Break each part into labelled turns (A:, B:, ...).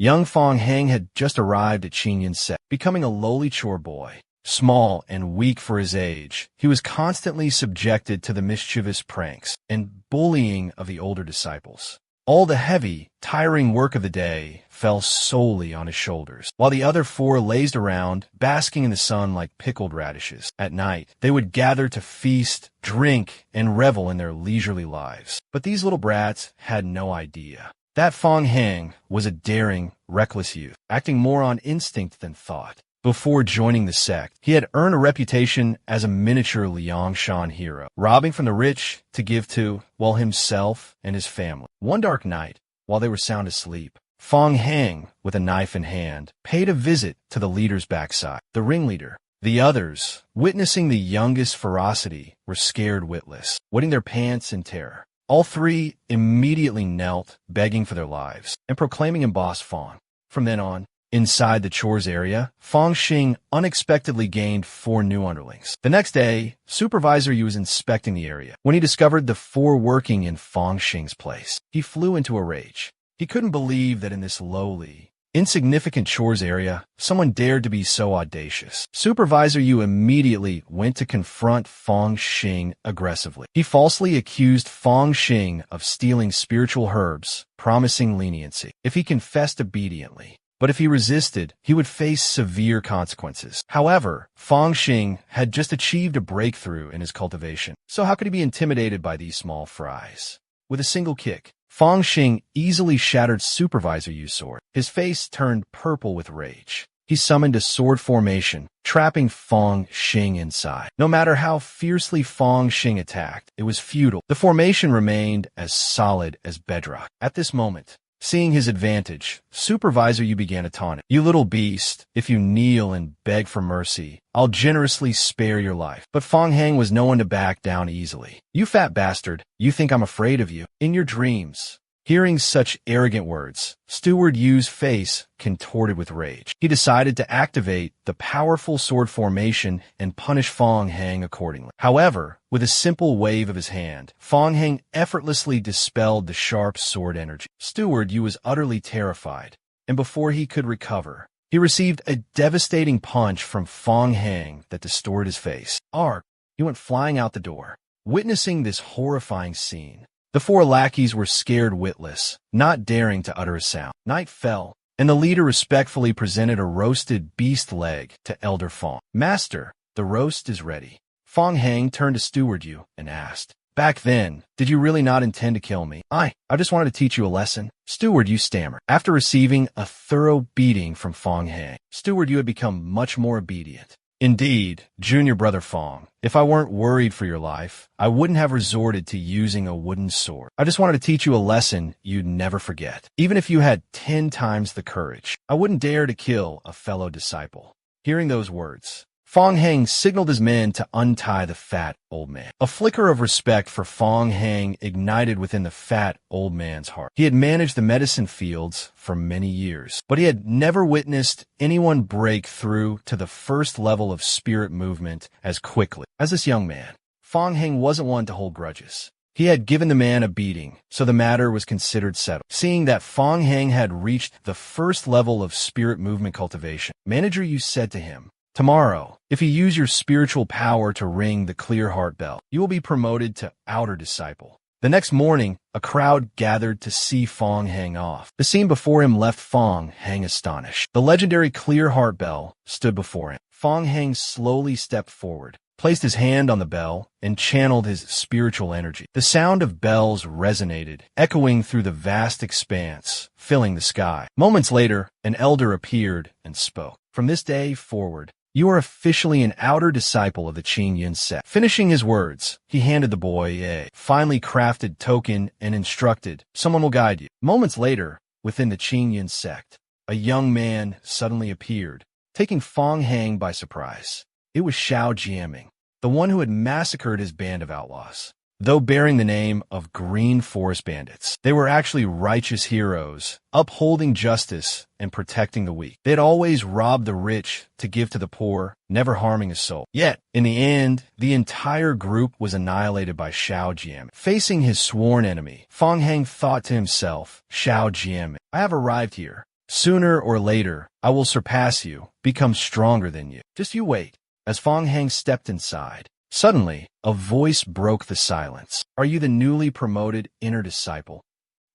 A: Young Fong Hang had just arrived at Qingyun's sect, becoming a lowly chore boy. Small and weak for his age, he was constantly subjected to the mischievous pranks and bullying of the older disciples. All the heavy, tiring work of the day fell solely on his shoulders, while the other four lazed around, basking in the sun like pickled radishes. At night, they would gather to feast, drink, and revel in their leisurely lives. But these little brats had no idea that Fong Hang was a daring, reckless youth, acting more on instinct than thought. Before joining the sect, he had earned a reputation as a miniature Liangshan hero, robbing from the rich to give to, well, himself and his family. One dark night, while they were sound asleep, Fong Hang, with a knife in hand, paid a visit to the leader's backside, the ringleader. The others, witnessing the youngest ferocity, were scared witless, wetting their pants in terror. All three immediately knelt, begging for their lives, and proclaiming him Boss Fong. From then on, inside the chores area, Fong Xing unexpectedly gained 4 new underlings. The next day, Supervisor Yu was inspecting the area when he discovered the 4 working in Fong Xing's place. He flew into a rage. He couldn't believe that in this lowly, insignificant chores area, someone dared to be so audacious. Supervisor Yu immediately went to confront Fong Xing aggressively. He falsely accused Fong Xing of stealing spiritual herbs, promising leniency if he confessed obediently. But if he resisted, he would face severe consequences. However, Fong Xing had just achieved a breakthrough in his cultivation, so how could he be intimidated by these small fries? With a single kick, Fong Xing easily shattered Supervisor Yu's sword. His face turned purple with rage. He summoned a sword formation, trapping Fong Xing inside. No matter how fiercely Fong Xing attacked, it was futile. The formation remained as solid as bedrock. At this moment, seeing his advantage, Supervisor Yu began to taunt him. "You little beast, if you kneel and beg for mercy, I'll generously spare your life." But Fong Hang was no one to back down easily. "You fat bastard, you think I'm afraid of you? In your dreams." Hearing such arrogant words, Steward Yu's face contorted with rage. He decided to activate the powerful sword formation and punish Fong Hang accordingly. However, with a simple wave of his hand, Fong Hang effortlessly dispelled the sharp sword energy. Steward Yu was utterly terrified, and before he could recover, he received a devastating punch from Fong Hang that distorted his face. Arg! He went flying out the door. Witnessing this horrifying scene, the 4 lackeys were scared witless, not daring to utter a sound. Night fell, and the leader respectfully presented a roasted beast leg to Elder Fong. "Master, the roast is ready." Fong Hang turned to Steward Yu and asked, "Back then, did you really not intend to kill me?" I just wanted to teach you a lesson." Steward Yu stammered. After receiving a thorough beating from Fong Hang, Steward Yu had become much more obedient. "Indeed, junior brother Fong, if I weren't worried for your life, I wouldn't have resorted to using a wooden sword. I just wanted to teach you a lesson you'd never forget. Even if you had 10 times the courage, I wouldn't dare to kill a fellow disciple." Hearing those words, Fong Hang signaled his men to untie the fat old man. A flicker of respect for Fong Hang ignited within the fat old man's heart. He had managed the medicine fields for many years, but he had never witnessed anyone break through to the first level of spirit movement as quickly as this young man. Fong Hang wasn't one to hold grudges. He had given the man a beating, so the matter was considered settled. Seeing that Fong Hang had reached the first level of spirit movement cultivation, Manager Yu said to him, "Tomorrow, if you use your spiritual power to ring the clear heart bell, you will be promoted to outer disciple." The next morning, a crowd gathered to see Fong Hang off. The scene before him left Fong Hang astonished. The legendary clear heart bell stood before him. Fong Hang slowly stepped forward, placed his hand on the bell, and channeled his spiritual energy. The sound of bells resonated, echoing through the vast expanse, filling the sky. Moments later, an elder appeared and spoke. "From this day forward, you are officially an outer disciple of the Qingyun sect." Finishing his words, he handed the boy a finely crafted token and instructed, "Someone will guide you." Moments later, within the Qingyun sect, a young man suddenly appeared, taking Fong Hang by surprise. It was Xiao Jiaming, the one who had massacred his band of outlaws. Though bearing the name of Green Forest Bandits, they were actually righteous heroes, upholding justice and protecting the weak. They had always robbed the rich to give to the poor, never harming a soul. Yet, in the end, the entire group was annihilated by Xiao Jiaming. Facing his sworn enemy, Fong Hang thought to himself, "Xiao Jiaming, I have arrived here Sooner or later, I will surpass you, become stronger than you. Just you wait. As Fong Hang stepped inside, suddenly, a voice broke the silence. Are you the newly promoted inner disciple?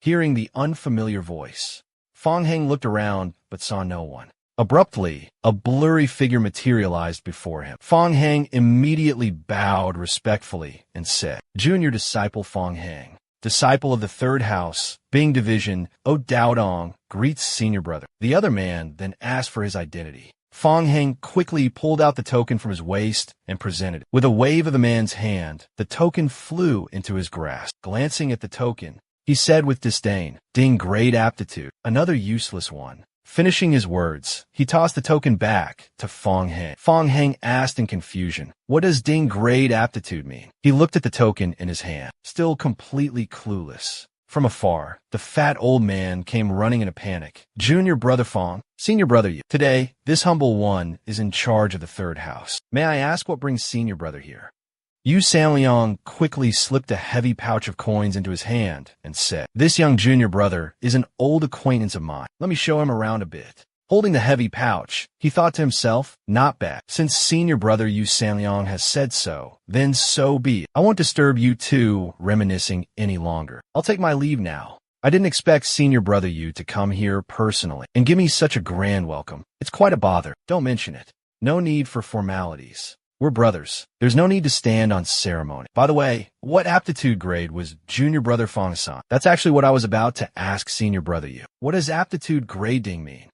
A: Hearing the unfamiliar voice, Fong Hang looked around but saw no one. Abruptly, a blurry figure materialized before him. Fong Hang immediately bowed respectfully and said, Junior disciple Fong Hang, disciple of the third house, Bing Division, O Dao Dong, greets senior brother. The other man then asked for his identity. Fong Hang quickly pulled out the token from his waist and presented it. With a wave of the man's hand, the token flew into his grasp. Glancing at the token, he said with disdain, Ding great aptitude, another useless one. Finishing his words, he tossed the token back to Fong Hang. Fong Hang asked in confusion, what does Ding great aptitude mean? He looked at the token in his hand, still completely clueless. From afar, the fat old man came running in a panic. Junior brother Fong, senior brother you. Today, this humble one is in charge of the third house. May I ask what brings senior brother here? Yu Sanliang quickly slipped a heavy pouch of coins into his hand and said, This young junior brother is an old acquaintance of mine. Let me show him around a bit. Holding the heavy pouch, he thought to himself, not bad. Since senior brother Yu Sanliang has said so, then so be it. I won't disturb you two reminiscing any longer. I'll take my leave now. I didn't expect senior brother Yu to come here personally and give me such a grand welcome. It's quite a bother. Don't mention it. No need for formalities. We're brothers. There's no need to stand on ceremony. By the way, what aptitude grade was junior brother Fong-san? That's actually what I was about to ask senior brother Yu. What does aptitude grading mean?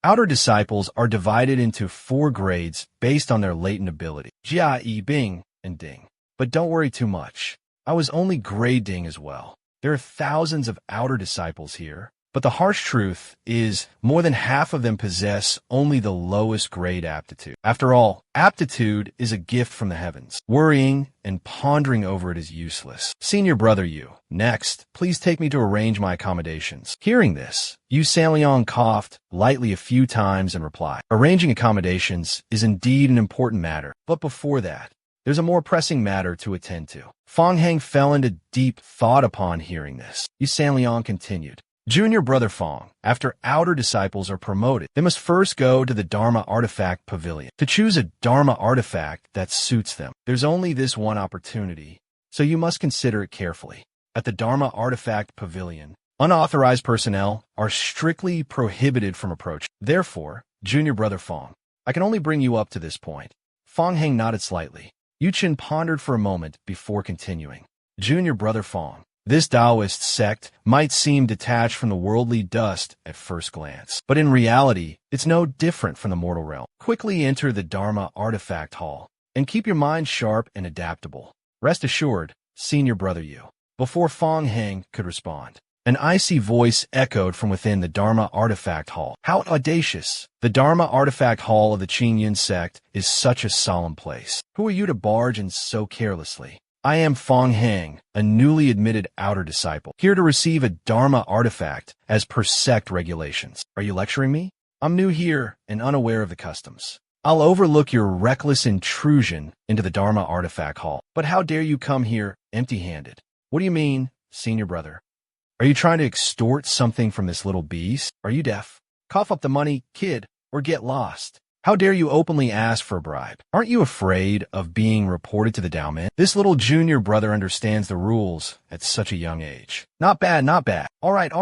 A: Outer disciples are divided into 4 grades based on their latent ability. Jia, Yi, Bing, and Ding. But don't worry too much. I was only grade Ding as well. There are thousands of outer disciples here. But the harsh truth is more than half of them possess only the lowest grade aptitude. After all, aptitude is a gift from the heavens. Worrying and pondering over it is useless. Senior brother Yu, next, please take me to arrange my accommodations. Hearing this, Yu Sanliang coughed lightly a few times and replied, Arranging accommodations is indeed an important matter. But before that, there's a more pressing matter to attend to. Fong Hang fell into deep thought upon hearing this. Yu Sanliang continued. Junior brother Fong, after outer disciples are promoted, they must first go to the Dharma Artifact Pavilion to choose a Dharma artifact that suits them. There's only this one opportunity, so you must consider it carefully. At the Dharma Artifact Pavilion, unauthorized personnel are strictly prohibited from approaching. Therefore, junior brother Fong, I can only bring you up to this point. Fong Hang nodded slightly. Yu Qin pondered for a moment before continuing. Junior brother Fong, this Taoist sect might seem detached from the worldly dust at first glance, but in reality, it's no different from the mortal realm. Quickly enter the Dharma Artifact Hall, and keep your mind sharp and adaptable. Rest assured, senior brother Yu. Before Fong Hang could respond, an icy voice echoed from within the Dharma Artifact Hall. How audacious! The Dharma Artifact Hall of the Qingyun sect is such a solemn place. Who are you to barge in so carelessly? I am Fong Hang, a newly admitted outer disciple, here to receive a Dharma artifact as per sect regulations. Are you lecturing me? I'm new here and unaware of the customs. I'll overlook your reckless intrusion into the Dharma artifact hall. But how dare you come here empty-handed? What do you mean, senior brother? Are you trying to extort something from this little beast? Are you deaf? Cough up the money, kid, or get lost. How dare you openly ask for a bribe? Aren't you afraid of being reported to the Daomen? This little junior brother understands the rules at such a young age. Not bad, not bad. All right.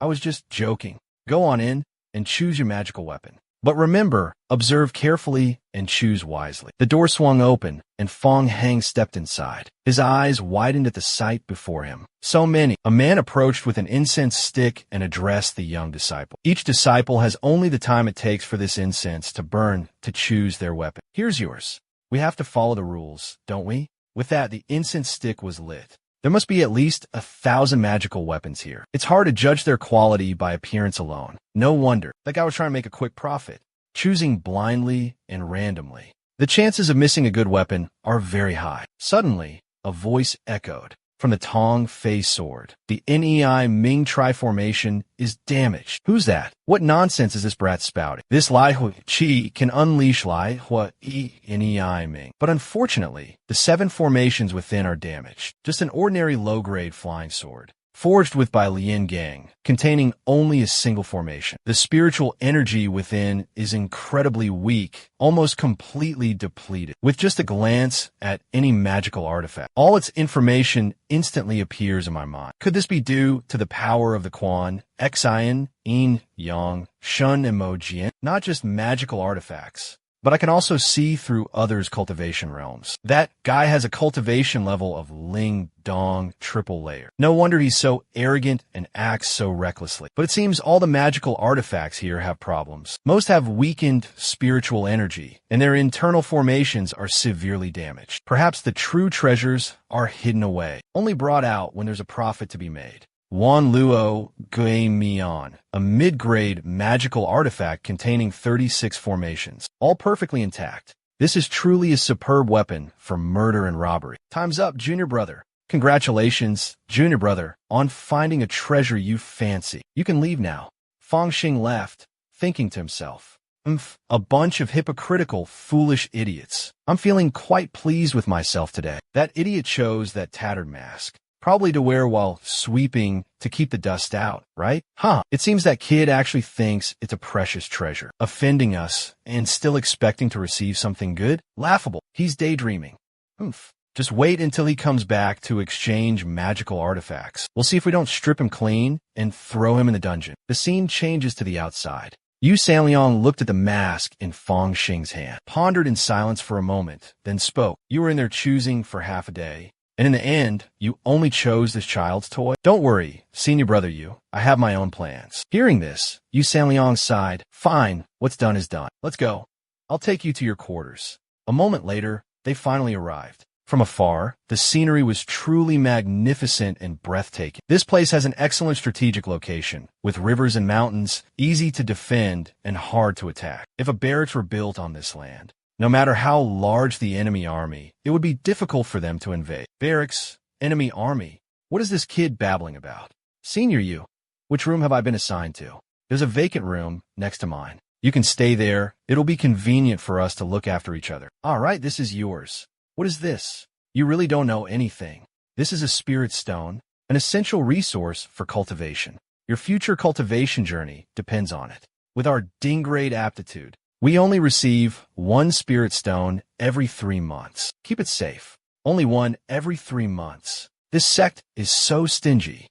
A: I was just joking. Go on in and choose your magical weapon. But remember, observe carefully and choose wisely. The door swung open, and Fong Hang stepped inside. His eyes widened at the sight before him. So many. A man approached with an incense stick and addressed the young disciple. Each disciple has only the time it takes for this incense to burn to choose their weapon. Here's yours. We have to follow the rules, don't we? With that, the incense stick was lit. There must be at least 1,000 magical weapons here. It's hard to judge their quality by appearance alone. No wonder. That guy was trying to make a quick profit, choosing blindly and randomly. The chances of missing a good weapon are very high. Suddenly, a voice echoed from the Tong Fei sword. The NEI Ming Tri-formation is damaged. Who's that? What nonsense is this brat spouting? This Lai Hui Chi can unleash Lai Hui NEI Ming. But unfortunately, the 7 formations within are damaged. Just an ordinary low-grade flying sword. forged with by Lian Gang, containing only a single formation. The spiritual energy within is incredibly weak, almost completely depleted. With just a glance at any magical artifact, all its information instantly appears in my mind. Could this be due to the power of the Quan, Xian, Yin, Yang, Shun, and Mo Jian? Not just magical artifacts, but I can also see through others' cultivation realms. That guy has a cultivation level of Ling Dong triple layer. No wonder he's so arrogant and acts so recklessly. But it seems all the magical artifacts here have problems. Most have weakened spiritual energy, and their internal formations are severely damaged. Perhaps the true treasures are hidden away, only brought out when there's a profit to be made. Wan Luo Gui Mian, a mid-grade magical artifact containing 36 formations, all perfectly intact. This is truly a superb weapon for murder and robbery. Time's up, junior brother. Congratulations, junior brother, on finding a treasure you fancy. You can leave now. Fang Xing left, thinking to himself, a bunch of hypocritical, foolish idiots. I'm feeling quite pleased with myself today. That idiot chose that tattered mask. Probably to wear while sweeping to keep the dust out, right? It seems that kid actually thinks it's a precious treasure, offending us and still expecting to receive something good? Laughable. He's daydreaming. Just wait until he comes back to exchange magical artifacts. We'll see if we don't strip him clean and throw him in the dungeon. The scene changes to the outside. Yu Sanliang looked at the mask in Fang Xing's hand, pondered in silence for a moment, then spoke. You were in there choosing for half a day. And in the end, you only chose this child's toy? Don't worry, senior brother Yu. I have my own plans. Hearing this, Yu Sanliang sighed. Fine, what's done is done. Let's go. I'll take you to your quarters. A moment later, they finally arrived. From afar, the scenery was truly magnificent and breathtaking. This place has an excellent strategic location, with rivers and mountains, easy to defend and hard to attack. If a barracks were built on this land, no matter how large the enemy army, it would be difficult for them to invade. Barracks, enemy army. What is this kid babbling about? Senior Yu, which room have I been assigned to? There's a vacant room next to mine. You can stay there. It'll be convenient for us to look after each other. All right, this is yours. What is this? You really don't know anything. This is a spirit stone, an essential resource for cultivation. Your future cultivation journey depends on it. With our Ding-grade aptitude, we only receive one spirit stone every 3 months. Keep it safe. Only one every 3 months. This sect is so stingy.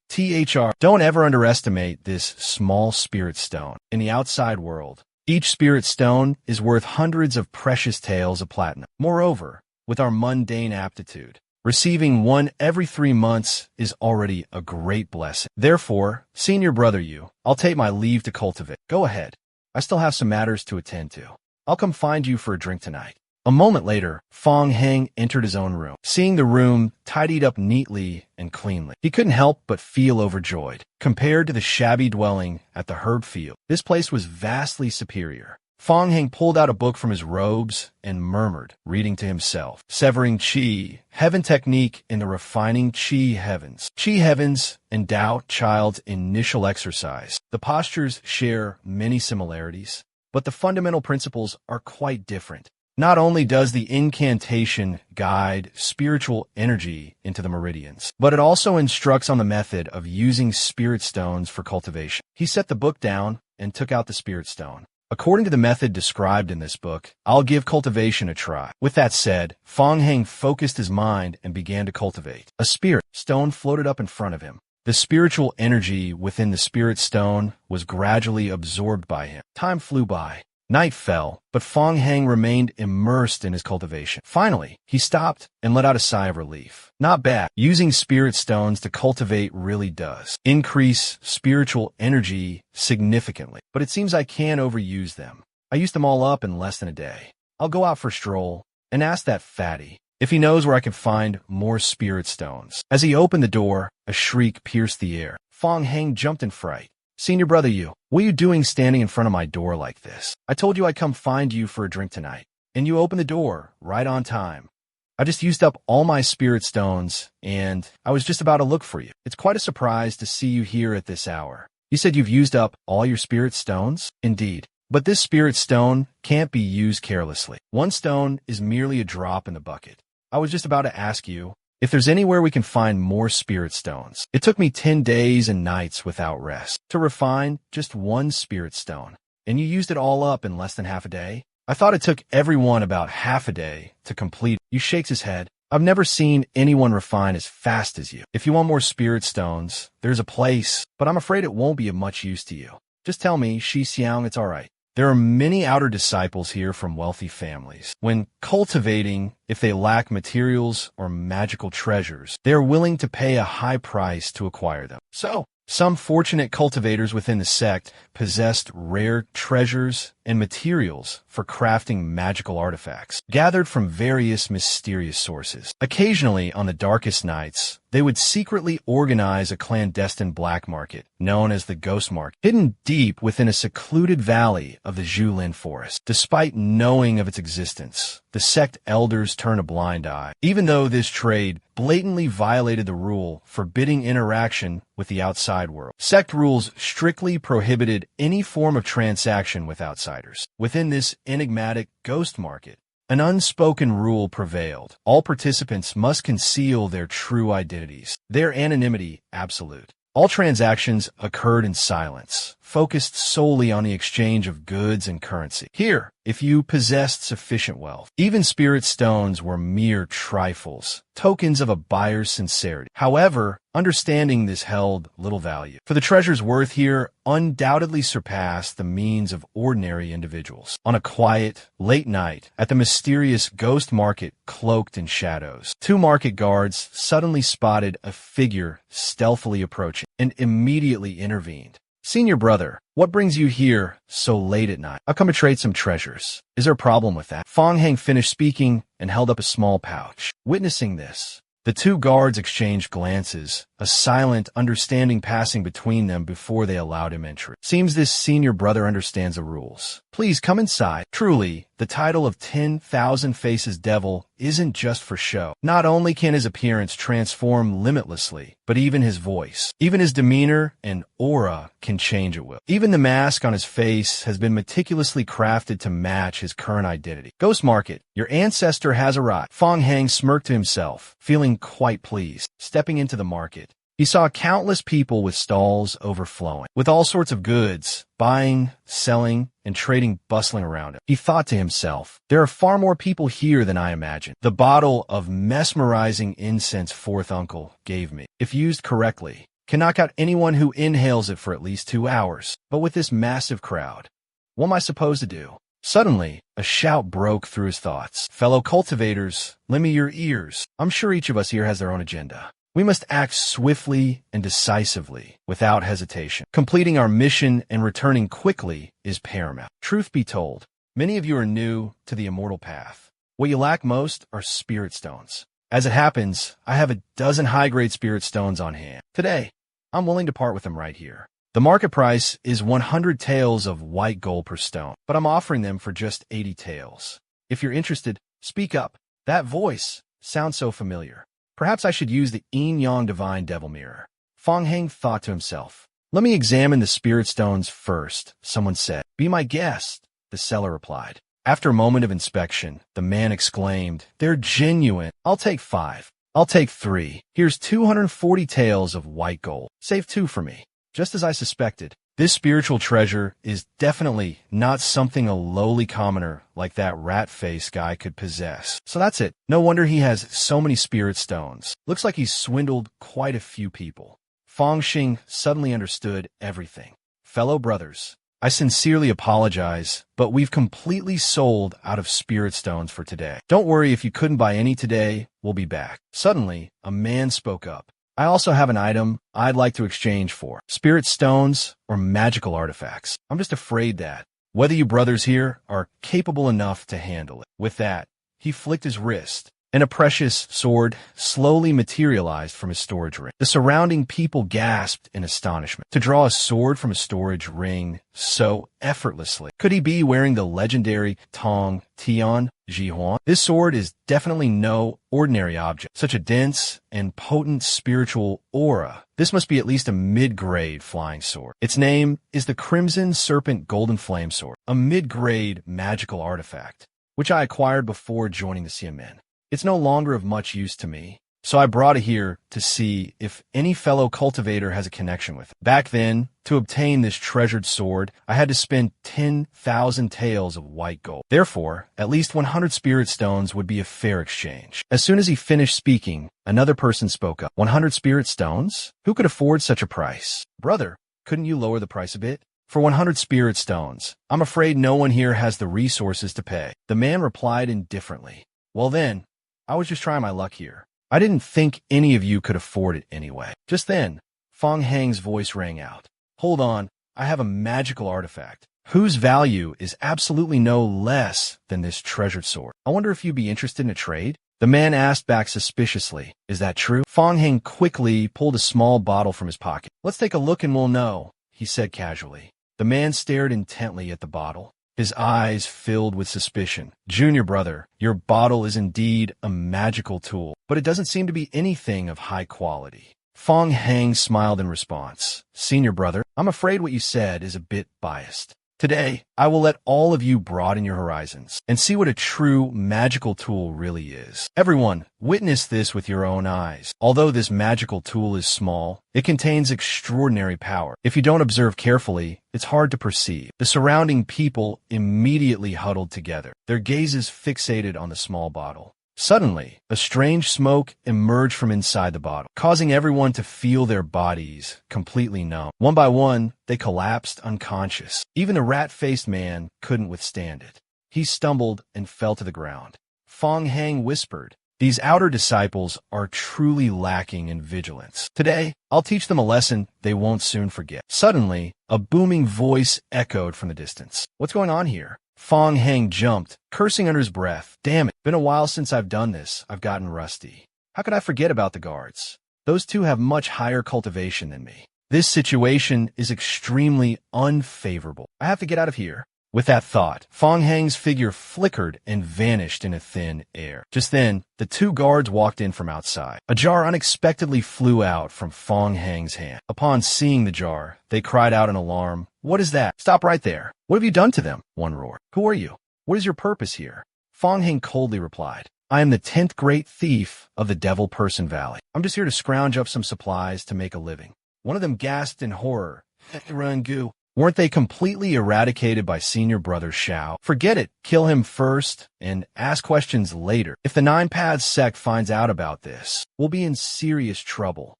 A: Don't ever underestimate this small spirit stone. In the outside world, each spirit stone is worth hundreds of precious taels of platinum. Moreover, with our mundane aptitude, receiving one every 3 months is already a great blessing. Therefore, senior brother Yu, I'll take my leave to cultivate. Go ahead. I still have some matters to attend to. I'll come find you for a drink tonight. A moment later, Fang Heng entered his own room. Seeing the room tidied up neatly and cleanly, he couldn't help but feel overjoyed. Compared to the shabby dwelling at the herb field, this place was vastly superior. Fang Heng pulled out a book from his robes and murmured, reading to himself, Severing Qi, Heaven Technique in the Refining Qi Heavens. Qi Heavens endow child's initial exercise. The postures share many similarities, but the fundamental principles are quite different. Not only does the incantation guide spiritual energy into the meridians, but it also instructs on the method of using spirit stones for cultivation. He set the book down and took out the spirit stone. According to the method described in this book, I'll give cultivation a try. With that said, Fang Heng focused his mind and began to cultivate. A spirit stone floated up in front of him. The spiritual energy within the spirit stone was gradually absorbed by him. Time flew by. Night fell, but Fang Heng remained immersed in his cultivation. Finally, he stopped and let out a sigh of relief. Not bad. Using spirit stones to cultivate really does increase spiritual energy significantly, but it seems I can overuse them. I used them all up in less than a day. I'll go out for a stroll and ask that fatty if he knows where I can find more spirit stones. As he opened the door, a shriek pierced the air. Fang Heng jumped in fright. Senior brother Yu, what are you doing standing in front of my door like this? I told you I'd come find you for a drink tonight, and you opened the door right on time. I just used up all my spirit stones, and I was just about to look for you. It's quite a surprise to see you here at this hour. You said you've used up all your spirit stones? Indeed. But this spirit stone can't be used carelessly. One stone is merely a drop in the bucket. I was just about to ask you, if there's anywhere we can find more spirit stones. It took me 10 days and nights without rest to refine just one spirit stone. And you used it all up in less than half a day? I thought it took everyone about half a day to complete. You shakes his head. I've never seen anyone refine as fast as you. If you want more spirit stones, there's a place, but I'm afraid it won't be of much use to you. Just tell me, Shi Xiang, it's all right. There are many outer disciples here from wealthy families. When cultivating, if they lack materials or magical treasures, they are willing to pay a high price to acquire them. So, some fortunate cultivators within the sect possessed rare treasures and materials for crafting magical artifacts, gathered from various mysterious sources. Occasionally, on the darkest nights, they would secretly organize a clandestine black market, known as the Ghost Market, hidden deep within a secluded valley of the Zhulin forest. Despite knowing of its existence, the sect elders turn a blind eye, even though this trade blatantly violated the rule forbidding interaction with the outside world. Sect rules strictly prohibited any form of transaction with outsiders. Within this enigmatic ghost market, an unspoken rule prevailed. All participants must conceal their true identities, their anonymity absolute. All transactions occurred in silence, focused solely on the exchange of goods and currency. Here, if you possessed sufficient wealth, even spirit stones were mere trifles, tokens of a buyer's sincerity. However, understanding this held little value, for the treasure's worth here undoubtedly surpassed the means of ordinary individuals. On a quiet, late night, at the mysterious ghost market cloaked in shadows, two market guards suddenly spotted a figure stealthily approaching and immediately intervened. Senior brother, what brings you here so late at night? I've come to trade some treasures. Is there a problem with that? Fong Hang finished speaking and held up a small pouch. Witnessing this, the two guards exchanged glances, a silent understanding passing between them before they allowed him entry. Seems this senior brother understands the rules. Please come inside. Truly, the title of 10,000 Faces Devil isn't just for show. Not only can his appearance transform limitlessly, but even his voice, even his demeanor and aura can change at will. Even the mask on his face has been meticulously crafted to match his current identity. Ghost Market, your ancestor has arrived. Fong Hang smirked to himself, feeling quite pleased. Stepping into the market, he saw countless people with stalls overflowing, with all sorts of goods, buying, selling, and trading bustling around him. He thought to himself, there are far more people here than I imagined. The bottle of mesmerizing incense fourth uncle gave me, if used correctly, can knock out anyone who inhales it for at least 2 hours. But with this massive crowd, what am I supposed to do? Suddenly, a shout broke through his thoughts. Fellow cultivators, lend me your ears. I'm sure each of us here has their own agenda. We must act swiftly and decisively, without hesitation. Completing our mission and returning quickly is paramount. Truth be told, many of you are new to the immortal path. What you lack most are spirit stones. As it happens, I have a dozen high-grade spirit stones on hand. Today, I'm willing to part with them right here. The market price is 100 taels of white gold per stone, but I'm offering them for just 80 taels. If you're interested, speak up. That voice sounds so familiar. Perhaps I should use the Yin-Yang Divine Devil Mirror. Fong Hang thought to himself. Let me examine the spirit stones first, someone said. Be my guest, the seller replied. After a moment of inspection, the man exclaimed, they're genuine. I'll take 5. I'll take 3. Here's 240 taels of white gold. Save 2 for me. Just as I suspected, this spiritual treasure is definitely not something a lowly commoner like that rat-face guy could possess. So that's it. No wonder he has so many spirit stones. Looks like he's swindled quite a few people. Fong Xing suddenly understood everything. Fellow brothers, I sincerely apologize, but we've completely sold out of spirit stones for today. Don't worry if you couldn't buy any today, we'll be back. Suddenly, a man spoke up. I also have an item I'd like to exchange for spirit stones or magical artifacts. I'm just afraid that whether you brothers here are capable enough to handle it. With that, he flicked his wrist, and a precious sword slowly materialized from his storage ring. The surrounding people gasped in astonishment. To draw a sword from a storage ring so effortlessly. Could he be wearing the legendary Tong Tian Jihuan? This sword is definitely no ordinary object. Such a dense and potent spiritual aura. This must be at least a mid-grade flying sword. Its name is the Crimson Serpent Golden Flame Sword, a mid-grade magical artifact, which I acquired before joining the Xiamen. It's no longer of much use to me, so I brought it here to see if any fellow cultivator has a connection with it. Back then, to obtain this treasured sword, I had to spend 10,000 taels of white gold. Therefore, at least 100 spirit stones would be a fair exchange. As soon as he finished speaking, another person spoke up. 100 spirit stones? Who could afford such a price? Brother, couldn't you lower the price a bit? For 100 spirit stones, I'm afraid no one here has the resources to pay. The man replied indifferently. Well then, I was just trying my luck here. I didn't think any of you could afford it anyway. Just then, Fong Hang's voice rang out. Hold on, I have a magical artifact, whose value is absolutely no less than this treasured sword. I wonder if you'd be interested in a trade? The man asked back suspiciously. Is that true? Fong Hang quickly pulled a small bottle from his pocket. Let's take a look and we'll know, he said casually. The man stared intently at the bottle, his eyes filled with suspicion. Junior brother, your bottle is indeed a magical tool, but it doesn't seem to be anything of high quality. Fong Hang smiled in response. Senior brother, I'm afraid what you said is a bit biased. Today, I will let all of you broaden your horizons and see what a true magical tool really is. Everyone, witness this with your own eyes. Although this magical tool is small, it contains extraordinary power. If you don't observe carefully, it's hard to perceive. The surrounding people immediately huddled together, their gazes fixated on the small bottle. Suddenly, a strange smoke emerged from inside the bottle, causing everyone to feel their bodies completely numb. One by one, they collapsed unconscious. Even the rat-faced man couldn't withstand it. He stumbled and fell to the ground. Fong Hang whispered, "These outer disciples are truly lacking in vigilance. Today, I'll teach them a lesson they won't soon forget." Suddenly, a booming voice echoed from the distance. What's going on here? Fong Hang jumped, cursing under his breath. Damn it, been a while since I've done this. I've gotten rusty. How could I forget about the guards? Those two have much higher cultivation than me. This situation is extremely unfavorable. I have to get out of here. With that thought, Fong Hang's figure flickered and vanished in a thin air. Just then, the two guards walked in from outside. A jar unexpectedly flew out from Fong Hang's hand. Upon seeing the jar, they cried out in alarm. What is that? Stop right there. What have you done to them? One roared. Who are you? What is your purpose here? Fong Hang coldly replied. I am the 10th great thief of the Devil Person Valley. I'm just here to scrounge up some supplies to make a living. One of them gasped in horror. Rangu. Weren't they completely eradicated by senior brother Shao? Forget it. Kill him first and ask questions later. If the Nine Paths sect finds out about this, we'll be in serious trouble.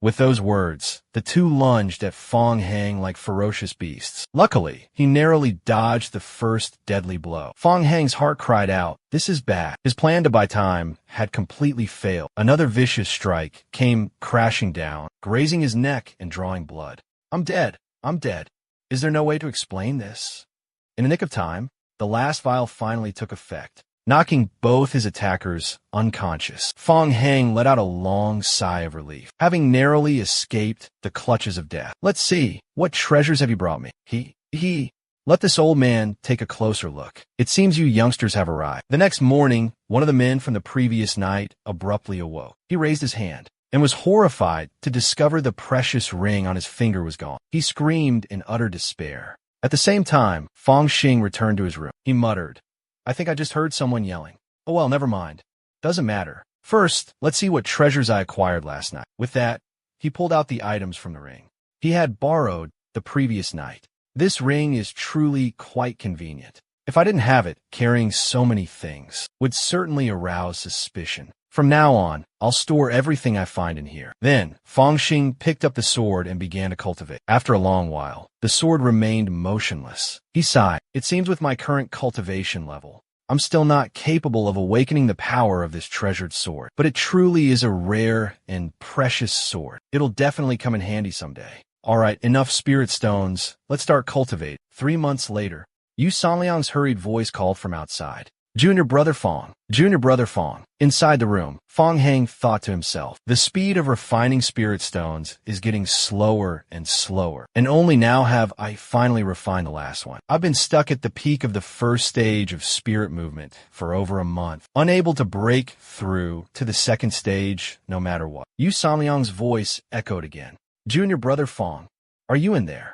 A: With those words, the two lunged at Fong Hang like ferocious beasts. Luckily, he narrowly dodged the first deadly blow. Fong Hang's heart cried out, this is bad. His plan to buy time had completely failed. Another vicious strike came crashing down, grazing his neck and drawing blood. I'm dead. I'm dead. Is there no way to explain this? In the nick of time, the last vial finally took effect, knocking both his attackers unconscious. Fong Hang let out a long sigh of relief, having narrowly escaped the clutches of death. Let's see, what treasures have you brought me? Let this old man take a closer look. It seems you youngsters have arrived. The next morning, one of the men from the previous night abruptly awoke. He raised his hand and was horrified to discover the precious ring on his finger was gone. He screamed in utter despair. At the same time, Fong Xing returned to his room. He muttered, I think I just heard someone yelling. Oh well, never mind. Doesn't matter. First, let's see what treasures I acquired last night. With that, he pulled out the items from the ring he had borrowed the previous night. This ring is truly quite convenient. If I didn't have it, carrying so many things would certainly arouse suspicion. From now on, I'll store everything I find in here. Then, Fong Xing picked up the sword and began to cultivate. After a long while, the sword remained motionless. He sighed. It seems with my current cultivation level, I'm still not capable of awakening the power of this treasured sword. But it truly is a rare and precious sword. It'll definitely come in handy someday. Alright, enough spirit stones. Let's start cultivating. 3 months later, Yu Sanliang's hurried voice called from outside. Junior brother Fong. Junior brother Fong. Inside the room, Fong Hang thought to himself, the speed of refining spirit stones is getting slower and slower, and only now have I finally refined the last one. I've been stuck at the peak of the first stage of spirit movement for over a month, unable to break through to the second stage no matter what. Yu Sanliang's voice echoed again. Junior brother Fong, are you in there?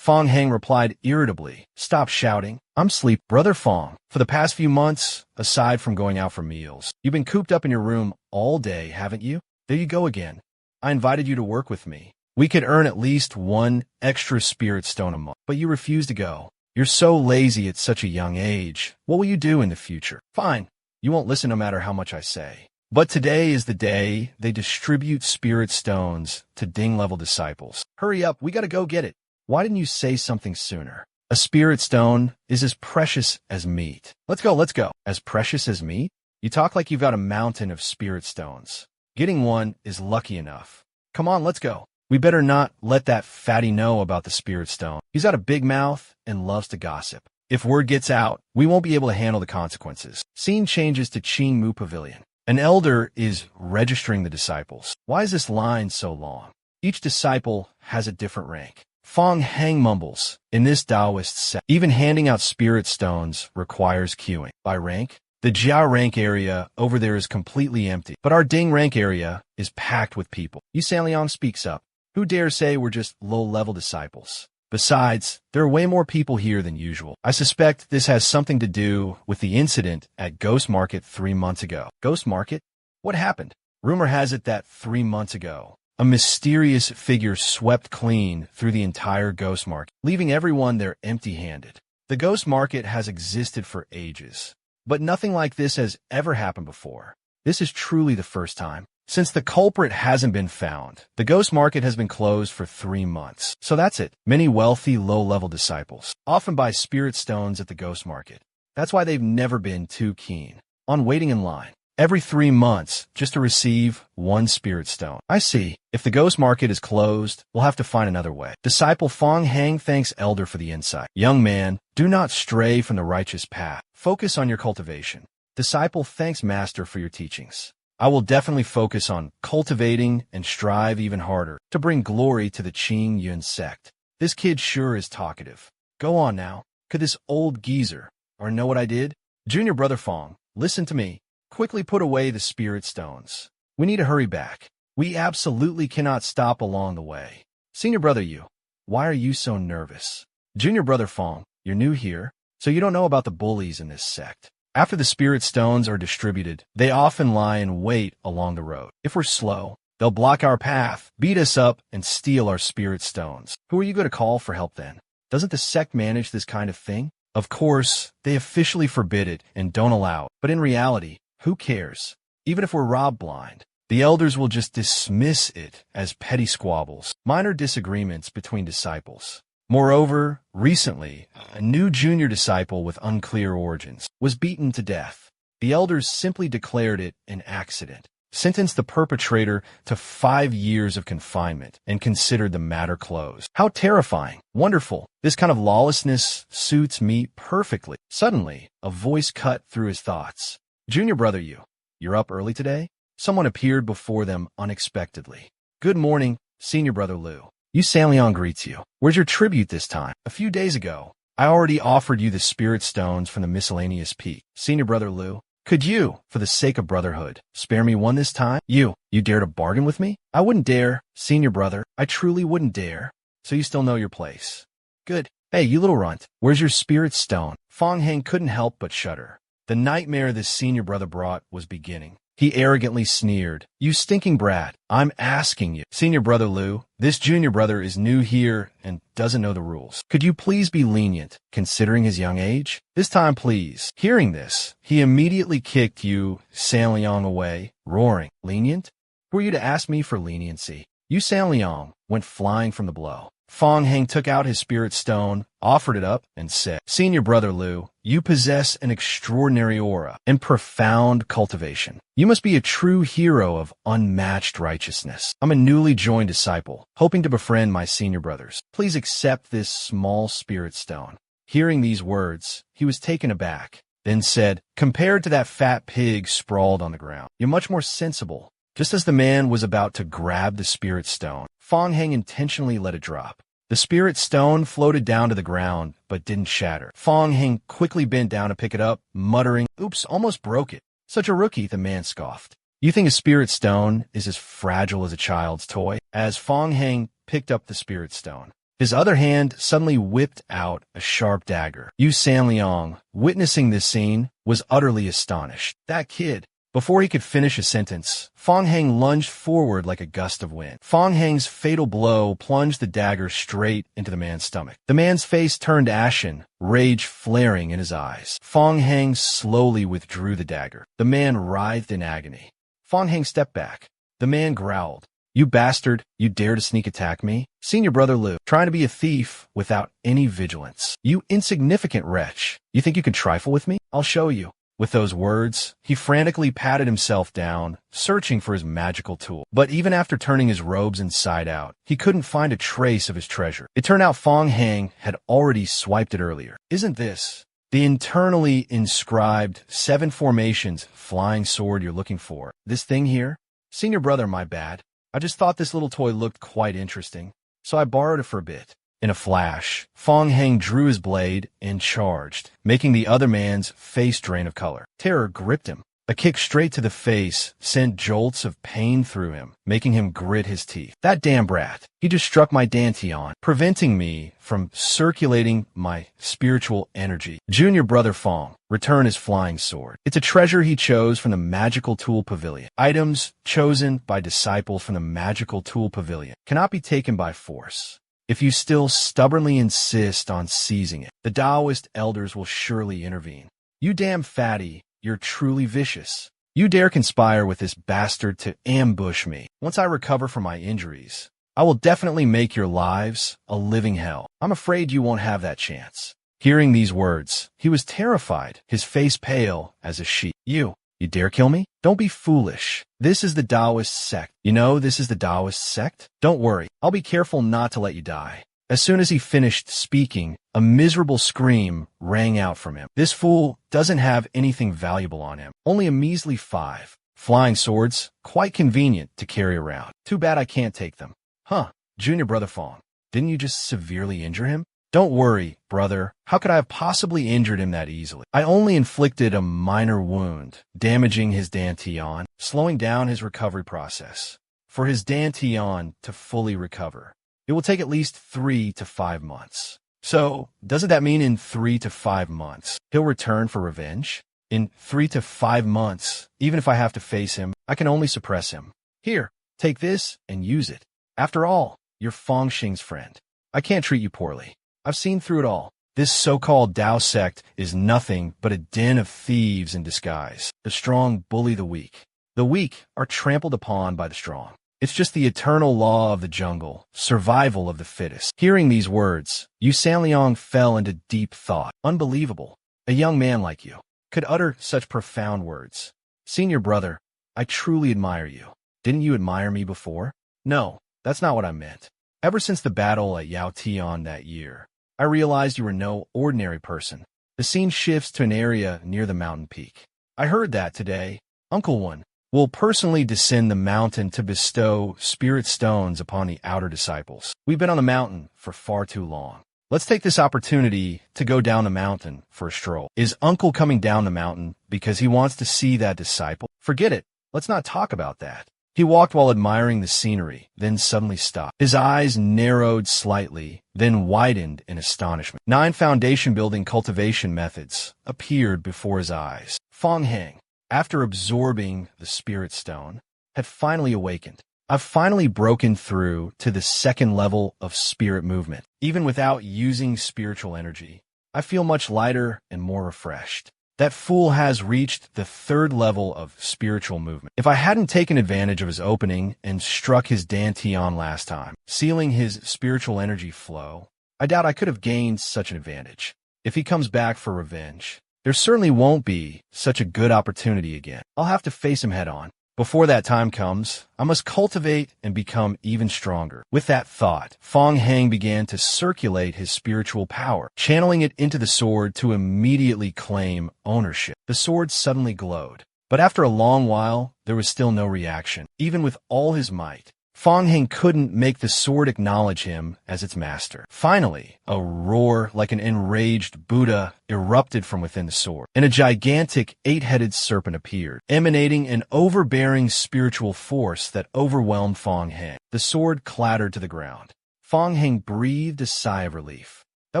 A: Fong Heng replied irritably. Stop shouting. I'm sleep. Brother Fong, for the past few months, aside from going out for meals, you've been cooped up in your room all day, haven't you? There you go again. I invited you to work with me. We could earn at least one extra spirit stone a month, but you refuse to go. You're so lazy at such a young age. What will you do in the future? Fine. You won't listen no matter how much I say. But today is the day they distribute spirit stones to Ding-level disciples. Hurry up, we gotta go get it. Why didn't you say something sooner? A spirit stone is as precious as meat. Let's go. As precious as meat? You talk like you've got a mountain of spirit stones. Getting one is lucky enough. Come on, let's go. We better not let that fatty know about the spirit stone. He's got a big mouth and loves to gossip. If word gets out, we won't be able to handle the consequences. Scene changes to Qing Mu Pavilion. An elder is registering the disciples. Why is this line so long? Each disciple has a different rank. Fong Heng mumbles. In this Taoist sect, even handing out spirit stones requires queuing. By rank, the Jia rank area over there is completely empty, but our Ding rank area is packed with people. Yu Sanliang speaks up. Who dares say we're just low-level disciples? Besides, there are way more people here than usual. I suspect this has something to do with the incident at Ghost Market 3 months ago. Ghost Market? What happened? Rumor has it that 3 months ago, a mysterious figure swept clean through the entire Ghost Market, leaving everyone there empty-handed. The Ghost Market has existed for ages, but nothing like this has ever happened before. This is truly the first time. Since the culprit hasn't been found, the Ghost Market has been closed for 3 months. So that's it. Many wealthy, low-level disciples often buy spirit stones at the Ghost Market. That's why they've never been too keen on waiting in line every 3 months just to receive one spirit stone. I see. If the Ghost Market is closed, we'll have to find another way. Disciple Fong Heng thanks Elder for the insight. Young man, do not stray from the righteous path. Focus on your cultivation. Disciple thanks Master for your teachings. I will definitely focus on cultivating and strive even harder to bring glory to the Qing Yun sect. This kid sure is talkative. Go on now. Could this old geezer know what I did? Junior brother Fong, listen to me. Quickly put away the spirit stones. We need to hurry back. We absolutely cannot stop along the way. Senior brother Yu, why are you so nervous? Junior brother Fong, you're new here, so you don't know about the bullies in this sect. After the spirit stones are distributed, they often lie in wait along the road. If we're slow, they'll block our path, beat us up, and steal our spirit stones. Who are you going to call for help then? Doesn't the sect manage this kind of thing? Of course, they officially forbid it and don't allow it. But in reality, who cares? Even if we're robbed blind, the elders will just dismiss it as petty squabbles, minor disagreements between disciples. Moreover, recently, a new junior disciple with unclear origins was beaten to death. The elders simply declared it an accident, sentenced the perpetrator to 5 years of confinement, and considered the matter closed. How terrifying. Wonderful. This kind of lawlessness suits me perfectly. Suddenly, a voice cut through his thoughts. Junior brother Yu, you're up early today? Someone appeared before them unexpectedly. Good morning, senior brother Liu. Yu Sanliang greets you. Where's your tribute this time? A few days ago, I already offered you the spirit stones from the miscellaneous peak. Senior brother Liu, could you, for the sake of brotherhood, spare me one this time? You dare to bargain with me? I wouldn't dare, senior brother. I truly wouldn't dare. So you still know your place. Good. Hey, you little runt, where's your spirit stone? Fong Heng couldn't help but shudder. The nightmare this senior brother brought was beginning. He arrogantly sneered. You stinking brat, I'm asking you. Senior brother Liu, this junior brother is new here and doesn't know the rules. Could you please be lenient, considering his young age? This time, please. Hearing this, he immediately kicked Yu Sanliang away, roaring. Lenient? Who are you to ask me for leniency? Yu Sanliang went flying from the blow. Fong Heng took out his spirit stone, offered it up, and said, Senior brother Liu, you possess an extraordinary aura and profound cultivation. You must be a true hero of unmatched righteousness. I'm a newly joined disciple, hoping to befriend my senior brothers. Please accept this small spirit stone. Hearing these words, he was taken aback, then said, compared to that fat pig sprawled on the ground, you're much more sensible. Just as the man was about to grab the spirit stone, Fong Heng intentionally let it drop. The spirit stone floated down to the ground, but didn't shatter. Fong Heng quickly bent down to pick it up, muttering, Oops, almost broke it. Such a rookie, the man scoffed. You think a spirit stone is as fragile as a child's toy? As Fong Heng picked up the spirit stone, His other hand suddenly whipped out a sharp dagger. Yu Sanliang, witnessing this scene, was utterly astonished. That kid. Before he could finish a sentence, Fong Heng lunged forward like a gust of wind. Fong Heng's fatal blow plunged the dagger straight into the man's stomach. The man's face turned ashen, rage flaring in his eyes. Fong Heng slowly withdrew the dagger. The man writhed in agony. Fong Heng stepped back. The man growled. "You bastard, you dare to sneak attack me? Senior brother Liu, trying to be a thief without any vigilance. You insignificant wretch. You think you can trifle with me? I'll show you." With those words, he frantically patted himself down, searching for his magical tool. But even after turning his robes inside out, he couldn't find a trace of his treasure. It turned out Fong Heng had already swiped it earlier. Isn't this the internally inscribed 7 formations flying sword you're looking for? This thing here? Senior brother, my bad. I just thought this little toy looked quite interesting, so I borrowed it for a bit. In a flash, Fong Heng drew his blade and charged, making the other man's face drain of color. Terror gripped him. A kick straight to the face sent jolts of pain through him, making him grit his teeth. That damn brat. He just struck my dantian, preventing me from circulating my spiritual energy. Junior brother Fong, return his flying sword. It's a treasure he chose from the magical tool pavilion. Items chosen by disciples from the magical tool pavilion cannot be taken by force. If you still stubbornly insist on seizing it, the Taoist elders will surely intervene. You damn fatty, you're truly vicious. You dare conspire with this bastard to ambush me. Once I recover from my injuries, I will definitely make your lives a living hell. I'm afraid you won't have that chance. Hearing these words, he was terrified, his face pale as a sheet. You dare kill me? Don't be foolish. This is the Taoist sect. You know this is the Taoist sect? Don't worry, I'll be careful not to let you die. As soon as he finished speaking, a miserable scream rang out from him. This fool doesn't have anything valuable on him. Only a measly 5 flying swords, quite convenient to carry around. Too bad I can't take them. Huh, Junior brother Fong, didn't you just severely injure him? Don't worry, brother. How could I have possibly injured him that easily? I only inflicted a minor wound, damaging his dantian, slowing down his recovery process. For his dantian to fully recover, it will take at least 3 to 5 months. So, doesn't that mean in 3 to 5 months, he'll return for revenge? In 3 to 5 months, even if I have to face him, I can only suppress him. Here, take this and use it. After all, you're Fong Xing's friend. I can't treat you poorly. I've seen through it all. This so-called Tao sect is nothing but a den of thieves in disguise. The strong bully the weak. The weak are trampled upon by the strong. It's just the eternal law of the jungle, survival of the fittest. Hearing these words, Yu Sanliang fell into deep thought. Unbelievable. A young man like you could utter such profound words. Senior brother, I truly admire you. Didn't you admire me before? No, that's not what I meant. Ever since the battle at Yao Tian that year, I realized you were no ordinary person. The scene shifts to an area near the mountain peak. I heard that today, Uncle One will personally descend the mountain to bestow spirit stones upon the outer disciples. We've been on the mountain for far too long. Let's take this opportunity to go down the mountain for a stroll. Is Uncle coming down the mountain because he wants to see that disciple? Forget it. Let's not talk about that. He walked while admiring the scenery, then suddenly stopped. His eyes narrowed slightly, then widened in astonishment. 9 foundation-building cultivation methods appeared before his eyes. Fong Heng, after absorbing the spirit stone, had finally awakened. I've finally broken through to the 2nd level of spirit movement. Even without using spiritual energy, I feel much lighter and more refreshed. That fool has reached the 3rd level of spiritual movement. If I hadn't taken advantage of his opening and struck his dantian last time, sealing his spiritual energy flow, I doubt I could have gained such an advantage. If he comes back for revenge, there certainly won't be such a good opportunity again. I'll have to face him head on. Before that time comes, I must cultivate and become even stronger. With that thought, Fong Heng began to circulate his spiritual power, channeling it into the sword to immediately claim ownership. The sword suddenly glowed, but after a long while, there was still no reaction. Even with all his might, Fong Heng couldn't make the sword acknowledge him as its master. Finally, a roar like an enraged Buddha erupted from within the sword, and a gigantic 8-headed serpent appeared, emanating an overbearing spiritual force that overwhelmed Fong Heng. The sword clattered to the ground. Fong Heng breathed a sigh of relief. That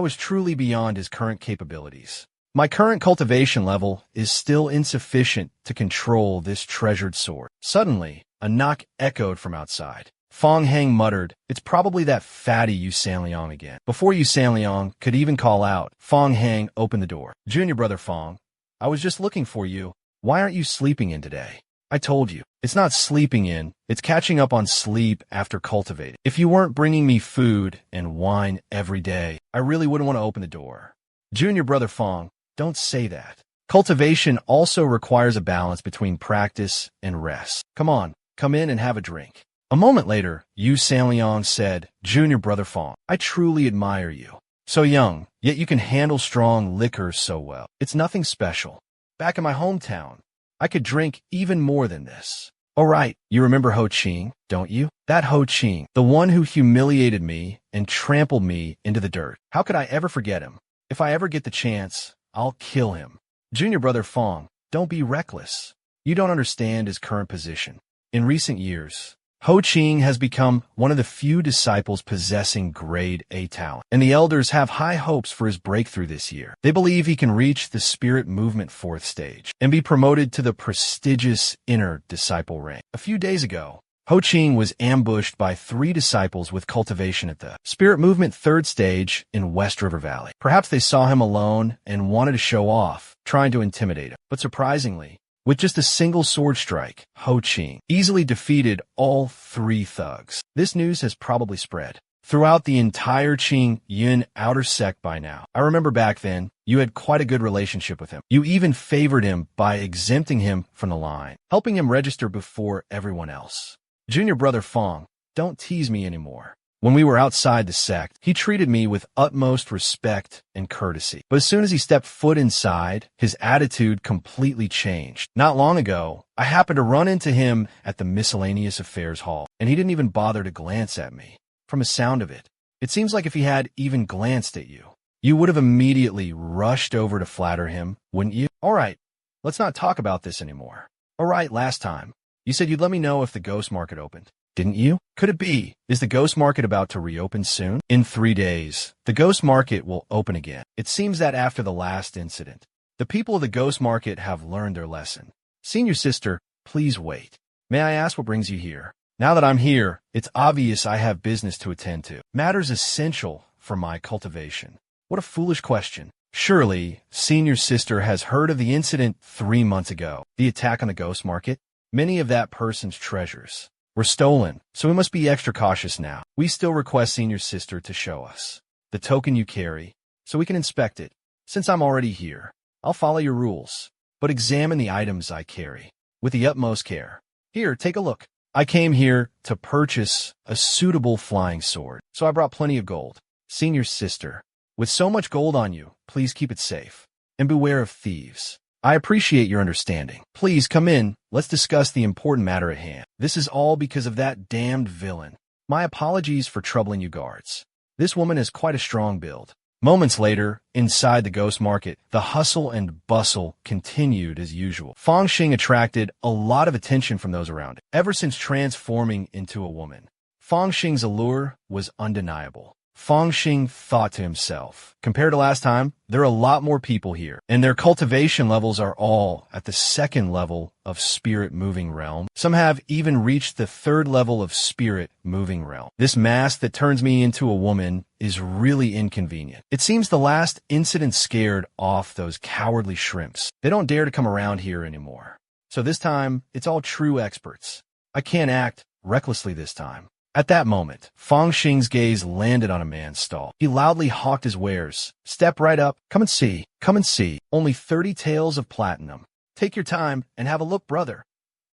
A: was truly beyond his current capabilities. My current cultivation level is still insufficient to control this treasured sword. Suddenly, a knock echoed from outside. Fong Heng muttered, "It's probably that fatty Yu Sanliang again." Before Yu Sanliang could even call out, Fong Heng opened the door. "Junior brother Fong, I was just looking for you. Why aren't you sleeping in today?" "I told you, it's not sleeping in, it's catching up on sleep after cultivating. If you weren't bringing me food and wine every day, I really wouldn't want to open the door." "Junior brother Fong, don't say that. Cultivation also requires a balance between practice and rest. Come on, come in and have a drink." A moment later, Yu Sanliang said, "Junior brother Fong, I truly admire you. So young, yet you can handle strong liquors so well. It's nothing special. Back in my hometown, I could drink even more than this." "Oh right, you remember Ho Ching, don't you? That Ho Ching, the one who humiliated me and trampled me into the dirt. How could I ever forget him? If I ever get the chance, I'll kill him." "Junior brother Fong, don't be reckless. You don't understand his current position. In recent years, Ho Ching has become one of the few disciples possessing grade A talent, and the elders have high hopes for his breakthrough this year. They believe he can reach the spirit movement 4th stage and be promoted to the prestigious inner disciple rank. A few days ago, Ho Ching was ambushed by 3 disciples with cultivation at the spirit movement 3rd stage in West River Valley. Perhaps they saw him alone and wanted to show off, trying to intimidate him. But surprisingly, with just a single sword strike, Ho Ching easily defeated all 3 thugs. This news has probably spread throughout the entire Qing Yun outer sect by now. I remember back then, you had quite a good relationship with him. You even favored him by exempting him from the line, helping him register before everyone else. "Junior brother Fong, don't tease me anymore. When we were outside the sect, he treated me with utmost respect and courtesy. But as soon as he stepped foot inside, his attitude completely changed. Not long ago, I happened to run into him at the Miscellaneous Affairs Hall, and he didn't even bother to glance at me. From the sound of it, it seems like if he had even glanced at you, you would have immediately rushed over to flatter him, wouldn't you? All right, let's not talk about this anymore. All right, last time, you said you'd let me know if the ghost market opened. Didn't you? Could it be? Is the ghost market about to reopen soon? In 3 days, the ghost market will open again. It seems that after the last incident, the people of the ghost market have learned their lesson. Senior sister, please wait. May I ask what brings you here? Now that I'm here, it's obvious I have business to attend to. Matters essential for my cultivation. What a foolish question. Surely, senior sister has heard of the incident 3 months ago. The attack on the ghost market? Many of that person's treasures were stolen, so we must be extra cautious now. We still request senior sister to show us the token you carry, so we can inspect it. Since I'm already here, I'll follow your rules, but examine the items I carry with the utmost care. Here, take a look. I came here to purchase a suitable flying sword, so I brought plenty of gold. Senior sister, with so much gold on you, please keep it safe, and beware of thieves. I appreciate your understanding. Please come in. Let's discuss the important matter at hand. This is all because of that damned villain. My apologies for troubling you guards. This woman has quite a strong build. Moments later, inside the ghost market, the hustle and bustle continued as usual. Fong Xing attracted a lot of attention from those around it. Ever since transforming into a woman, Fong Xing's allure was undeniable. Fong Xing thought to himself, compared to last time, there are a lot more people here, and their cultivation levels are all at the 2nd level of spirit moving realm. Some have even reached the 3rd level of spirit moving realm. This mask that turns me into a woman is really inconvenient. It seems the last incident scared off those cowardly shrimps. They don't dare to come around here anymore. So this time, it's all true experts. I can't act recklessly this time. At that moment, Fong Xing's gaze landed on a man's stall. He loudly hawked his wares. "Step right up. Come and see. Come and see. Only 30 taels of platinum. Take your time and have a look, brother."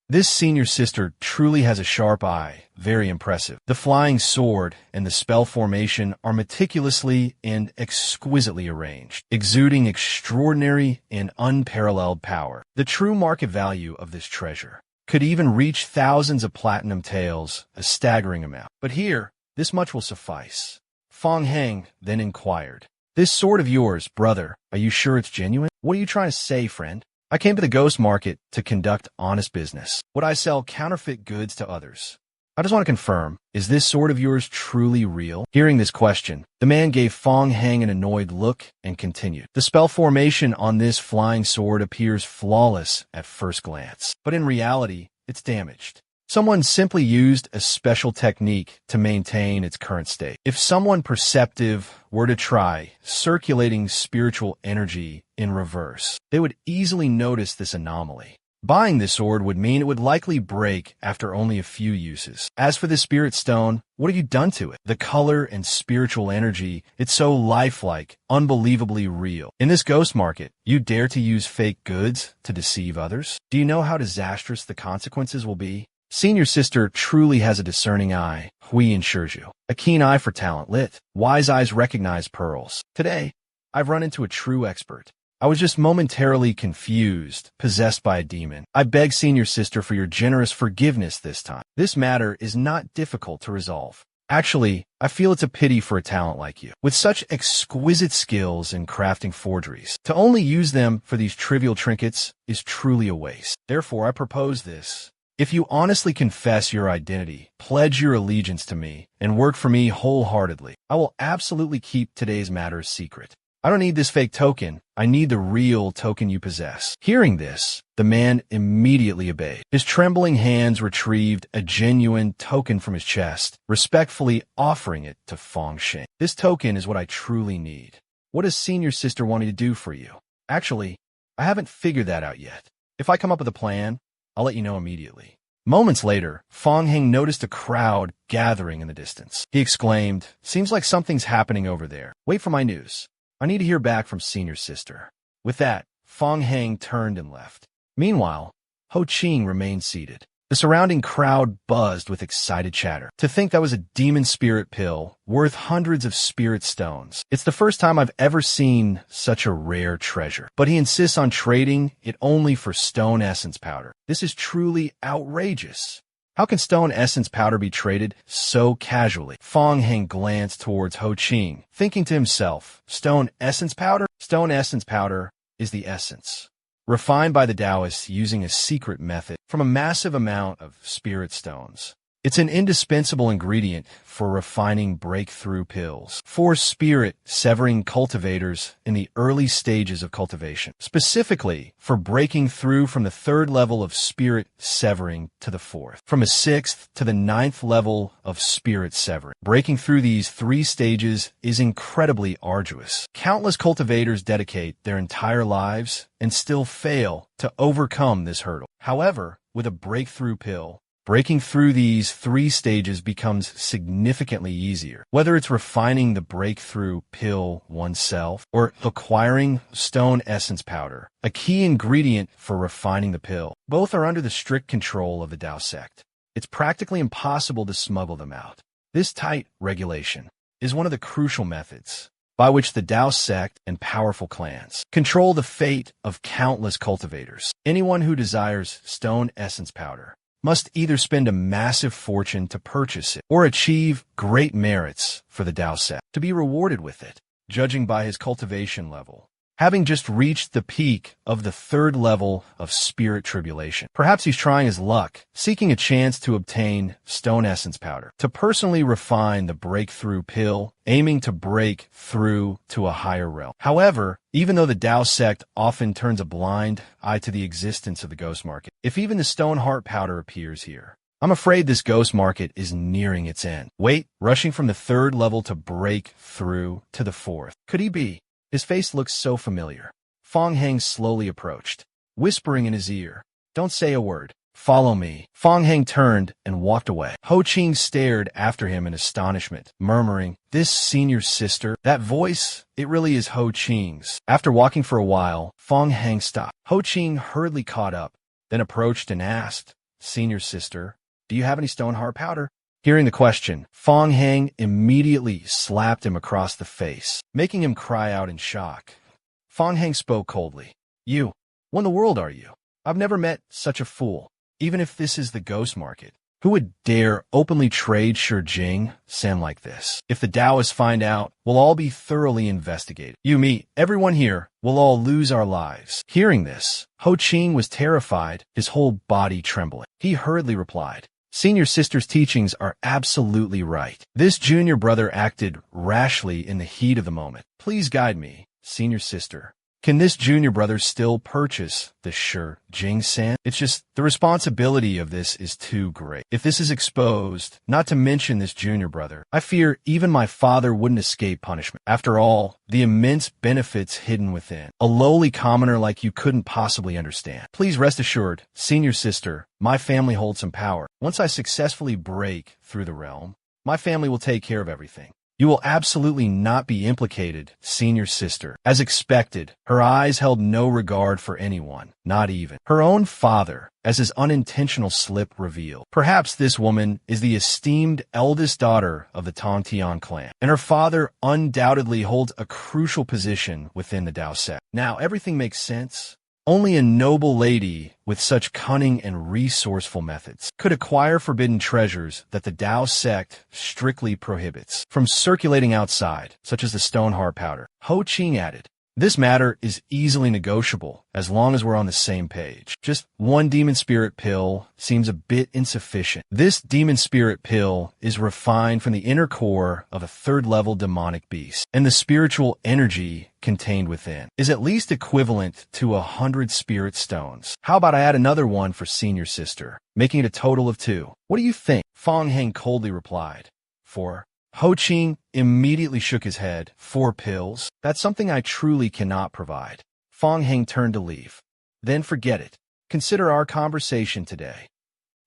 A: This senior sister truly has a sharp eye. Very impressive. The flying sword and the spell formation are meticulously and exquisitely arranged, exuding extraordinary and unparalleled power. The true market value of this treasure could even reach thousands of platinum taels, a staggering amount. But here, this much will suffice. Fong Heng then inquired, "This sword of yours, brother, are you sure it's genuine? What are you trying to say, friend?" "I came to the ghost market to conduct honest business. Would I sell counterfeit goods to others? I just want to confirm, is this sword of yours truly real? Hearing this question, the man gave Fong Heng an annoyed look and continued. The spell formation on this flying sword appears flawless at first glance, but in reality, it's damaged. Someone simply used a special technique to maintain its current state. If someone perceptive were to try circulating spiritual energy in reverse, they would easily notice this anomaly. Buying this sword would mean it would likely break after only a few uses. As for the spirit stone, what have you done to it? The color and spiritual energy, it's so lifelike, unbelievably real. In this ghost market, you dare to use fake goods to deceive others? Do you know how disastrous the consequences will be? Senior sister truly has a discerning eye, Hui assures you. A keen eye for talent lit. Wise eyes recognize pearls. Today, I've run into a true expert. I was just momentarily confused, possessed by a demon. I beg senior sister for your generous forgiveness this time. This matter is not difficult to resolve. Actually, I feel it's a pity for a talent like you. With such exquisite skills in crafting forgeries, to only use them for these trivial trinkets is truly a waste. Therefore, I propose this. If you honestly confess your identity, pledge your allegiance to me, and work for me wholeheartedly, I will absolutely keep today's matter a secret. I don't need this fake token. I need the real token you possess. Hearing this, the man immediately obeyed. His trembling hands retrieved a genuine token from his chest, respectfully offering it to Fong Heng. This token is what I truly need. What does senior sister want me to do for you? Actually, I haven't figured that out yet. If I come up with a plan, I'll let you know immediately. Moments later, Fong Heng noticed a crowd gathering in the distance. He exclaimed, "Seems like something's happening over there. Wait for my news. I need to hear back from senior sister." With that, Fong Heng turned and left. Meanwhile, Ho Qing remained seated. The surrounding crowd buzzed with excited chatter. To think that was a demon spirit pill worth hundreds of spirit stones. It's the first time I've ever seen such a rare treasure. But he insists on trading it only for stone essence powder. This is truly outrageous. How can stone essence powder be traded so casually? Fong Heng glanced towards Ho Qing, thinking to himself, stone essence powder? Stone essence powder is the essence, refined by the Taoists using a secret method from a massive amount of spirit stones. It's an indispensable ingredient for refining breakthrough pills for spirit-severing cultivators in the early stages of cultivation, specifically for breaking through from the 3rd level of spirit severing to the 4th, from a 6th to the 9th level of spirit severing. Breaking through these 3 stages is incredibly arduous. Countless cultivators dedicate their entire lives and still fail to overcome this hurdle. However, with a breakthrough pill, breaking through these 3 stages becomes significantly easier. Whether it's refining the breakthrough pill oneself or acquiring stone essence powder, a key ingredient for refining the pill, both are under the strict control of the Tao sect. It's practically impossible to smuggle them out. This tight regulation is one of the crucial methods by which the Tao sect and powerful clans control the fate of countless cultivators. Anyone who desires stone essence powder must either spend a massive fortune to purchase it or achieve great merits for the Tao sect to be rewarded with it, judging by his cultivation level. Having just reached the peak of the 3rd level of spirit tribulation, perhaps he's trying his luck, seeking a chance to obtain stone essence powder, to personally refine the breakthrough pill, aiming to break through to a higher realm. However, even though the Tao sect often turns a blind eye to the existence of the ghost market, if even the stone heart powder appears here, I'm afraid this ghost market is nearing its end. Wait, rushing from the 3rd level to break through to the 4th. Could he be? His face looked so familiar. Fong Heng slowly approached, whispering in his ear, "Don't say a word. Follow me." Fong Heng turned and walked away. Ho Qing stared after him in astonishment, murmuring, "This senior sister, that voice, it really is Ho Qing's." After walking for a while, Fong Heng stopped. Ho Qing hurriedly caught up, then approached and asked, "Senior sister, do you have any stone heart powder?" Hearing the question, Fong Heng immediately slapped him across the face, making him cry out in shock. Fong Heng spoke coldly. "You, what in the world are you? I've never met such a fool. Even if this is the ghost market, who would dare openly trade Shijing Sen like this? If the Taoists find out, we'll all be thoroughly investigated. You, me, everyone here, we'll all lose our lives." Hearing this, Ho Qing was terrified, his whole body trembling. He hurriedly replied, Senior sister's teachings are absolutely right. This junior brother acted rashly in the heat of the moment. Please guide me, senior sister. Can this junior brother still purchase the Jing-san? It's just the responsibility of this is too great. If this is exposed, not to mention this junior brother, I fear even my father wouldn't escape punishment. After all, the immense benefits hidden within. A lowly commoner like you couldn't possibly understand. Please rest assured, senior sister, my family holds some power. Once I successfully break through the realm, my family will take care of everything. You will absolutely not be implicated, senior sister. As expected, her eyes held no regard for anyone, not even her own father, as his unintentional slip revealed. Perhaps this woman is the esteemed eldest daughter of the Tongtian clan, and her father undoubtedly holds a crucial position within the Dao sect. Now everything makes sense. Only a noble lady with such cunning and resourceful methods could acquire forbidden treasures that the Dao sect strictly prohibits from circulating outside, such as the stone heart powder. Ho Qing added, this matter is easily negotiable as long as we're on the same page. Just one demon spirit pill seems a bit insufficient. This demon spirit pill is refined from the inner core of a third-level demonic beast, and the spiritual energy contained within is at least equivalent to 100 spirit stones. How about I add another one for senior sister, making it a total of 2? What do you think? Fong Heng coldly replied. 4. Ho Qing immediately shook his head. 4 pills? That's something I truly cannot provide. Fong Heng turned to leave. Then forget it. Consider our conversation today.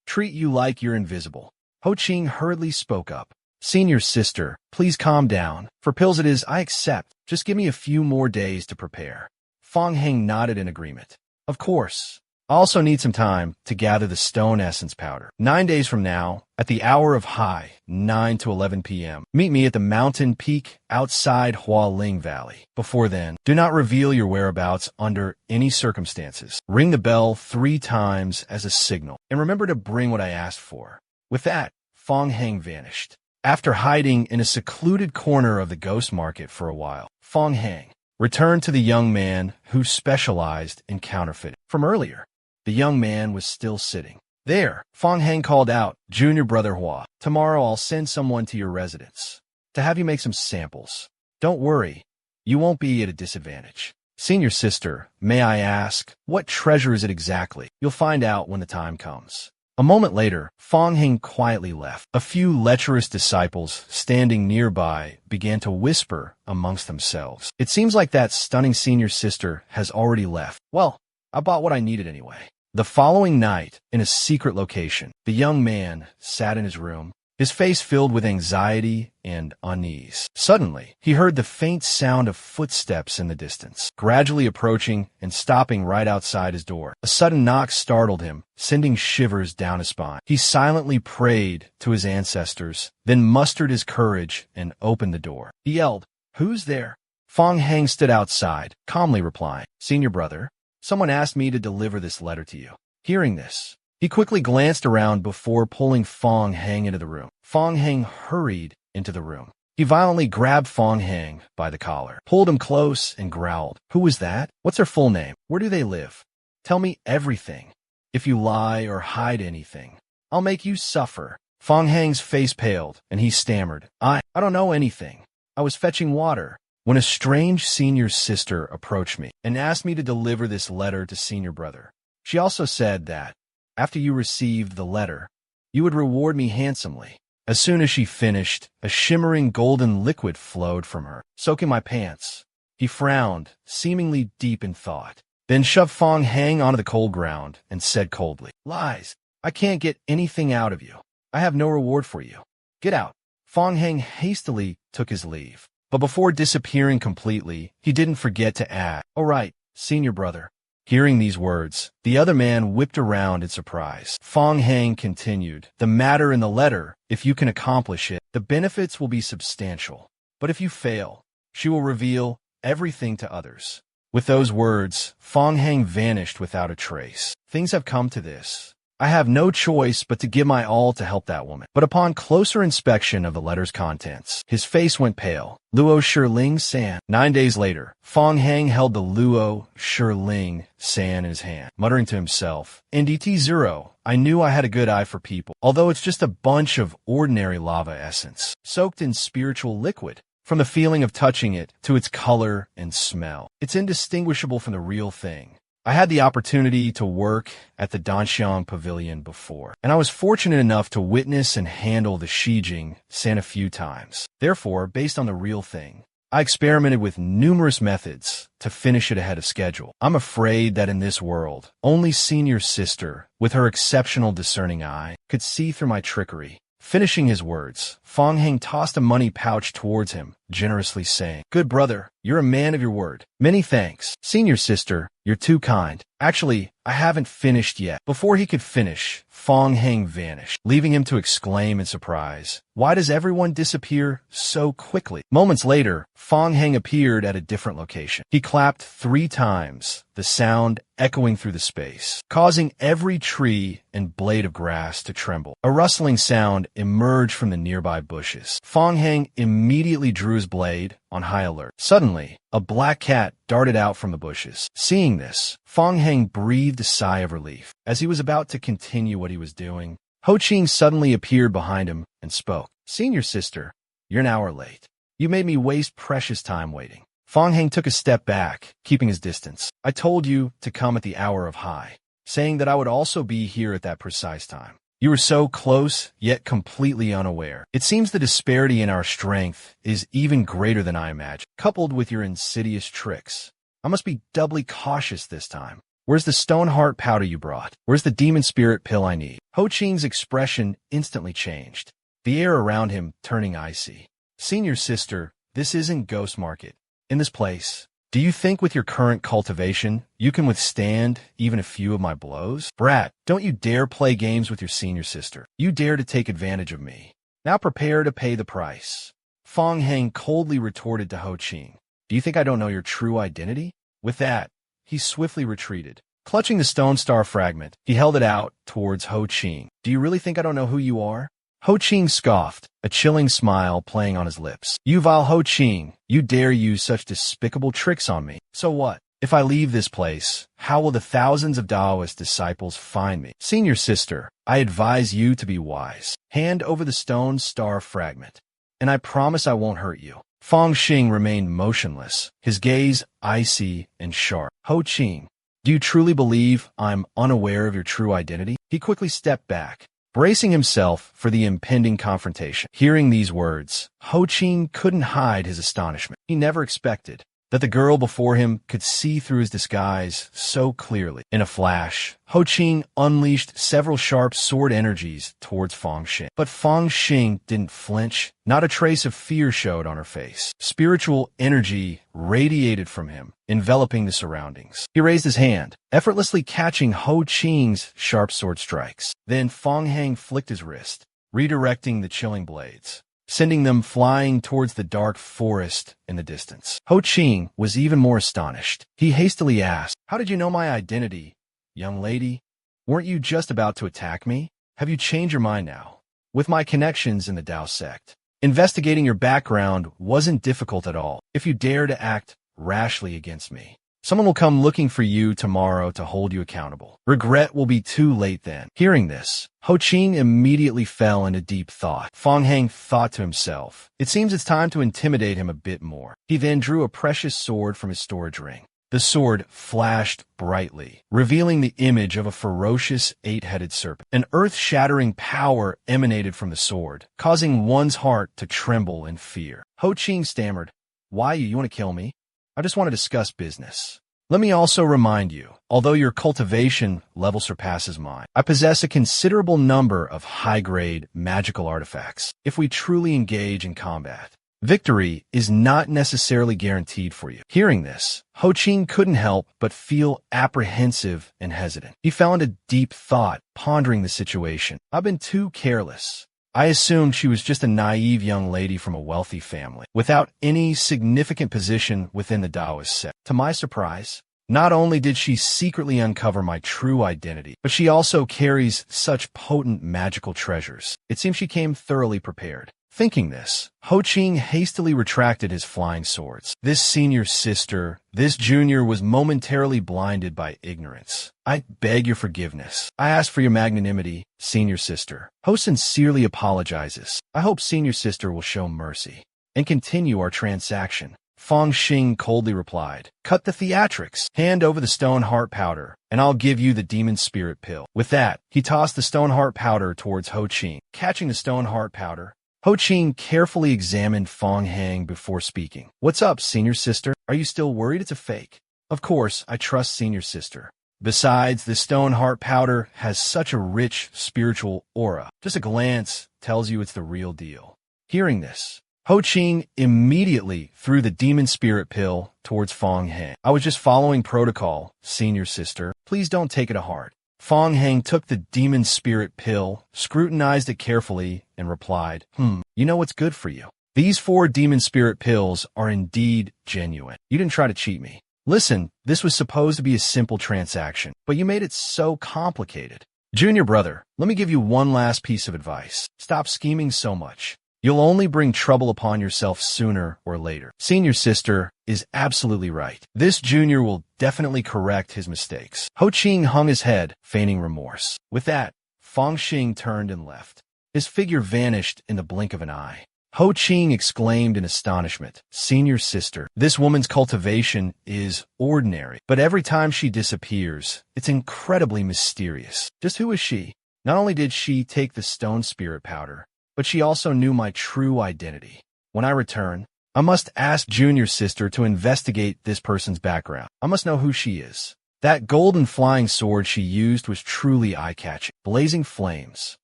A: Treat you like you're invisible. Ho Qing hurriedly spoke up. Senior sister, please calm down. For pills it is, I accept. Just give me a few more days to prepare. Fong Heng nodded in agreement. Of course. I also need some time to gather the stone essence powder. 9 days from now, at the hour of high, 9 to 11 p.m., meet me at the mountain peak outside Hualing Valley. Before then, do not reveal your whereabouts under any circumstances. Ring the bell 3 times as a signal, and remember to bring what I asked for. With that, Fong Heng vanished. After hiding in a secluded corner of the ghost market for a while, Fong Heng returned to the young man who specialized in counterfeiting from earlier. The young man was still sitting there. Fong Heng called out, Junior Brother Hua, tomorrow I'll send someone to your residence to have you make some samples. Don't worry, you won't be at a disadvantage. Senior sister, may I ask, what treasure is it exactly? You'll find out when the time comes. A moment later, Fong Heng quietly left. A few lecherous disciples standing nearby began to whisper amongst themselves. It seems like that stunning senior sister has already left. Well, I bought what I needed anyway. The following night, in a secret location, the young man sat in his room, his face filled with anxiety and unease. Suddenly, he heard the faint sound of footsteps in the distance, gradually approaching and stopping right outside his door. A sudden knock startled him, sending shivers down his spine. He silently prayed to his ancestors, then mustered his courage and opened the door. He yelled, "Who's there?" Fong Heng stood outside, calmly replying, "Senior brother, someone asked me to deliver this letter to you." Hearing this, he quickly glanced around before pulling Fong Heng into the room. Fong Heng hurried into the room. He violently grabbed Fong Heng by the collar, pulled him close, and growled, "Who was that? What's their full name? Where do they live? Tell me everything. If you lie or hide anything, I'll make you suffer." Fong Heng's face paled, and he stammered, I don't know anything. I was fetching water when a strange senior sister approached me and asked me to deliver this letter to senior brother. She also said that, after you received the letter, you would reward me handsomely. As soon as she finished, a shimmering golden liquid flowed from her, soaking my pants. He frowned, seemingly deep in thought, then shoved Fong Heng onto the cold ground and said coldly, "Lies. I can't get anything out of you. I have no reward for you. Get out." Fong Heng hastily took his leave. But before disappearing completely, he didn't forget to add, "All right, senior brother." Hearing these words, the other man whipped around in surprise. Fong Heng continued, "The matter in the letter, if you can accomplish it, the benefits will be substantial. But if you fail, she will reveal everything to others." With those words, Fong Heng vanished without a trace. Things have come to this. I have no choice but to give my all to help that woman. But upon closer inspection of the letter's contents, his face went pale. Luo Shiling San. 9 days later, Fong Hang held the Luo Shiling San in his hand, muttering to himself, NDT0, I knew I had a good eye for people, although it's just a bunch of ordinary lava essence, soaked in spiritual liquid. From the feeling of touching it to its color and smell, it's indistinguishable from the real thing. I had the opportunity to work at the Danxiang Pavilion before, and I was fortunate enough to witness and handle the Shijing San a few times. Therefore, based on the real thing, I experimented with numerous methods to finish it ahead of schedule. I'm afraid that in this world, only Senior Sister, with her exceptional discerning eye, could see through my trickery. Finishing his words, Fong Hang tossed a money pouch towards him, generously saying, Good brother, you're a man of your word. Many thanks. Senior Sister, you're too kind. Actually, I haven't finished yet. Before he could finish, Fong Hang vanished, leaving him to exclaim in surprise, Why does everyone disappear so quickly? Moments later, Fong Hang appeared at a different location. He clapped 3 times, the sound echoing through the space, causing every tree and blade of grass to tremble. A rustling sound emerged from the nearby bushes. Fong Hang immediately drew his blade on high alert. Suddenly, a black cat darted out from the bushes. Seeing this, Fong Hang breathed a sigh of relief. As he was about to continue what he was doing, Ho Qing suddenly appeared behind him and spoke. Senior Sister, you're an hour late. You made me waste precious time waiting. Fong Hang took a step back, keeping his distance. I told you to come at the hour of high, saying that I would also be here at that precise time. You were so close, yet completely unaware. It seems the disparity in our strength is even greater than I imagined, coupled with your insidious tricks. I must be doubly cautious this time. Where's the stone heart powder you brought? Where's the demon spirit pill I need? Ho Qing's expression instantly changed, the air around him turning icy. Senior Sister, this isn't Ghost Market. In this place, do you think with your current cultivation, you can withstand even a few of my blows? Brat, don't you dare play games with your Senior Sister. You dare to take advantage of me. Now prepare to pay the price. Fong Hang coldly retorted to Ho Qing. Do you think I don't know your true identity? With that, he swiftly retreated. Clutching the stone star fragment, he held it out towards Ho Qing. Do you really think I don't know who you are? Ho Qing scoffed, a chilling smile playing on his lips. You vile Ho Qing, you dare use such despicable tricks on me. So what? If I leave this place, how will the thousands of Taoist disciples find me? Senior Sister, I advise you to be wise. Hand over the stone star fragment, and I promise I won't hurt you. Fong Xing remained motionless, his gaze icy and sharp. Ho Qing, do you truly believe I'm unaware of your true identity? He quickly stepped back, bracing himself for the impending confrontation. Hearing these words, Ho Qing couldn't hide his astonishment. He never expected that the girl before him could see through his disguise so clearly. In a flash, Ho Qing unleashed several sharp sword energies towards Fong Xing. But Fong Xing didn't flinch. Not a trace of fear showed on her face. Spiritual energy radiated from him, enveloping the surroundings. He raised his hand, effortlessly catching Ho Qing's sharp sword strikes. Then Fong Hang flicked his wrist, redirecting the chilling blades, sending them flying towards the dark forest in the distance. Ho Qing was even more astonished. He hastily asked, How did you know my identity, young lady? Weren't you just about to attack me? Have you changed your mind now? With my connections in the Tao sect, investigating your background wasn't difficult at all. If you dare to act rashly against me, someone will come looking for you tomorrow to hold you accountable. Regret will be too late then. Hearing this, Ho Qing immediately fell into deep thought. Fong Hang thought to himself, it seems it's time to intimidate him a bit more. He then drew a precious sword from his storage ring. The sword flashed brightly, revealing the image of a ferocious 8-headed serpent. An earth-shattering power emanated from the sword, causing one's heart to tremble in fear. Ho Qing stammered, Why, you want to kill me? I just want to discuss business. Let me also remind you, although your cultivation level surpasses mine, I possess a considerable number of high-grade magical artifacts. If we truly engage in combat, victory is not necessarily guaranteed for you. Hearing this, Ho Qing couldn't help but feel apprehensive and hesitant. He fell into deep thought, pondering the situation. I've been too careless. I assumed she was just a naive young lady from a wealthy family, without any significant position within the Taoist sect. To my surprise, Not only did she secretly uncover my true identity, but she also carries such potent magical treasures. It seems she came thoroughly prepared. Thinking this, Ho Ching hastily retracted his flying swords. This junior was momentarily blinded by ignorance. I beg your forgiveness. I ask for your magnanimity, senior sister. Ho sincerely apologizes. I hope senior sister will show mercy and continue our transaction. Fong Xing coldly replied, "Cut the theatrics. Hand over the stone heart powder, and I'll give you the demon spirit pill." With that, he tossed the stone heart powder towards Ho Ching. Catching the stone heart powder, Ho Ching carefully examined Fong Hang before speaking. "What's up, senior sister? Are you still worried it's a fake?" "Of course, I trust senior sister. Besides, the stone heart powder has such a rich spiritual aura. Just a glance tells you it's the real deal." Hearing this, Ho Ching immediately threw the demon spirit pill towards Fong Hang. "I was just following protocol, senior sister. Please don't take it to heart." Fong Hang took the demon spirit pill, scrutinized it carefully, and replied, "You know what's good for you. These 4 demon spirit pills are indeed genuine. You didn't try to cheat me. Listen, this was supposed to be a simple transaction, but you made it so complicated. Junior brother, let me give you one last piece of advice. Stop scheming so much. You'll only bring trouble upon yourself sooner or later." Senior sister is absolutely right. This junior will definitely correct his mistakes. Ho Ching hung his head, feigning remorse. With that, Fong Xing turned and left. His figure vanished in the blink of an eye. Ho Ching exclaimed in astonishment, "Senior sister, this woman's cultivation is ordinary, but every time she disappears, it's incredibly mysterious. Just who is she? Not only did she take the stone spirit powder, but she also knew my true identity. When I return, I must ask junior sister to investigate this person's background. I must know who she is." That golden flying sword she used was truly eye-catching. Blazing flames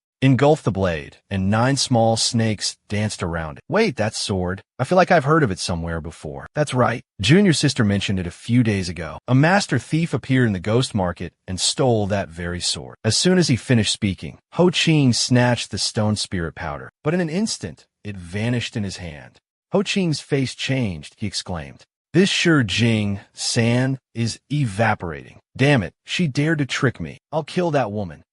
A: engulfed the blade, and 9 small snakes danced around it. "Wait, that sword. I feel like I've heard of it somewhere before." "That's right. Junior sister mentioned it a few days ago. A master thief appeared in the ghost market and stole that very sword." As soon as he finished speaking, Ho Ching snatched the stone spirit powder, but in an instant, it vanished in his hand. Ho Ching's face changed. He exclaimed, "This Shi Jing San is evaporating. Damn it, she dared to trick me. I'll kill that woman."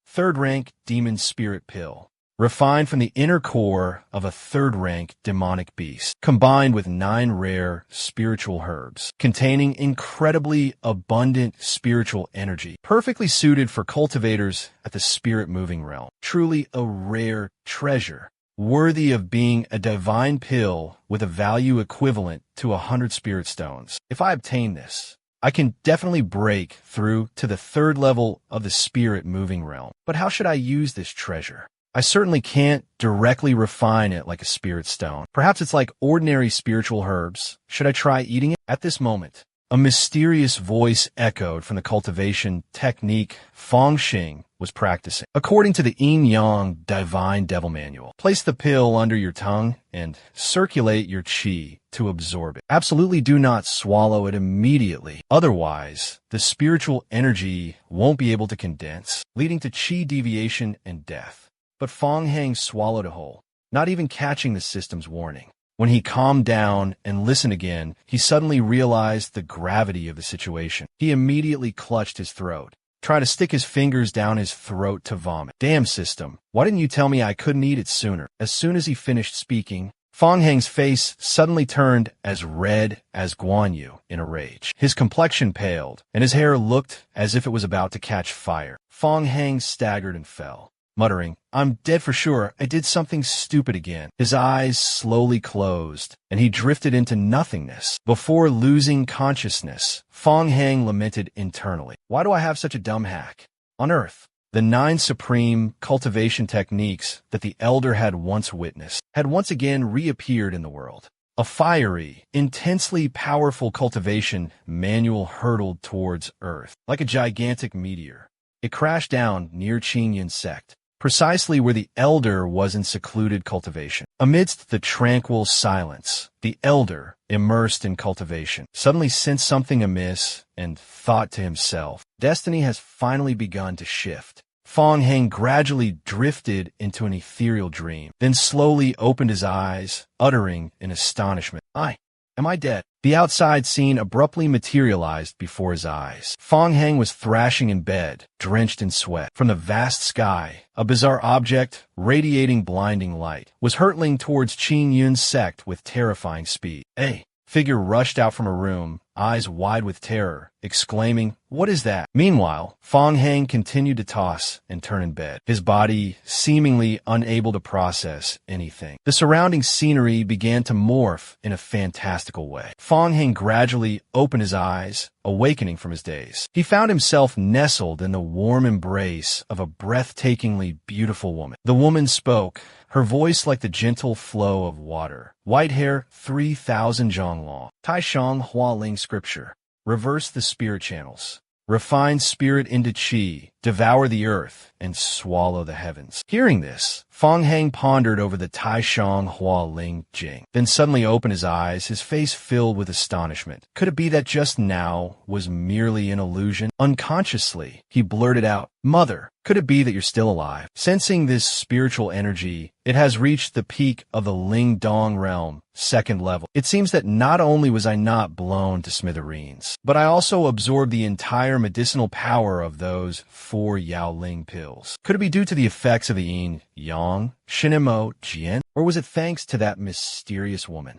A: 3rd rank demon spirit pill. Refined from the inner core of a 3rd rank demonic beast, combined with 9 rare spiritual herbs, containing incredibly abundant spiritual energy, perfectly suited for cultivators at the spirit moving realm. Truly a rare treasure, worthy of being a divine pill with a value equivalent to 100 spirit stones. If I obtain this, I can definitely break through to the 3rd level of the spirit moving realm. But how should I use this treasure? I certainly can't directly refine it like a spirit stone. Perhaps it's like ordinary spiritual herbs. Should I try eating it? At this moment, a mysterious voice echoed from the cultivation technique Fong Xing was practicing. According to the Yin Yang Divine Devil Manual, place the pill under your tongue and circulate your qi to absorb it. Absolutely do not swallow it immediately. Otherwise, the spiritual energy won't be able to condense, leading to qi deviation and death. But Fong Hang swallowed a whole, not even catching the system's warning. When he calmed down and listened again, he suddenly realized the gravity of the situation. He immediately clutched his throat, trying to stick his fingers down his throat to vomit. "Damn system, why didn't you tell me I couldn't eat it sooner?" As soon as he finished speaking, Fong Hang's face suddenly turned as red as Guan Yu in a rage. His complexion paled, and his hair looked as if it was about to catch fire. Fong Hang staggered and fell, muttering, "I'm dead for sure. I did something stupid again." His eyes slowly closed, and he drifted into nothingness. Before losing consciousness, Fong Hang lamented internally, "Why do I have such a dumb hack? On Earth, the 9 supreme cultivation techniques that the Elder had once witnessed had once again reappeared in the world. A fiery, intensely powerful cultivation manual hurtled towards Earth. Like a gigantic meteor, it crashed down near Qinyan sect, precisely where the Elder was in secluded cultivation. Amidst the tranquil silence, the Elder, immersed in cultivation, suddenly sensed something amiss and thought to himself, "Destiny has finally begun to shift." Fong Hang gradually drifted into an ethereal dream, then slowly opened his eyes, uttering in astonishment, Am I dead?" The outside scene abruptly materialized before his eyes. Fong Heng was thrashing in bed, drenched in sweat. From the vast sky, a bizarre object, radiating blinding light, was hurtling towards Qin Yun's sect with terrifying speed. A figure rushed out from a room, eyes wide with terror, exclaiming, "What is that?" Meanwhile, Fong Heng continued to toss and turn in bed, his body seemingly unable to process anything. The surrounding scenery began to morph in a fantastical way. Fong Heng gradually opened his eyes, awakening from his daze. He found himself nestled in the warm embrace of a breathtakingly beautiful woman. The woman spoke, her voice like the gentle flow of water. White hair, 3,000 zhonglong. Taishang Hualing scripture. Reverse the spirit channels. Refine spirit into qi, devour the earth, and swallow the heavens. Hearing this, Fong Heng pondered over the Taishang Hua Ling Jing, then suddenly opened his eyes, his face filled with astonishment. Could it be that just now was merely an illusion? Unconsciously, he blurted out, "Mother, could it be that you're still alive?" Sensing this spiritual energy, it has reached the peak of the Ling Dong realm, second level. It seems that not only was I not blown to smithereens, but I also absorbed the entire medicinal power of those 4 Yao Ling pills. Could it be due to the effects of the yin, yang, shinemo, jian, or was it thanks to that mysterious woman?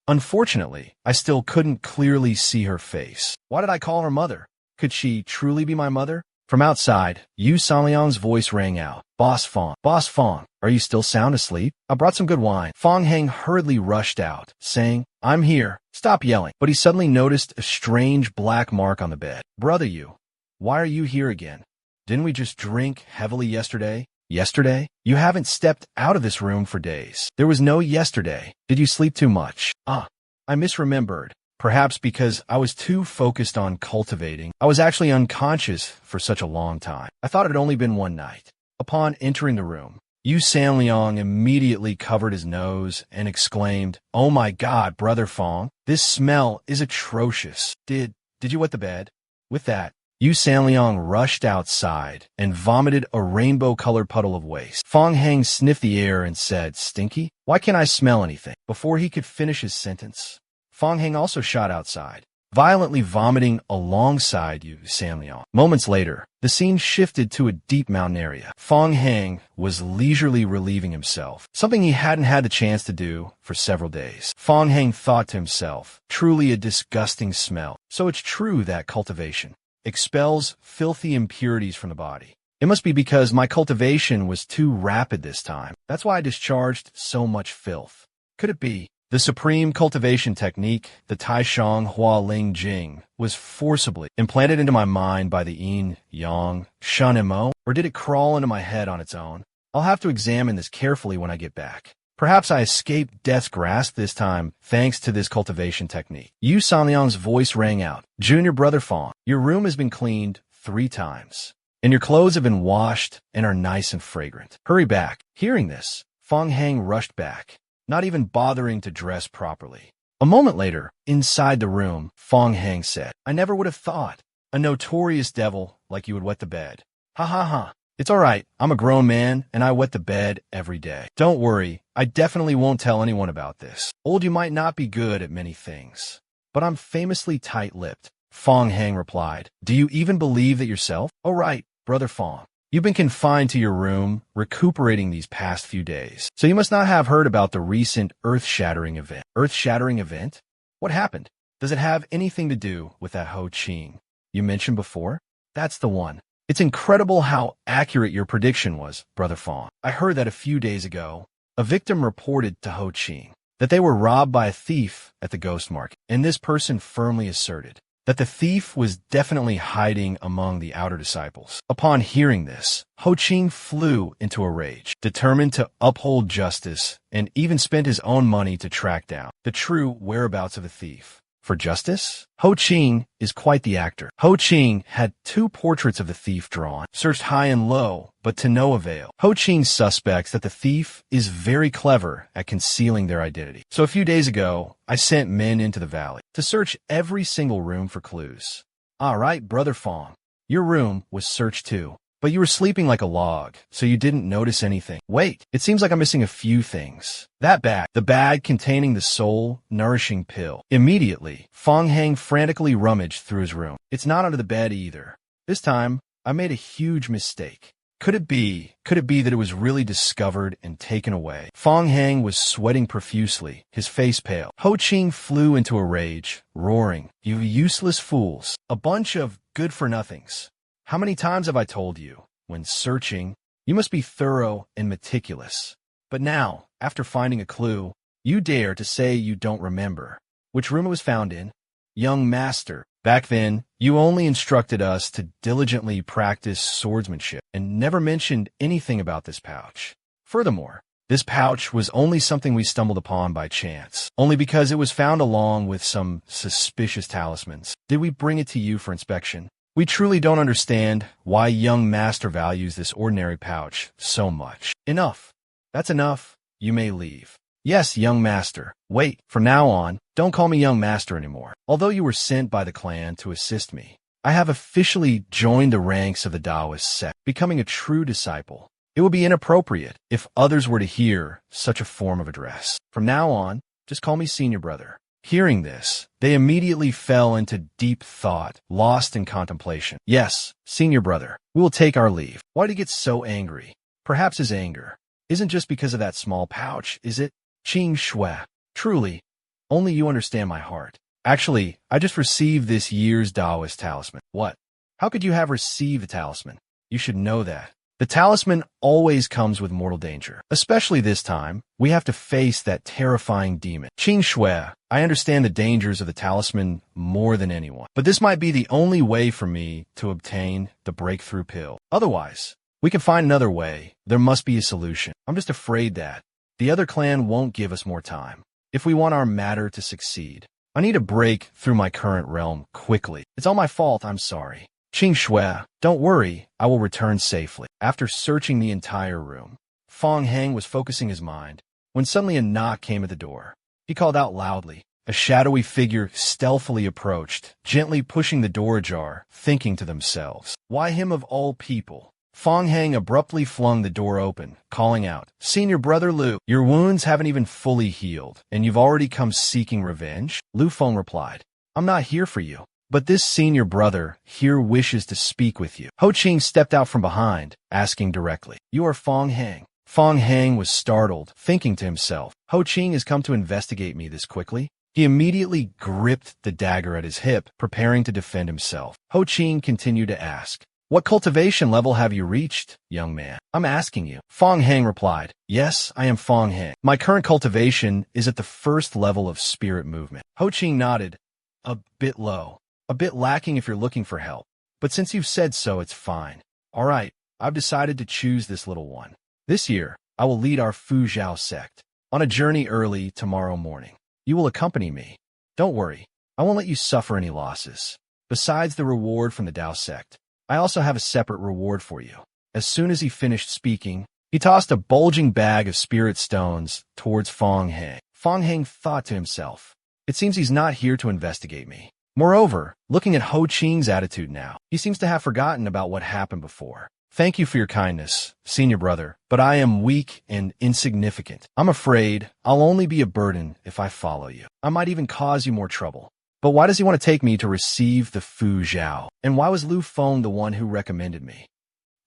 A: Unfortunately, I still couldn't clearly see her face. Why did I call her mother? Could she truly be my mother? From outside, Yu Sanliang's voice rang out. Boss Fong, are you still sound asleep? I brought some good wine." Fong Heng hurriedly rushed out, saying, "I'm here. Stop yelling." But he suddenly noticed a strange black mark on the bed. "Brother Yu, why are you here again? Didn't we just drink heavily yesterday?" "Yesterday? You haven't stepped out of this room for days." "There was no yesterday. Did you sleep too much?" "Ah, I misremembered. Perhaps because I was too focused on cultivating. I was actually unconscious for such a long time. I thought it had only been one night." Upon entering the room, Yu Sanliang immediately covered his nose and exclaimed, "Oh my God, Brother Fong, this smell is atrocious. Did you wet the bed?" With that, Yu Sanliang rushed outside and vomited a rainbow-colored puddle of waste. Fong Heng sniffed the air and said, "Stinky? Why can't I smell anything?" Before he could finish his sentence, Fong Heng also shot outside, violently vomiting alongside Yu Sanliang. Moments later, the scene shifted to a deep mountain area. Fong Heng was leisurely relieving himself, something he hadn't had the chance to do for several days. Fong Heng thought to himself, truly a disgusting smell. So it's true that cultivation expels filthy impurities from the body. It must be because my cultivation was too rapid this time. That's why I discharged so much filth. Could it be? The supreme cultivation technique, the Taishang Hua Ling Jing, was forcibly implanted into my mind by the yin, yang, shun and mo, or did it crawl into my head on its own? I'll have to examine this carefully when I get back. Perhaps I escaped death's grasp this time thanks to this cultivation technique. Yu Sanliang's voice rang out. "Junior Brother Fong, your room has been cleaned 3 times, and your clothes have been washed and are nice and fragrant. Hurry back." Hearing this, Fong Heng rushed back, not even bothering to dress properly. A moment later, inside the room, Fong Heng said, "I never would have thought. A notorious devil like you would wet the bed. Ha ha ha. It's all right. I'm a grown man, and I wet the bed every day. Don't worry. I definitely won't tell anyone about this. Old you might not be good at many things, but I'm famously tight-lipped." Fong Heng replied, "Do you even believe that yourself?" "Oh right, Brother Fong. You've been confined to your room, recuperating these past few days. So you must not have heard about the recent earth-shattering event." "Earth-shattering event? What happened? Does it have anything to do with that Ho Qing you mentioned before?" "That's the one. It's incredible how accurate your prediction was, Brother Fong. I heard that a few days ago, a victim reported to Ho Qing that they were robbed by a thief at the ghost market, and this person firmly asserted that the thief was definitely hiding among the outer disciples. Upon hearing this, Ho Qing flew into a rage, determined to uphold justice, and even spent his own money to track down the true whereabouts of the thief. For justice? Ho Qing is quite the actor. Ho Qing had 2 portraits of the thief drawn, searched high and low, but to no avail. Ho Qing suspects that the thief is very clever at concealing their identity. So a few days ago, I sent men into the valley to search every single room for clues. All right, Brother Fong, your room was searched too, But you were sleeping like a log, so you didn't notice anything. Wait, it seems like I'm missing a few things. That bag, the bag containing the soul-nourishing pill. Immediately, Fong Hang frantically rummaged through his room. It's not under the bed either. This time, I made a huge mistake. Could it be that it was really discovered and taken away? Fong Hang was sweating profusely, his face pale. Ho Ching flew into a rage, roaring, "You useless fools! A bunch of good-for-nothings! How many times have I told you, when searching, you must be thorough and meticulous? But now, after finding a clue, you dare to say you don't remember which room it was found in? Young master, back then, you only instructed us to diligently practice swordsmanship and never mentioned anything about this pouch. Furthermore, this pouch was only something we stumbled upon by chance, only because it was found along with some suspicious talismans. Did we bring it to you for inspection? We truly don't understand why young master values this ordinary pouch so much. Enough. That's enough. You may leave." "Yes, young master. Wait, from now on, don't call me young master anymore. Although you were sent by the clan to assist me, I have officially joined the ranks of the Taoist sect, becoming a true disciple. It would be inappropriate if others were to hear such a form of address. From now on, just call me senior brother." Hearing this, they immediately fell into deep thought, lost in contemplation. "Yes, senior brother, we will take our leave." Why did he get so angry? Perhaps his anger isn't just because of that small pouch, is it? Qing Shui, truly, only you understand my heart. Actually, I just received this year's Taoist talisman. What? How could you have received a talisman? You should know that. The talisman always comes with mortal danger. Especially this time, we have to face that terrifying demon. Qing Shui, I understand the dangers of the talisman more than anyone, but this might be the only way for me to obtain the breakthrough pill. Otherwise, we can find another way. There must be a solution. I'm just afraid that the other clan won't give us more time if we want our matter to succeed. I need a break through my current realm quickly. It's all my fault, I'm sorry. Qing Shui, don't worry, I will return safely. After searching the entire room, Fong Hang was focusing his mind when suddenly a knock came at the door. He called out loudly. A shadowy figure stealthily approached, gently pushing the door ajar, thinking to themselves, "Why him of all people?" Fong Hang abruptly flung the door open, calling out, "Senior brother Lu, your wounds haven't even fully healed, and you've already come seeking revenge?" Lu Feng replied, "I'm not here for you. But this senior brother here wishes to speak with you." Ho Ching stepped out from behind, asking directly, "You are Fong Hang?" Fong Hang was startled, thinking to himself, Ho Ching has come to investigate me this quickly? He immediately gripped the dagger at his hip, preparing to defend himself. Ho Ching continued to ask, "What cultivation level have you reached, young man?" "I'm asking you." Fong Hang replied, "Yes, I am Fong Hang. My current cultivation is at the first level of spirit movement." Ho Ching nodded, "A bit low. A bit lacking if you're looking for help. But since you've said so, it's fine. All right, I've decided to choose this little one. This year, I will lead our Fu Zhao sect on a journey early tomorrow morning. You will accompany me. Don't worry, I won't let you suffer any losses. Besides the reward from the Dao sect, I also have a separate reward for you." As soon as he finished speaking, he tossed a bulging bag of spirit stones towards Fong Hang. Fong Hang thought to himself, "It seems he's not here to investigate me." Moreover, looking at Ho Ching's attitude now, he seems to have forgotten about what happened before. "Thank you for your kindness, senior brother, but I am weak and insignificant. I'm afraid I'll only be a burden if I follow you. I might even cause you more trouble. But why does he want to take me to receive the Fu Zhao? And why was Lu Feng the one who recommended me?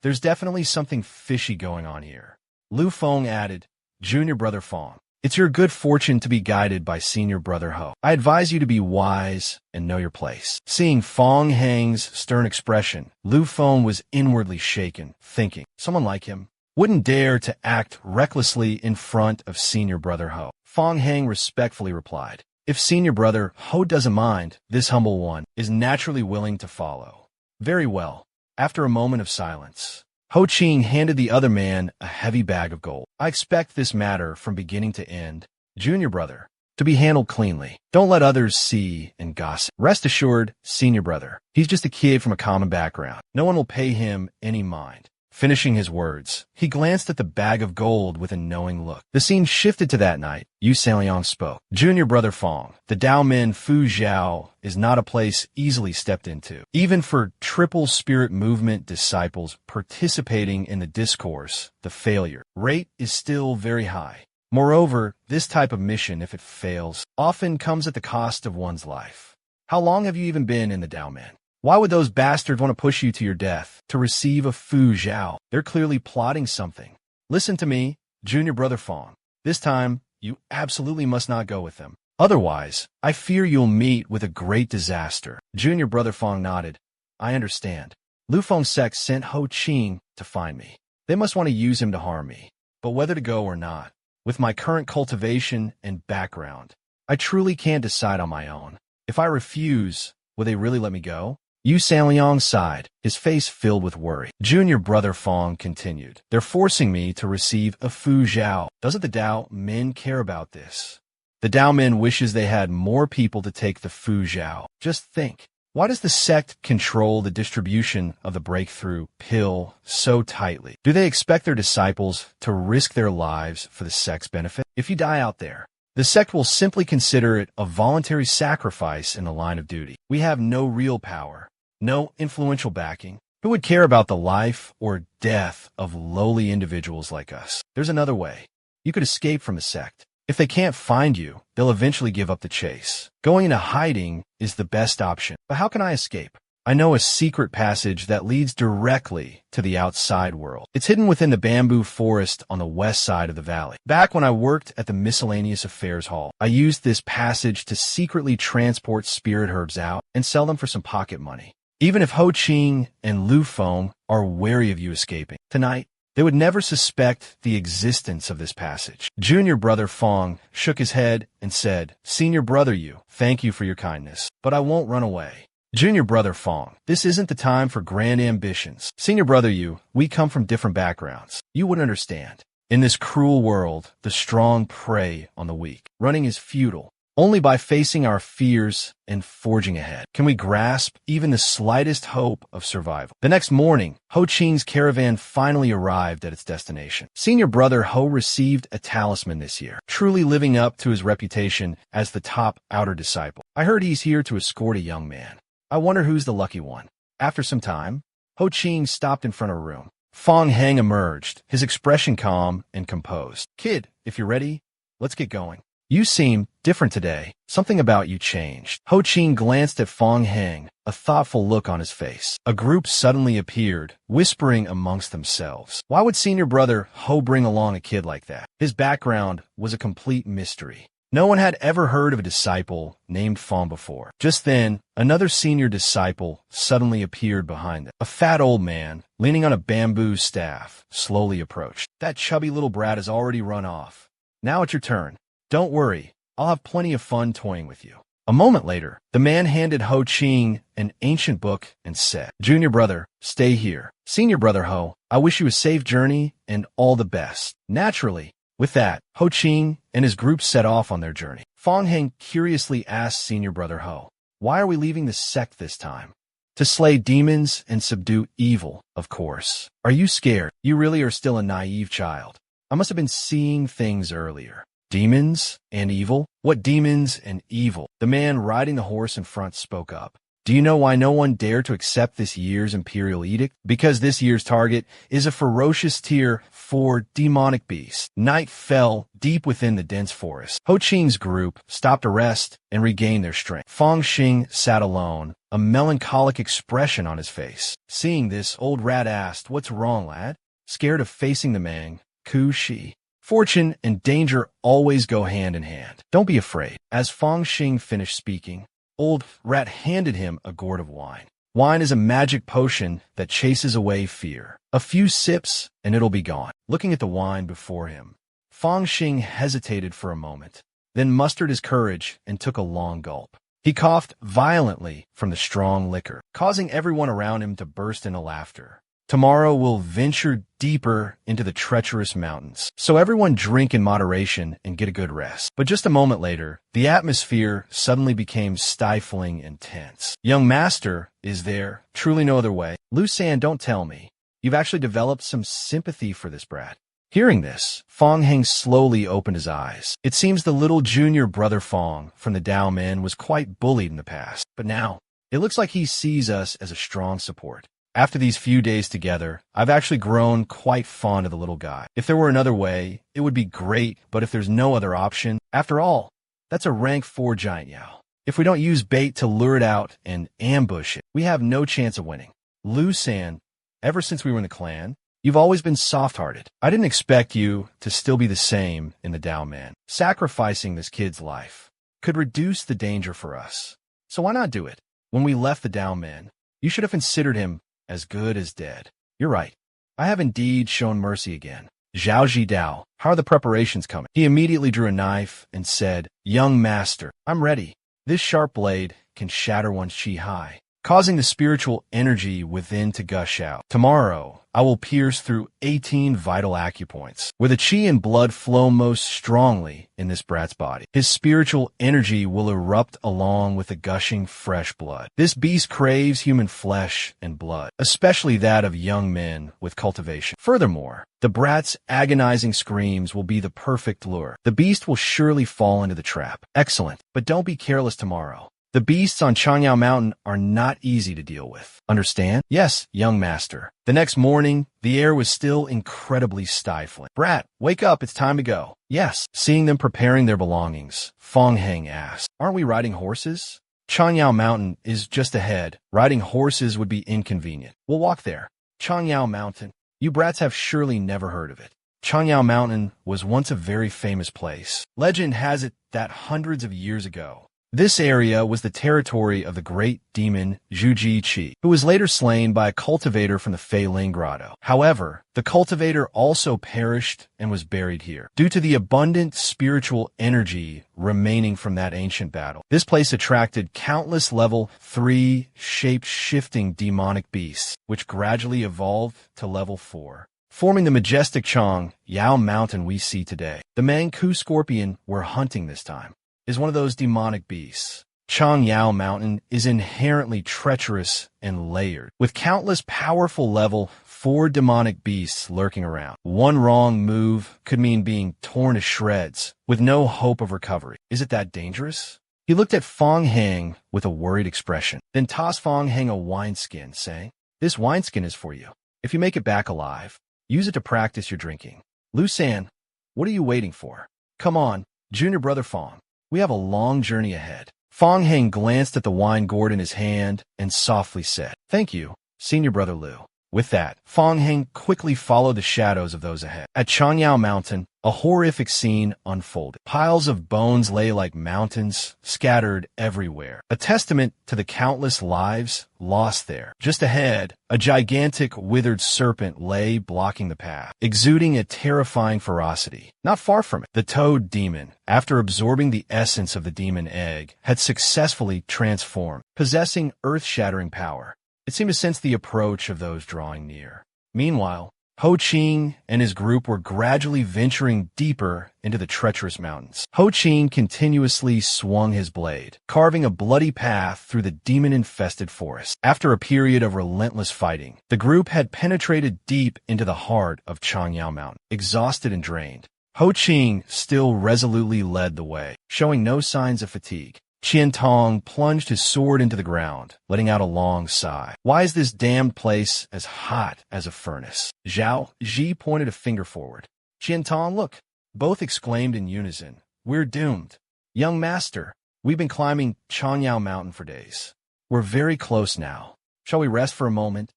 A: There's definitely something fishy going on here." Lu Feng added, "Junior brother Fong, it's your good fortune to be guided by senior brother Ho. I advise you to be wise and know your place." Seeing Fong Hang's stern expression, Lu Feng was inwardly shaken, thinking, someone like him wouldn't dare to act recklessly in front of senior brother Ho. Fong Hang respectfully replied, "If senior brother Ho doesn't mind, this humble one is naturally willing to follow." "Very well." After a moment of silence, Ho Ching handed the other man a heavy bag of gold. "I expect this matter from beginning to end, junior brother, to be handled cleanly. Don't let others see and gossip. Rest assured, senior brother, he's just a kid from a common background. No one will pay him any mind." Finishing his words, he glanced at the bag of gold with a knowing look. The scene shifted to that night. Yu Sanliang spoke. Junior brother Fong, the Dao Min Fu Zhao is not a place easily stepped into. Even for triple spirit movement disciples participating in the discourse, the failure rate is still very high. Moreover, this type of mission, if it fails, often comes at the cost of one's life. How long have you even been in the Dao Min? Why would those bastards want to push you to your death to receive a Fu Zhao? They're clearly plotting something. Listen to me, junior brother Fong. This time, you absolutely must not go with them. Otherwise, I fear you'll meet with a great disaster. Junior brother Fong nodded. I understand. Lu Feng's sect sent Ho Qing to find me. They must want to use him to harm me. But whether to go or not, with my current cultivation and background, I truly can't decide on my own. If I refuse, will they really let me go? Yu Sanliang sighed, his face filled with worry. Junior brother Fong continued. They're forcing me to receive a Fu Zhao. Doesn't the Dao Min care about this? The Dao Min wishes they had more people to take the Fu Zhao. Just think. Why does the sect control the distribution of the breakthrough pill so tightly? Do they expect their disciples to risk their lives for the sect's benefit? If you die out there, the sect will simply consider it a voluntary sacrifice in the line of duty. We have no real power, no influential backing. Who would care about the life or death of lowly individuals like us? There's another way. You could escape from the sect. If they can't find you, they'll eventually give up the chase. Going into hiding is the best option. But how can I escape? I know a secret passage that leads directly to the outside world. It's hidden within the bamboo forest on the west side of the valley. Back when I worked at the Miscellaneous Affairs Hall, I used this passage to secretly transport spirit herbs out and sell them for some pocket money. Even if Ho Qing and Lu Feng are wary of you escaping, tonight, they would never suspect the existence of this passage. Junior brother Fong shook his head and said, Senior brother Yu, thank you for your kindness, but I won't run away. Junior brother Fong, this isn't the time for grand ambitions. Senior brother Yu, we come from different backgrounds. You wouldn't understand. In this cruel world, the strong prey on the weak. Running is futile. Only by facing our fears and forging ahead can we grasp even the slightest hope of survival. The next morning, Ho Qing's caravan finally arrived at its destination. Senior brother Ho received a talisman this year, truly living up to his reputation as the top outer disciple. I heard he's here to escort a young man. I wonder who's the lucky one. After some time, Ho Qing stopped in front of a room. Fong Heng emerged, his expression calm and composed. Kid, if you're ready, let's get going. You seem different today. Something about you changed. Ho Qing glanced at Fong Heng, a thoughtful look on his face. A group suddenly appeared, whispering amongst themselves. Why would senior brother Ho bring along a kid like that? His background was a complete mystery. No one had ever heard of a disciple named Fong before. Just then, another senior disciple suddenly appeared behind them. A fat old man, leaning on a bamboo staff, slowly approached. That chubby little brat has already run off. Now it's your turn. Don't worry, I'll have plenty of fun toying with you. A moment later, the man handed Ho Qing an ancient book and said, Junior brother, stay here. Senior brother Ho, I wish you a safe journey and all the best. Naturally, with that, Ho Qing and his group set off on their journey. Fong Heng curiously asked senior brother Ho, why are we leaving the sect this time? To slay demons and subdue evil, of course. Are you scared? You really are still a naive child. I must have been seeing things earlier. Demons and evil? What demons and evil? The man riding the horse in front spoke up. Do you know why no one dared to accept this year's imperial edict? Because this year's target is a ferocious tier 4 demonic beast. Night fell deep within the dense forest. Ho Qing's group stopped to rest and regain their strength. Fong Xing sat alone, a melancholic expression on his face. Seeing this, old rat asked, What's wrong, lad? Scared of facing the man, Ku Shi. Fortune and danger always go hand in hand. Don't be afraid. As Fong Xing finished speaking, Old Rat handed him a gourd of wine. Wine is a magic potion that chases away fear. A few sips and it'll be gone. Looking at the wine before him, Fong Xing hesitated for a moment, then mustered his courage and took a long gulp. He coughed violently from the strong liquor, causing everyone around him to burst into laughter. Tomorrow we'll venture deeper into the treacherous mountains. So everyone drink in moderation and get a good rest. But just a moment later, the atmosphere suddenly became stifling and tense. Young master, is there truly no other way? Lu San, don't tell me. You've actually developed some sympathy for this brat. Hearing this, Fong Heng slowly opened his eyes. It seems the little junior brother Fong from the Dao Men was quite bullied in the past, but now it looks like he sees us as a strong support. After these few days together, I've actually grown quite fond of the little guy. If there were another way, it would be great, but if there's no other option, after all, that's a rank 4 giant Yao. If we don't use bait to lure it out and ambush it, we have no chance of winning. Lu San, ever since we were in the clan, you've always been soft-hearted. I didn't expect you to still be the same in the Dao Man. Sacrificing this kid's life could reduce the danger for us. So why not do it? When we left the Dao Man, you should have considered him as good as dead. You're right. I have indeed shown mercy again. Zhao Ji Dao, how are the preparations coming? He immediately drew a knife and said, "Young master, I'm ready. This sharp blade can shatter one's chi high, causing the spiritual energy within to gush out. Tomorrow, I will pierce through 18 vital acupoints, where the chi and blood flow most strongly in this brat's body. His spiritual energy will erupt along with the gushing fresh blood. This beast craves human flesh and blood, especially that of young men with cultivation. Furthermore, the brat's agonizing screams will be the perfect lure. The beast will surely fall into the trap. Excellent, but don't be careless tomorrow. The beasts on Changyao Mountain are not easy to deal with. Understand? Yes, young master." The next morning, the air was still incredibly stifling. "Brat, wake up, it's time to go." "Yes." Seeing them preparing their belongings, Fong Heng asked, "Aren't we riding horses? Changyao Mountain is just ahead. Riding horses would be inconvenient. We'll walk there." Changyao Mountain. You brats have surely never heard of it. Changyao Mountain was once a very famous place. Legend has it that hundreds of years ago, this area was the territory of the great demon Zhu Ji, who was later slain by a cultivator from the Fei Ling Grotto. However, the cultivator also perished and was buried here. Due to the abundant spiritual energy remaining from that ancient battle, this place attracted countless level 3 shape-shifting demonic beasts, which gradually evolved to level 4. Forming the majestic Chang Yao Mountain we see today. The Mangku scorpion we're hunting this time is one of those demonic beasts. Chang Yao Mountain is inherently treacherous and layered, with countless powerful level 4 demonic beasts lurking around. One wrong move could mean being torn to shreds, with no hope of recovery. Is it that dangerous? He looked at Fong Heng with a worried expression, then tossed Fong Heng a wineskin, saying, "This wineskin is for you. If you make it back alive, use it to practice your drinking." "Lu San, what are you waiting for? Come on, junior brother Fong. We have a long journey ahead." Fong Heng glanced at the wine gourd in his hand and softly said, "Thank you, senior brother Lu." With that, Fong Heng quickly followed the shadows of those ahead. At Changyao Mountain, a horrific scene unfolded. Piles of bones lay like mountains, scattered everywhere, a testament to the countless lives lost there. Just ahead, a gigantic withered serpent lay blocking the path, exuding a terrifying ferocity. Not far from it, the toad demon, after absorbing the essence of the demon egg, had successfully transformed, possessing earth-shattering power. It seemed to sense the approach of those drawing near. Meanwhile, Ho Qing and his group were gradually venturing deeper into the treacherous mountains. Ho Qing continuously swung his blade, carving a bloody path through the demon-infested forest. After a period of relentless fighting, the group had penetrated deep into the heart of Changyao Mountain. Exhausted and drained, Ho Qing still resolutely led the way, showing no signs of fatigue. Qian Tong plunged his sword into the ground, letting out a long sigh. "Why is this damned place as hot as a furnace?" Zhao Ji pointed a finger forward. "Qian Tong, look!" Both exclaimed in unison. "We're doomed. Young master, we've been climbing Changyao Mountain for days. We're very close now. Shall we rest for a moment?"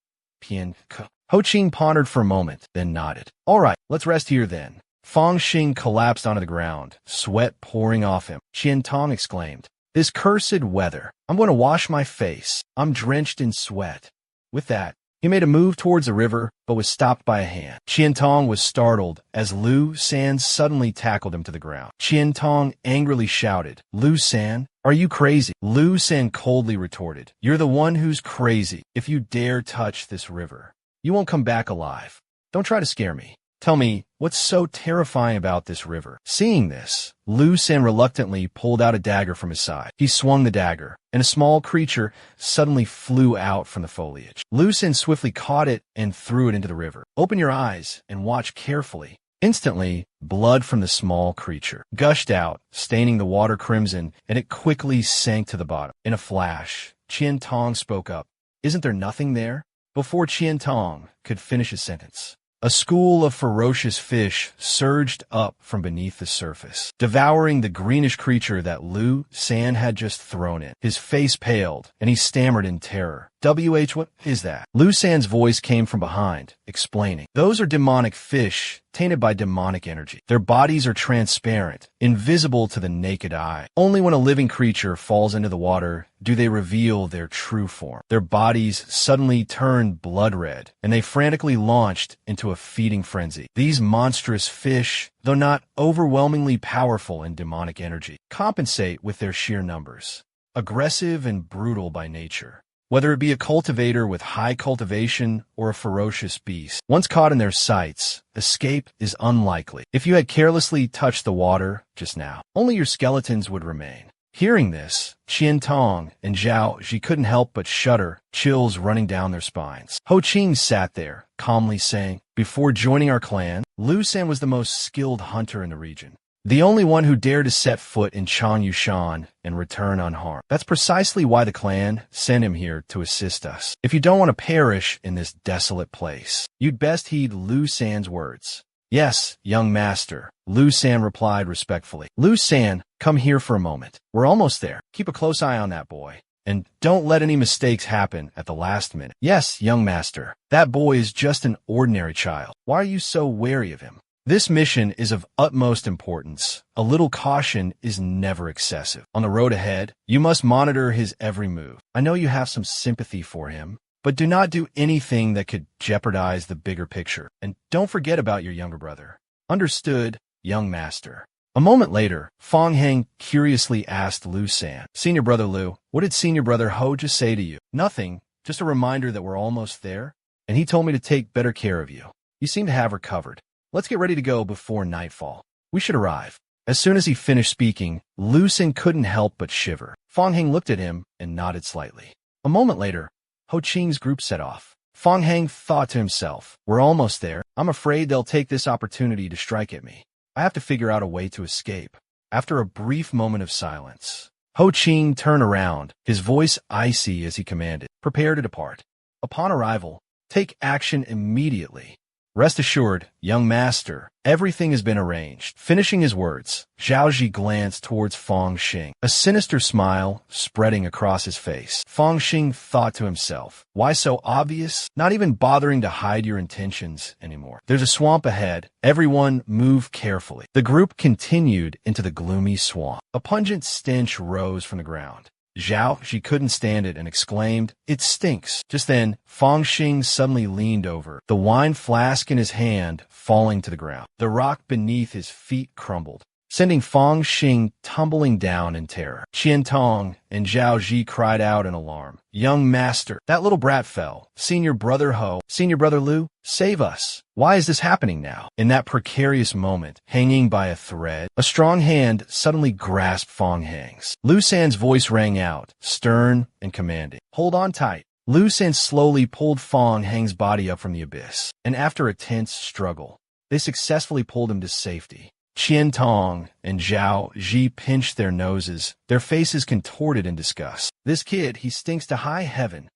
A: Ho Qing pondered for a moment, then nodded. "All right, let's rest here then." Fong Xing collapsed onto the ground, sweat pouring off him. Qian Tong exclaimed, "This cursed weather. I'm going to wash my face. I'm drenched in sweat." With that, he made a move towards the river, but was stopped by a hand. Qian Tong was startled as Lu San suddenly tackled him to the ground. Qian Tong angrily shouted, "Lu San, are you crazy?" Lu San coldly retorted, "You're the one who's crazy. If you dare touch this river, you won't come back alive. Don't try to scare me." Tell me, what's so terrifying about this river? Seeing this, Lu San reluctantly pulled out a dagger from his side. He swung the dagger, and a small creature suddenly flew out from the foliage. Lu San swiftly caught it and threw it into the river. Open your eyes and watch carefully. Instantly, blood from the small creature gushed out, staining the water crimson, and it quickly sank to the bottom. In a flash, Qian Tong spoke up. Isn't there nothing there? Before Qian Tong could finish his sentence, a school of ferocious fish surged up from beneath the surface, devouring the greenish creature that Lu San had just thrown in. His face paled, and he stammered in terror. What is that? Lu San's voice came from behind, explaining. Those are demonic fish, tainted by demonic energy. Their bodies are transparent, invisible to the naked eye. Only when a living creature falls into the water do they reveal their true form. Their bodies suddenly turned blood red, and they frantically launched into a feeding frenzy. These monstrous fish, though not overwhelmingly powerful in demonic energy, compensate with their sheer numbers. Aggressive and brutal by nature. Whether it be a cultivator with high cultivation or a ferocious beast, once caught in their sights, escape is unlikely. If you had carelessly touched the water just now, only your skeletons would remain. Hearing this, Qian Tong and Zhao Ji couldn't help but shudder, chills running down their spines. Ho Qing sat there, calmly saying, before joining our clan, Lu San was the most skilled hunter in the region. The only one who dared to set foot in Changyushan and return unharmed. That's precisely why the clan sent him here to assist us. If you don't want to perish in this desolate place, you'd best heed Lu San's words. Yes, young master, Lu San replied respectfully. Lu San, come here for a moment. We're almost there. Keep a close eye on that boy. And don't let any mistakes happen at the last minute. Yes, young master, that boy is just an ordinary child. Why are you so wary of him? This mission is of utmost importance. A little caution is never excessive. On the road ahead, you must monitor his every move. I know you have some sympathy for him, but do not do anything that could jeopardize the bigger picture. And don't forget about your younger brother. Understood, young master. A moment later, Fong Heng curiously asked Lu San, Senior Brother Lu, what did Senior Brother Ho just say to you? Nothing, just a reminder that we're almost there. And he told me to take better care of you. You seem to have recovered. Let's get ready to go before nightfall. We should arrive. As soon as he finished speaking, Lu San couldn't help but shiver. Fong Heng looked at him and nodded slightly. A moment later, Ho Qing's group set off. Fong Heng thought to himself, we're almost there. I'm afraid they'll take this opportunity to strike at me. I have to figure out a way to escape. After a brief moment of silence, Ho Qing turned around, his voice icy as he commanded, prepare to depart. Upon arrival, take action immediately. Rest assured, young master, everything has been arranged. Finishing his words, Zhao Ji glanced towards Fong Xing, a sinister smile spreading across his face. Fong Xing thought to himself, why so obvious? Not even bothering to hide your intentions anymore. There's a swamp ahead. Everyone move carefully. The group continued into the gloomy swamp. A pungent stench rose from the ground. Zhao, she couldn't stand it and exclaimed, it stinks. Just then, Fong Xing suddenly leaned over, the wine flask in his hand falling to the ground. The rock beneath his feet crumbled, sending Fong Xing tumbling down in terror. Qian Tong and Zhao Ji cried out in alarm. Young master, that little brat fell. Senior Brother Ho, Senior Brother Lu, save us. Why is this happening now? In that precarious moment, hanging by a thread, a strong hand suddenly grasped Fong Heng's. Lu San's voice rang out, stern and commanding. Hold on tight. Lu San slowly pulled Fong Heng's body up from the abyss, and after a tense struggle, they successfully pulled him to safety. Qian Tong and Zhao Ji pinched their noses, their faces contorted in disgust. This kid, he stinks to high heaven.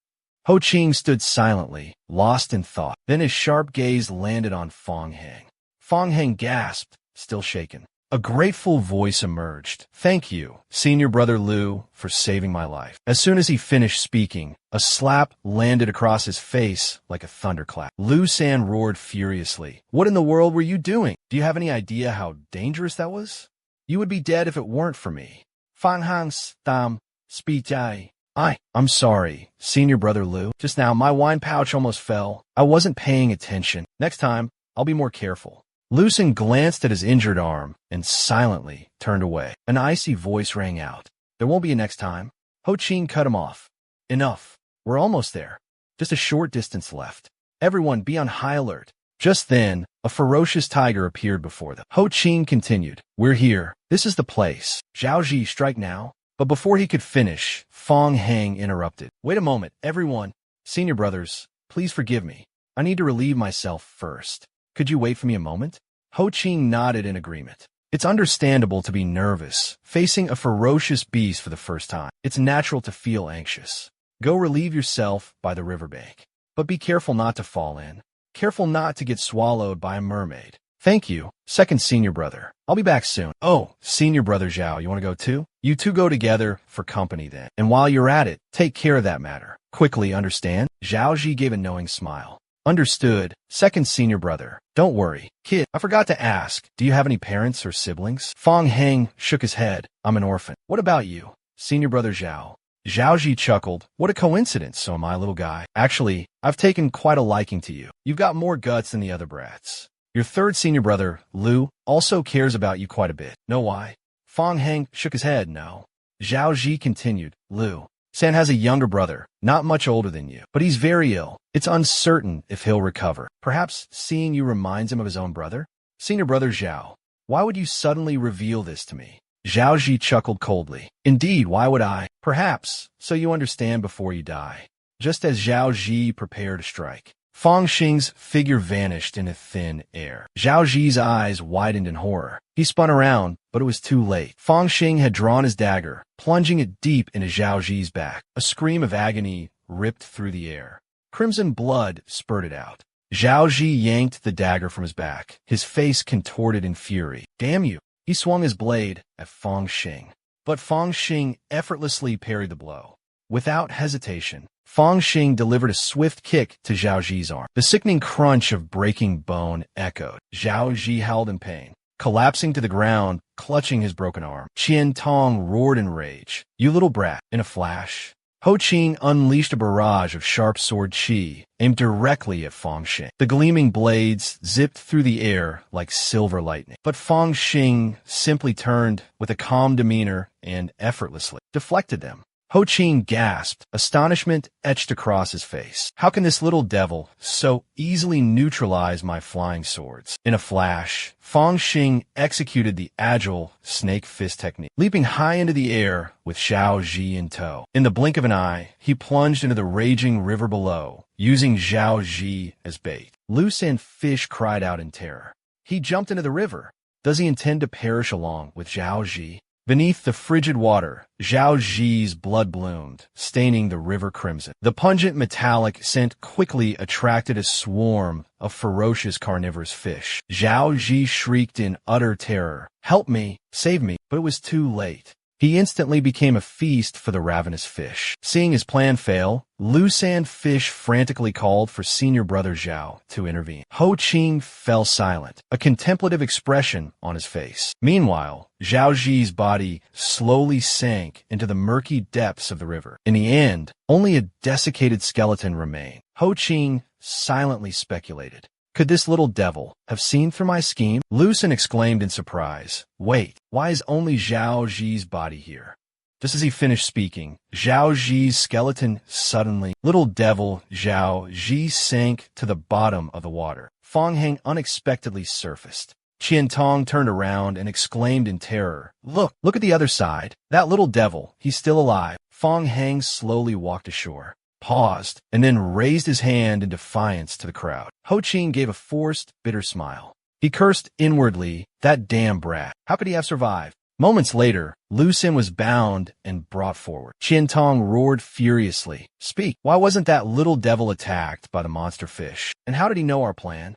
A: Ho Qing stood silently, lost in thought. Then his sharp gaze landed on Fong Heng. Fong Heng gasped, still shaken. A grateful voice emerged. Thank you, Senior Brother Lu, for saving my life. As soon as he finished speaking, a slap landed across his face like a thunderclap. Lu San roared furiously. What in the world were you doing? Do you have any idea how dangerous that was? You would be dead if it weren't for me. Fong Heng stam, speechai. I'm sorry, Senior Brother Lu. Just now, my wine pouch almost fell. I wasn't paying attention. Next time, I'll be more careful. Lu San glanced at his injured arm and silently turned away. An icy voice rang out. There won't be a next time. Ho Qing cut him off. Enough. We're almost there. Just a short distance left. Everyone be on high alert. Just then, a ferocious tiger appeared before them. Ho Qing continued, "We're here. This is the place. Zhao Ji, strike now." But before he could finish, Fong Hang interrupted. "Wait a moment, everyone. Senior brothers, please forgive me. I need to relieve myself first. Could you wait for me a moment?" Ho Qing nodded in agreement. It's understandable to be nervous, facing a ferocious beast for the first time. It's natural to feel anxious. Go relieve yourself by the riverbank. But be careful not to fall in. Careful not to get swallowed by a mermaid. "Thank you, second senior brother. I'll be back soon." "Oh, senior brother Zhao, you want to go too?" "You two go together for company then. And while you're at it, take care of that matter. Quickly, understand?" Zhao Ji gave a knowing smile. "Understood, second senior brother. Don't worry. Kid, I forgot to ask, do you have any parents or siblings?" Fong Hang shook his head. "I'm an orphan." "What about you, senior brother Zhao?" Zhao Ji chuckled. "What a coincidence, so am I, little guy. Actually, I've taken quite a liking to you. You've got more guts than the other brats. Your third senior brother, Lu, also cares about you quite a bit. Know why?" Fong Hang shook his head. "No." Zhao Ji continued. "Lu San has a younger brother, not much older than you, but he's very ill. It's uncertain if he'll recover. Perhaps seeing you reminds him of his own brother?" "Senior brother Zhao, why would you suddenly reveal this to me?" Zhao Ji chuckled coldly. "Indeed, why would I? Perhaps, so you understand before you die." Just as Zhao Ji prepared to strike, Fong Xing's figure vanished in a thin air. Zhao Ji's eyes widened in horror. He spun around, but it was too late. Fong Xing had drawn his dagger, plunging it deep into Zhao Ji's back. A scream of agony ripped through the air. Crimson blood spurted out. Zhao Ji yanked the dagger from his back, his face contorted in fury. "Damn you!" He swung his blade at Fong Xing. But Fong Xing effortlessly parried the blow. Without hesitation, Fong Xing delivered a swift kick to Zhao Ji's arm. The sickening crunch of breaking bone echoed. Zhao Ji howled in pain, collapsing to the ground, clutching his broken arm. Qian Tong roared in rage. "You little brat!" In a flash, Ho Qing unleashed a barrage of sharp sword chi, aimed directly at Fong Xing. The gleaming blades zipped through the air like silver lightning. But Fong Xing simply turned with a calm demeanor and effortlessly deflected them. Ho Qing gasped, astonishment etched across his face. "How can this little devil so easily neutralize my flying swords?" In a flash, Fong Xing executed the agile snake fist technique, leaping high into the air with Zhao Ji in tow. In the blink of an eye, he plunged into the raging river below, using Zhao Ji as bait. Loose and fish cried out in terror. He jumped into the river. Does he intend to perish along with Zhao Ji? Beneath the frigid water, Zhao Ji's blood bloomed, staining the river crimson. The pungent metallic scent quickly attracted a swarm of ferocious carnivorous fish. Zhao Ji shrieked in utter terror, "Help me! Save me!" But it was too late. He instantly became a feast for the ravenous fish. Seeing his plan fail, Loose and Fish frantically called for senior brother Zhao to intervene. Ho Qing fell silent, a contemplative expression on his face. Meanwhile, Zhao Ji's body slowly sank into the murky depths of the river. In the end, only a desiccated skeleton remained. Ho Qing silently speculated. Could this little devil have seen through my scheme? Lucen exclaimed in surprise. Wait, why is only Zhao Ji's body here? Just as he finished speaking, Zhao Ji's skeleton suddenly, little devil Zhao Ji sank to the bottom of the water. Fong Heng unexpectedly surfaced. Qian Tong turned around and exclaimed in terror, Look at the other side. That little devil, he's still alive. Fong Heng slowly walked ashore, paused, and then raised his hand in defiance to the crowd. Ho Qing gave a forced, bitter smile. He cursed inwardly, that damn brat. How could he have survived? Moments later, Lu Xin was bound and brought forward. Qian Tong roared furiously. Speak, why wasn't that little devil attacked by the monster fish? And how did he know our plan?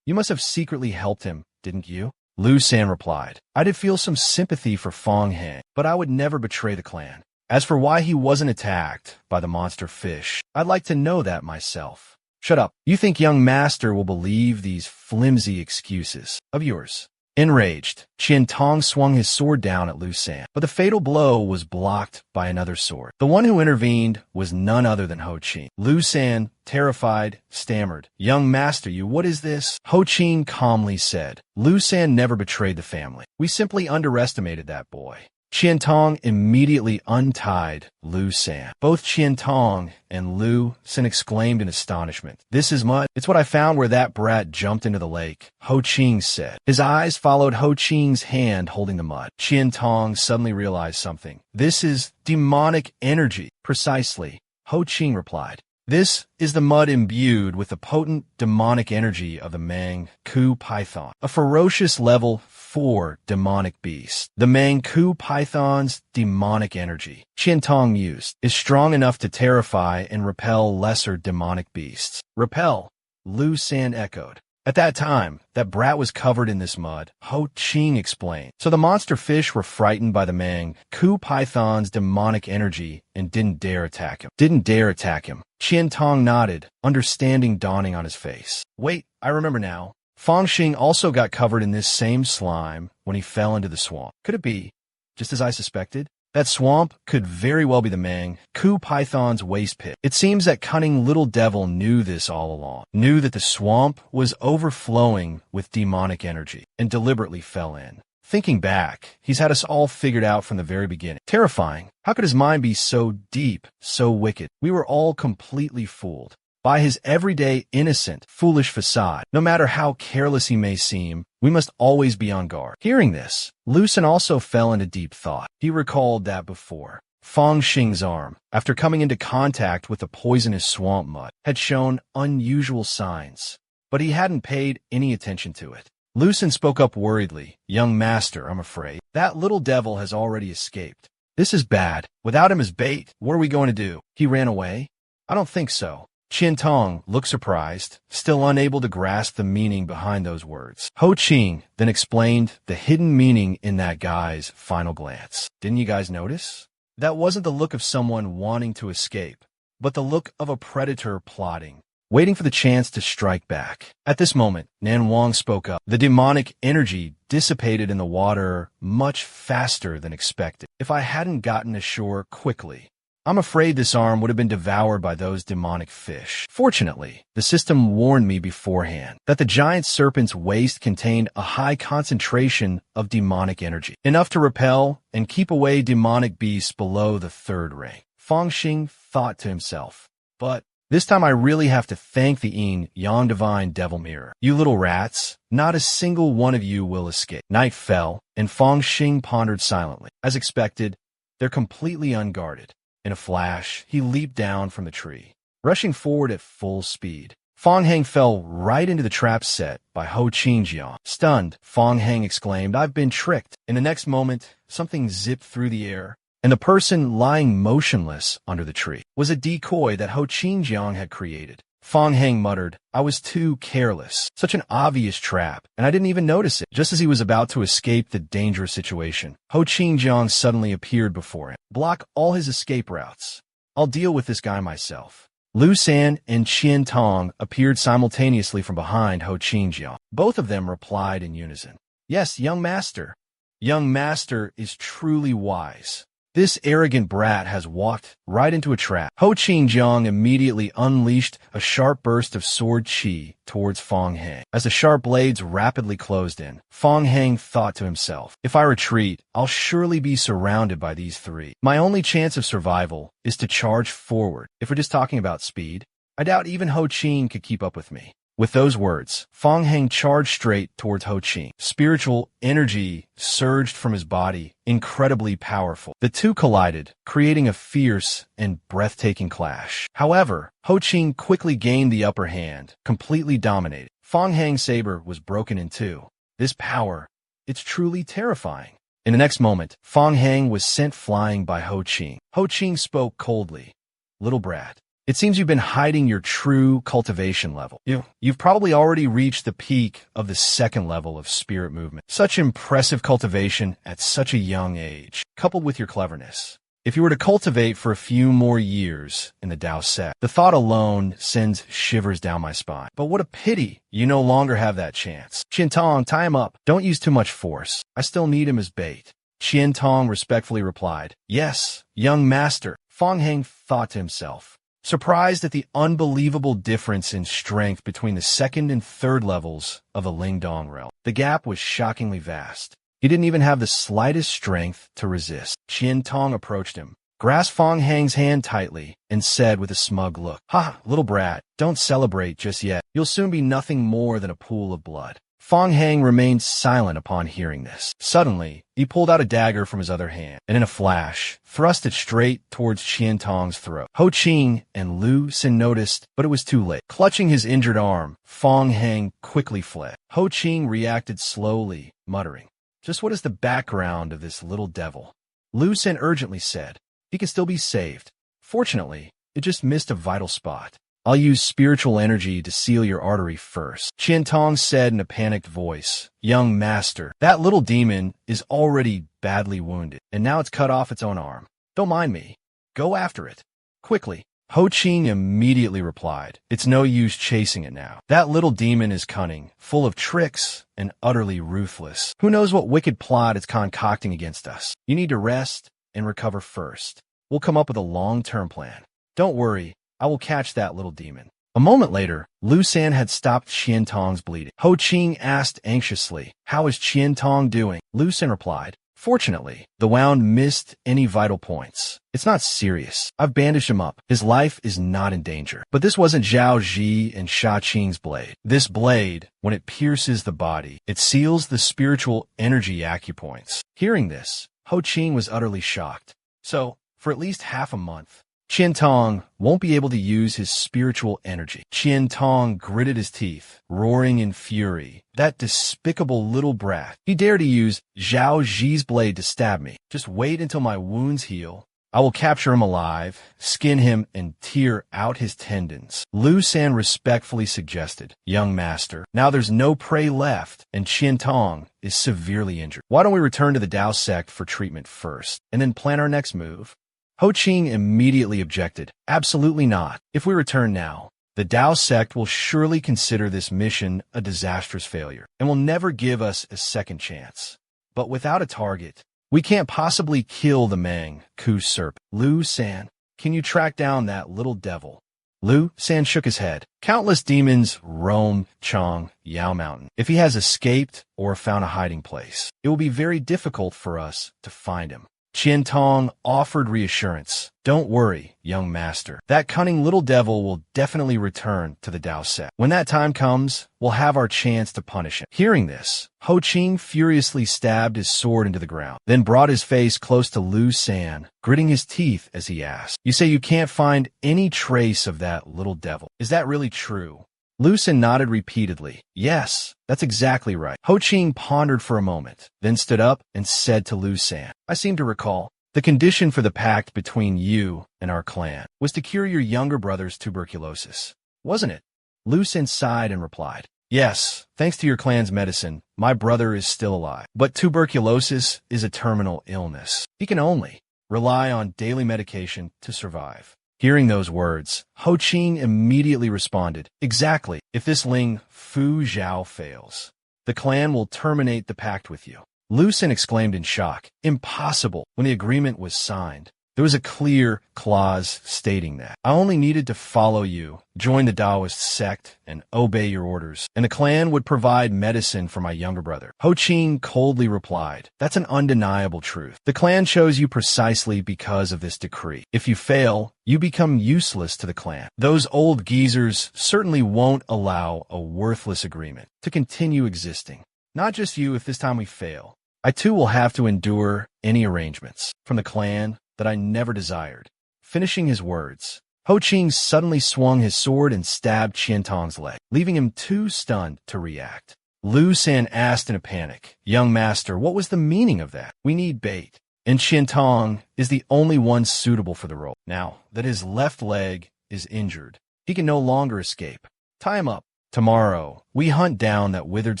A: You must have secretly helped him, didn't you? Lu San replied. I did feel some sympathy for Fong Heng, but I would never betray the clan. As for why he wasn't attacked by the monster fish, I'd like to know that myself. Shut up. You think young master will believe these flimsy excuses of yours? Enraged, Qian Tong swung his sword down at Lu San, but the fatal blow was blocked by another sword. The one who intervened was none other than Ho Qing. Lu San, terrified, stammered, Young master, what is this? Ho Qing calmly said, Lu San never betrayed the family. We simply underestimated that boy. Qian Tong immediately untied Lu San. Both Qian Tong and Lu San exclaimed in astonishment. "This is mud. It's what I found where that brat jumped into the lake," Ho Ching said. His eyes followed Ho Ching's hand holding the mud. Qian Tong suddenly realized something. "This is demonic energy." "Precisely," Ho Ching replied. "This is the mud imbued with the potent demonic energy of the Manchu python, a ferocious level 4 demonic beast. The Manchu python's demonic energy," Qian Tong mused, "is strong enough to terrify and repel lesser demonic beasts." "Repel," Lu San echoed. "At that time, that brat was covered in this mud," Ho Ching explained. "So the monster fish were frightened by the Manchu python's demonic energy and didn't dare attack him." Qian Tong nodded, understanding dawning on his face. "Wait, I remember now. Fang Xing also got covered in this same slime when he fell into the swamp. Could it be, just as I suspected? That swamp could very well be the Manchu python's waste pit. It seems that cunning little devil knew this all along, knew that the swamp was overflowing with demonic energy, and deliberately fell in. Thinking back, he's had us all figured out from the very beginning. Terrifying. How could his mind be so deep, so wicked? We were all completely fooled by his everyday innocent, foolish facade. No matter how careless he may seem, we must always be on guard." Hearing this, Lu San also fell into deep thought. He recalled that before, Fang Xing's arm, after coming into contact with the poisonous swamp mud, had shown unusual signs, but he hadn't paid any attention to it. Lu San spoke up worriedly. "Young master, I'm afraid that little devil has already escaped. This is bad. Without him as bait, what are we going to do? He ran away?" "I don't think so." Qian Tong looked surprised, still unable to grasp the meaning behind those words. Ho Ching then explained the hidden meaning in that guy's final glance. "Didn't you guys notice? That wasn't the look of someone wanting to escape, but the look of a predator plotting, waiting for the chance to strike back." At this moment, Nan Wang spoke up. "The demonic energy dissipated in the water much faster than expected. If I hadn't gotten ashore quickly, I'm afraid this arm would have been devoured by those demonic fish. Fortunately, the system warned me beforehand that the giant serpent's waste contained a high concentration of demonic energy, enough to repel and keep away demonic beasts below the 3rd rank." Fang Xing thought to himself, "But this time I really have to thank the Yin Yang Divine Devil Mirror. You little rats, not a single one of you will escape." Night fell, and Fang Xing pondered silently. As expected, they're completely unguarded. In a flash, he leaped down from the tree, rushing forward at full speed. Fang Heng fell right into the trap set by Ho Qingjiang. Stunned, Fang Heng exclaimed, "I've been tricked." In the next moment, something zipped through the air, and the person lying motionless under the tree was a decoy that Ho Qingjiang had created. Fang Heng muttered, "I was too careless. Such an obvious trap, and I didn't even notice it." Just as he was about to escape the dangerous situation, Ho Qingjiang suddenly appeared before him. "Block all his escape routes. I'll deal with this guy myself." Lu San and Qian Tong appeared simultaneously from behind Ho Qingjiang. Both of them replied in unison, "Yes, young master. Young master is truly wise. This arrogant brat has walked right into a trap." Ho Qingjiang immediately unleashed a sharp burst of sword chi towards Fang Heng. As the sharp blades rapidly closed in, Fang Heng thought to himself, "If I retreat, I'll surely be surrounded by these three. My only chance of survival is to charge forward. If we're just talking about speed, I doubt even Ho Qing could keep up with me." With those words, Fang Heng charged straight towards Ho Qing. Spiritual energy surged from his body, incredibly powerful. The two collided, creating a fierce and breathtaking clash. However, Ho Qing quickly gained the upper hand, completely dominated. Fang Heng's saber was broken in two. This power, it's truly terrifying. In the next moment, Fang Heng was sent flying by Ho Qing. Ho Qing spoke coldly, "Little brat, it seems you've been hiding your true cultivation level. You've probably already reached the peak of the 2nd level of spirit movement. Such impressive cultivation at such a young age, coupled with your cleverness. If you were to cultivate for a few more years in the Dao sect, the thought alone sends shivers down my spine. But what a pity you no longer have that chance. Qian Tong, tie him up. Don't use too much force. I still need him as bait." Qian Tong respectfully replied, "Yes, young master." Fang Heng thought to himself, surprised at the unbelievable difference in strength between the 2nd and 3rd levels of the Lingdong realm. The gap was shockingly vast. He didn't even have the slightest strength to resist. Qian Tong approached him, grasped Fong Hang's hand tightly, and said with a smug look, "Ha, little brat, don't celebrate just yet. You'll soon be nothing more than a pool of blood." Fong Hang remained silent upon hearing this. Suddenly, he pulled out a dagger from his other hand, and in a flash, thrust it straight towards Qian Tong's throat. Ho Qing and Lu Sin noticed, but it was too late. Clutching his injured arm, Fong Hang quickly fled. Ho Qing reacted slowly, muttering, "Just what is the background of this little devil?" Lu Sin urgently said, "He can still be saved. Fortunately, it just missed a vital spot. I'll use spiritual energy to seal your artery first." Qian Tong said in a panicked voice, "Young master, that little demon is already badly wounded, and now it's cut off its own arm. Don't mind me. Go after it. Quickly." Ho Qing immediately replied, "It's no use chasing it now. That little demon is cunning, full of tricks, and utterly ruthless. Who knows what wicked plot it's concocting against us? You need to rest and recover first. We'll come up with a long-term plan. Don't worry, I will catch that little demon." A moment later, Lu San had stopped Qian Tong's bleeding. Ho Qing asked anxiously, "How is Qian Tong doing?" Lu San replied, "Fortunately, the wound missed any vital points. It's not serious. I've bandaged him up. His life is not in danger." But this wasn't Zhao Ji and Sha Qing's blade. This blade, when it pierces the body, it seals the spiritual energy acupoints. Hearing this, Ho Qing was utterly shocked. So, for at least half a month, Qian Tong won't be able to use his spiritual energy. Qian Tong gritted his teeth, roaring in fury. That despicable little brat. He dared to use Zhao Ji's blade to stab me. Just wait until my wounds heal. I will capture him alive, skin him, and tear out his tendons. Lu San respectfully suggested, "Young master, now there's no prey left, and Qian Tong is severely injured. Why don't we return to the Dao sect for treatment first, and then plan our next move?" Ho Qing immediately objected. "Absolutely not. If we return now, the Dao sect will surely consider this mission a disastrous failure and will never give us a second chance. But without a target, we can't possibly kill the Mang Ku serpent. Lu San, can you track down that little devil?" Lu San shook his head. "Countless demons roam Chong Yao Mountain. If he has escaped or found a hiding place, it will be very difficult for us to find him." Qian Tong offered reassurance. "Don't worry, young master. That cunning little devil will definitely return to the Dao sect. When that time comes, we'll have our chance to punish him." Hearing this, Ho Qing furiously stabbed his sword into the ground, then brought his face close to Lu San, gritting his teeth as he asked, "You say you can't find any trace of that little devil. Is that really true?" Lu San nodded repeatedly. "Yes, that's exactly right." Ho Qing pondered for a moment, then stood up and said to Lu San, "I seem to recall, the condition for the pact between you and our clan was to cure your younger brother's tuberculosis, wasn't it?" Lu San sighed and replied, "Yes, thanks to your clan's medicine, my brother is still alive. But tuberculosis is a terminal illness. He can only rely on daily medication to survive." Hearing those words, Ho Qing immediately responded, "Exactly. If this Ling Fu Zhao fails, the clan will terminate the pact with you." Lu Sin exclaimed in shock, "Impossible." When the agreement was signed, there was a clear clause stating that I only needed to follow you, join the Taoist sect, and obey your orders, and the clan would provide medicine for my younger brother. Ho Qing coldly replied, "That's an undeniable truth. The clan chose you precisely because of this decree. If you fail, you become useless to the clan. Those old geezers certainly won't allow a worthless agreement to continue existing. Not just you if this time we fail. I too will have to endure any arrangements from the clan that I never desired." Finishing his words, Ho Qing suddenly swung his sword and stabbed Qian Tong's leg, leaving him too stunned to react. Lu San asked in a panic, "Young master, what was the meaning of that? We need bait, and Qian Tong is the only one suitable for the role. Now that his left leg is injured, he can no longer escape. Tie him up. Tomorrow, we hunt down that withered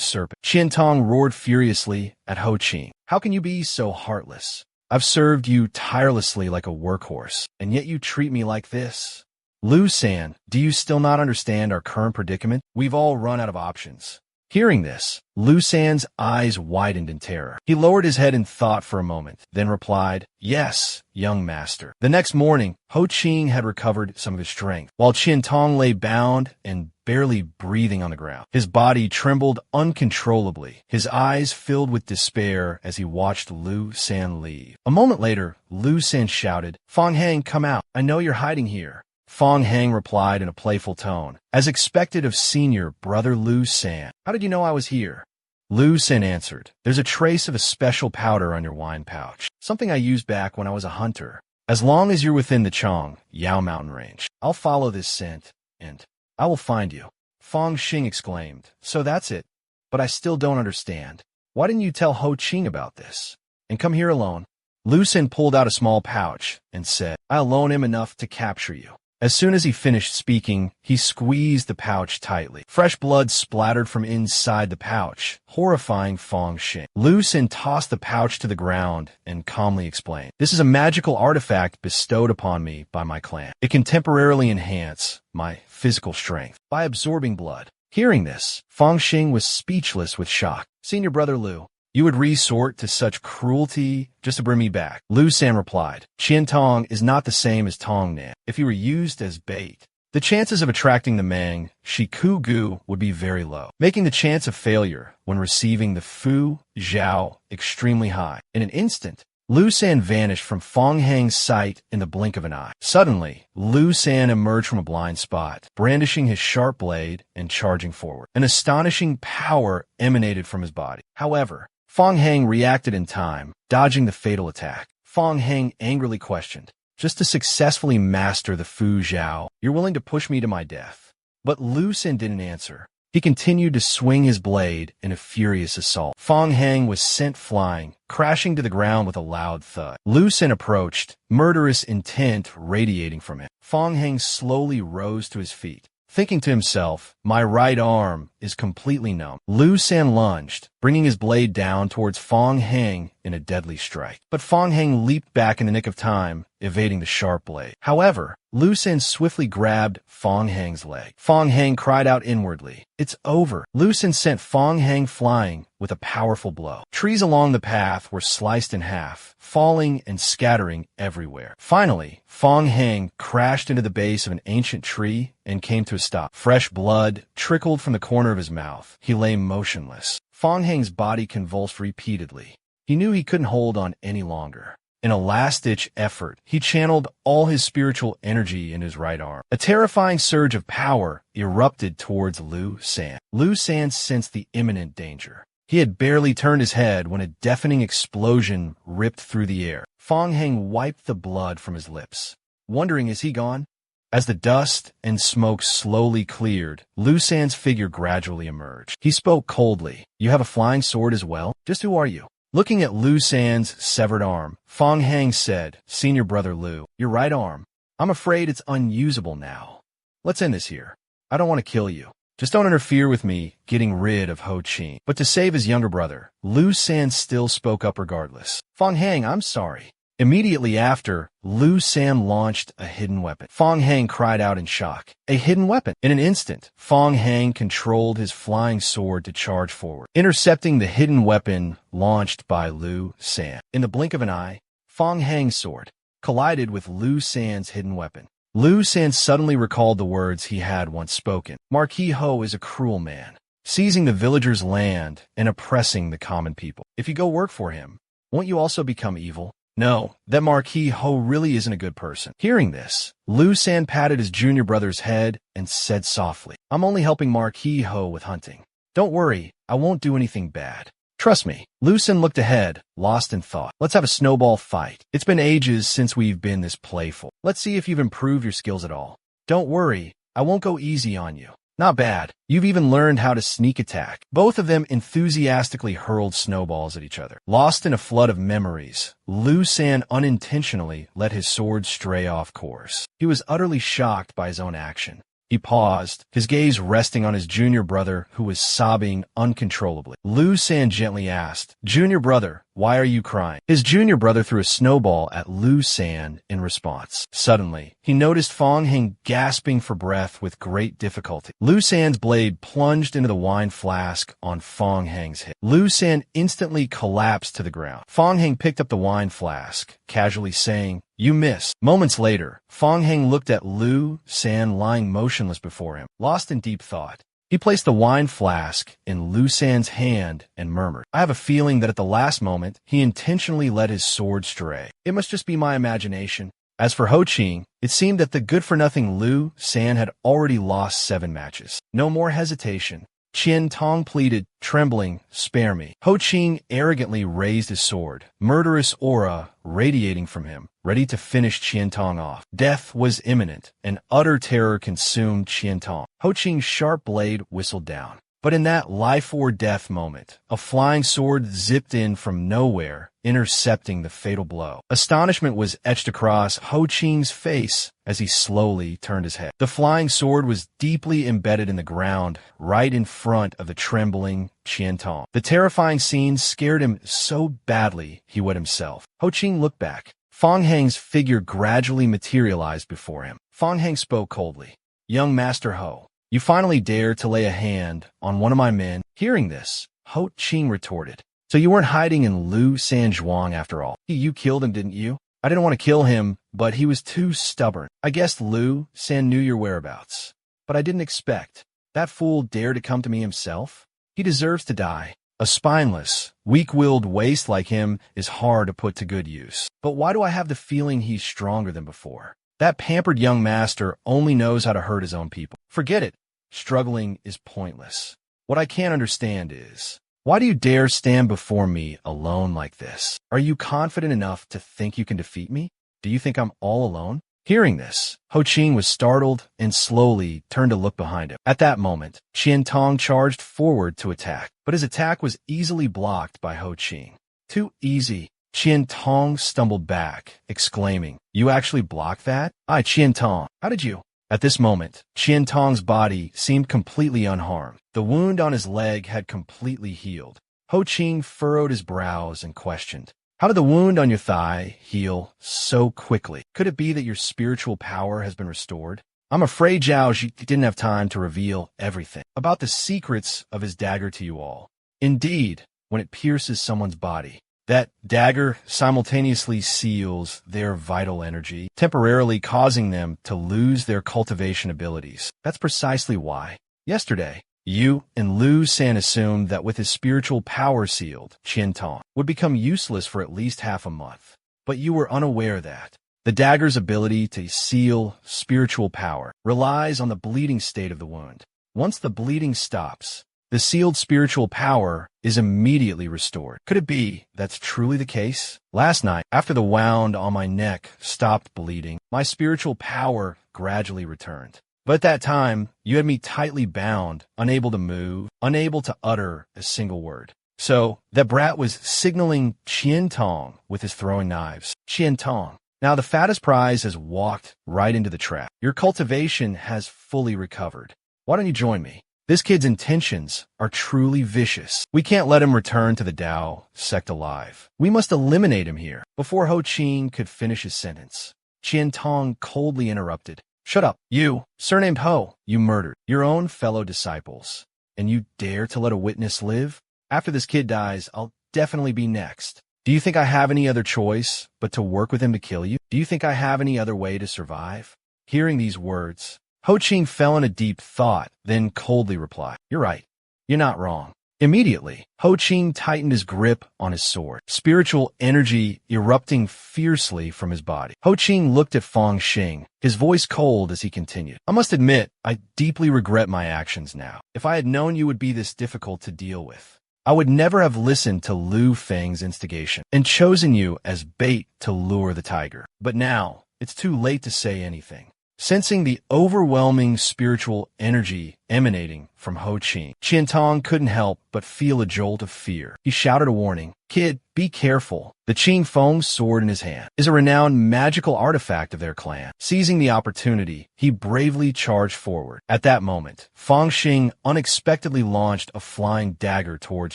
A: serpent." Qian Tong roared furiously at Ho Qing. "How can you be so heartless? I've served you tirelessly like a workhorse, and yet you treat me like this." Lu San, do you still not understand our current predicament? We've all run out of options. Hearing this, Lu San's eyes widened in terror. He lowered his head in thought for a moment, then replied, "Yes, young master." The next morning, Ho Qing had recovered some of his strength, while Qian Tong lay bound and barely breathing on the ground. His body trembled uncontrollably, his eyes filled with despair as he watched Lu San leave. A moment later, Lu San shouted, "Fong Hang, come out. I know you're hiding here." Fong Hang replied in a playful tone, as expected of senior brother Lu San. "How did you know I was here?" Lu San answered, "There's a trace of a special powder on your wine pouch, something I used back when I was a hunter. As long as you're within the Chong, Yao mountain range, I'll follow this scent, and I will find you." Fong Xing exclaimed, "So that's it? But I still don't understand. Why didn't you tell Ho Ching about this? And come here alone?" Lu San pulled out a small pouch and said, "I'll loan him enough to capture you." As soon as he finished speaking, he squeezed the pouch tightly. Fresh blood splattered from inside the pouch, horrifying Fong Xing. Lu San tossed the pouch to the ground and calmly explained, "This is a magical artifact bestowed upon me by my clan. It can temporarily enhance my physical strength by absorbing blood." Hearing this, Fong Xing was speechless with shock. "Senior brother Lu, you would resort to such cruelty just to bring me back?" Lu San replied, "Qian Tong is not the same as Tong Nan. If he were used as bait, the chances of attracting the Mang Shiku Gu would be very low, making the chance of failure when receiving the Fu Zhao extremely high." In an instant, Lu San vanished from Fong Hang's sight in the blink of an eye. Suddenly, Lu San emerged from a blind spot, brandishing his sharp blade and charging forward. An astonishing power emanated from his body. However, Fong Hang reacted in time, dodging the fatal attack. Fong Hang angrily questioned, "Just to successfully master the Fu Zhao, you're willing to push me to my death?" But Lu San didn't answer. He continued to swing his blade in a furious assault. Fong Hang was sent flying, crashing to the ground with a loud thud. Lu San approached, murderous intent radiating from him. Fong Hang slowly rose to his feet, thinking to himself, "My right arm is completely numb." Lu San lunged, bringing his blade down towards Fong Hang in a deadly strike. But Fong Hang leaped back in the nick of time, evading the sharp blade. However, Lu San swiftly grabbed Fong Hang's leg. Fong Hang cried out inwardly, "It's over." Lu San sent Fong Hang flying with a powerful blow. Trees along the path were sliced in half, falling and scattering everywhere. Finally, Fong Hang crashed into the base of an ancient tree and came to a stop. Fresh blood trickled from the corner of his mouth. He lay motionless. Fong Hang's body convulsed repeatedly. He knew he couldn't hold on any longer. In a last-ditch effort, he channeled all his spiritual energy in his right arm. A terrifying surge of power erupted towards Lu San. Lu San sensed the imminent danger. He had barely turned his head when a deafening explosion ripped through the air. Fong Hang wiped the blood from his lips, wondering, is he gone? As the dust and smoke slowly cleared, Lu San's figure gradually emerged. He spoke coldly. "You have a flying sword as well? Just who are you?" Looking at Lu San's severed arm, Fong Hang said, "Senior brother Lu, your right arm. I'm afraid it's unusable now. Let's end this here. I don't want to kill you. Just don't interfere with me getting rid of Ho Ching." But to save his younger brother, Lu San still spoke up regardless. "Fong Hang, I'm sorry." Immediately after, Lu San launched a hidden weapon. Fong Hang cried out in shock. A hidden weapon! In an instant, Fong Hang controlled his flying sword to charge forward, intercepting the hidden weapon launched by Lu San. In the blink of an eye, Fong Hang's sword collided with Lu San's hidden weapon. Lu San suddenly recalled the words he had once spoken. Marquis Ho is a cruel man, seizing the villagers' land and oppressing the common people. If you go work for him, won't you also become evil? No, that Marquis Ho really isn't a good person. Hearing this, Lu San patted his junior brother's head and said softly, "I'm only helping Marquis Ho with hunting. Don't worry, I won't do anything bad. Trust me." Lu San looked ahead, lost in thought. "Let's have a snowball fight. It's been ages since we've been this playful. Let's see if you've improved your skills at all. Don't worry, I won't go easy on you. Not bad. You've even learned how to sneak attack." Both of them enthusiastically hurled snowballs at each other. Lost in a flood of memories, Lu San unintentionally let his sword stray off course. He was utterly shocked by his own action. He paused, his gaze resting on his junior brother who was sobbing uncontrollably. Lu San gently asked, "Junior brother, why are you crying?" His junior brother threw a snowball at Lu San in response. Suddenly, he noticed Fong Heng gasping for breath with great difficulty. Lu San's blade plunged into the wine flask on Fong Heng's hip. Lu San instantly collapsed to the ground. Fong Heng picked up the wine flask, casually saying, "You missed." Moments later, Fong Heng looked at Lu San lying motionless before him, lost in deep thought. He placed the wine flask in Lu San's hand and murmured, "I have a feeling that at the last moment, he intentionally let his sword stray. It must just be my imagination." As for Ho Ching, it seemed that the good-for-nothing Lu San had already lost 7 matches. No more hesitation. Qian Tong pleaded, trembling, "Spare me." Ho Ching arrogantly raised his sword, murderous aura radiating from him, ready to finish Qian Tong off. Death was imminent, and utter terror consumed Qian Tong. Ho Ching's sharp blade whistled down. But in that life-or-death moment, a flying sword zipped in from nowhere, intercepting the fatal blow. Astonishment was etched across Ho Ching's face as he slowly turned his head. The flying sword was deeply embedded in the ground, right in front of the trembling Qian Tong. The terrifying scene scared him so badly he wet himself. Ho Ching looked back. Fong Heng's figure gradually materialized before him. Fong Heng spoke coldly. "Young Master Ho, you finally dared to lay a hand on one of my men." Hearing this, Ho Ching retorted, "So you weren't hiding in Lu San Zhuang after all. You killed him, didn't you?" "I didn't want to kill him, but he was too stubborn. I guessed Lu San knew your whereabouts. But I didn't expect. That fool dared to come to me himself. He deserves to die. A spineless, weak-willed waste like him is hard to put to good use. But why do I have the feeling he's stronger than before? That pampered young master only knows how to hurt his own people. Forget it. Struggling is pointless. What I can't understand is, why do you dare stand before me alone like this? Are you confident enough to think you can defeat me? Do you think I'm all alone?" Hearing this, Ho Ching was startled and slowly turned to look behind him. At that moment, Qian Tong charged forward to attack, but his attack was easily blocked by Ho Ching. "Too easy." Qian Tong stumbled back, exclaiming, "You actually blocked that?" Qian Tong, how did you?" At this moment, Qian Tong's body seemed completely unharmed. The wound on his leg had completely healed. Ho Ching furrowed his brows and questioned, "How did the wound on your thigh heal so quickly? Could it be that your spiritual power has been restored?" "I'm afraid Zhao Ji didn't have time to reveal everything about the secrets of his dagger to you all. Indeed, when it pierces someone's body, that dagger simultaneously seals their vital energy, temporarily causing them to lose their cultivation abilities. That's precisely why. Yesterday, you and Lu San assumed that with his spiritual power sealed, Qian Tong would become useless for at least half a month. But you were unaware that the dagger's ability to seal spiritual power relies on the bleeding state of the wound. Once the bleeding stops, the sealed spiritual power is immediately restored. Could it be that's truly the case? Last night, after the wound on my neck stopped bleeding, my spiritual power gradually returned. But at that time, you had me tightly bound, unable to move, unable to utter a single word. So, that brat was signaling Qian Tong with his throwing knives. Qian Tong. Now the fattest prize has walked right into the trap. Your cultivation has fully recovered. Why don't you join me? This kid's intentions are truly vicious. We can't let him return to the Dao sect alive. We must eliminate him here. Before Ho Ching could finish his sentence, Qian Tong coldly interrupted. "Shut up, you, surnamed Ho. You murdered your own fellow disciples, and you dare to let a witness live? After this kid dies, I'll definitely be next. Do you think I have any other choice but to work with him to kill you? Do you think I have any other way to survive?" Hearing these words, Ho Ching fell in a deep thought, then coldly replied, "You're right. You're not wrong." Immediately, Ho Ching tightened his grip on his sword, spiritual energy erupting fiercely from his body. Ho Ching looked at Fong Xing, his voice cold as he continued, "I must admit, I deeply regret my actions now. If I had known you would be this difficult to deal with, I would never have listened to Lu Feng's instigation and chosen you as bait to lure the tiger. But now, it's too late to say anything." Sensing the overwhelming spiritual energy emanating from Ho Ching, Qian Tong couldn't help but feel a jolt of fear. He shouted a warning, "Kid, be careful." The Qing Feng's sword in his hand is a renowned magical artifact of their clan. Seizing the opportunity, he bravely charged forward. At that moment, Fong Xing unexpectedly launched a flying dagger towards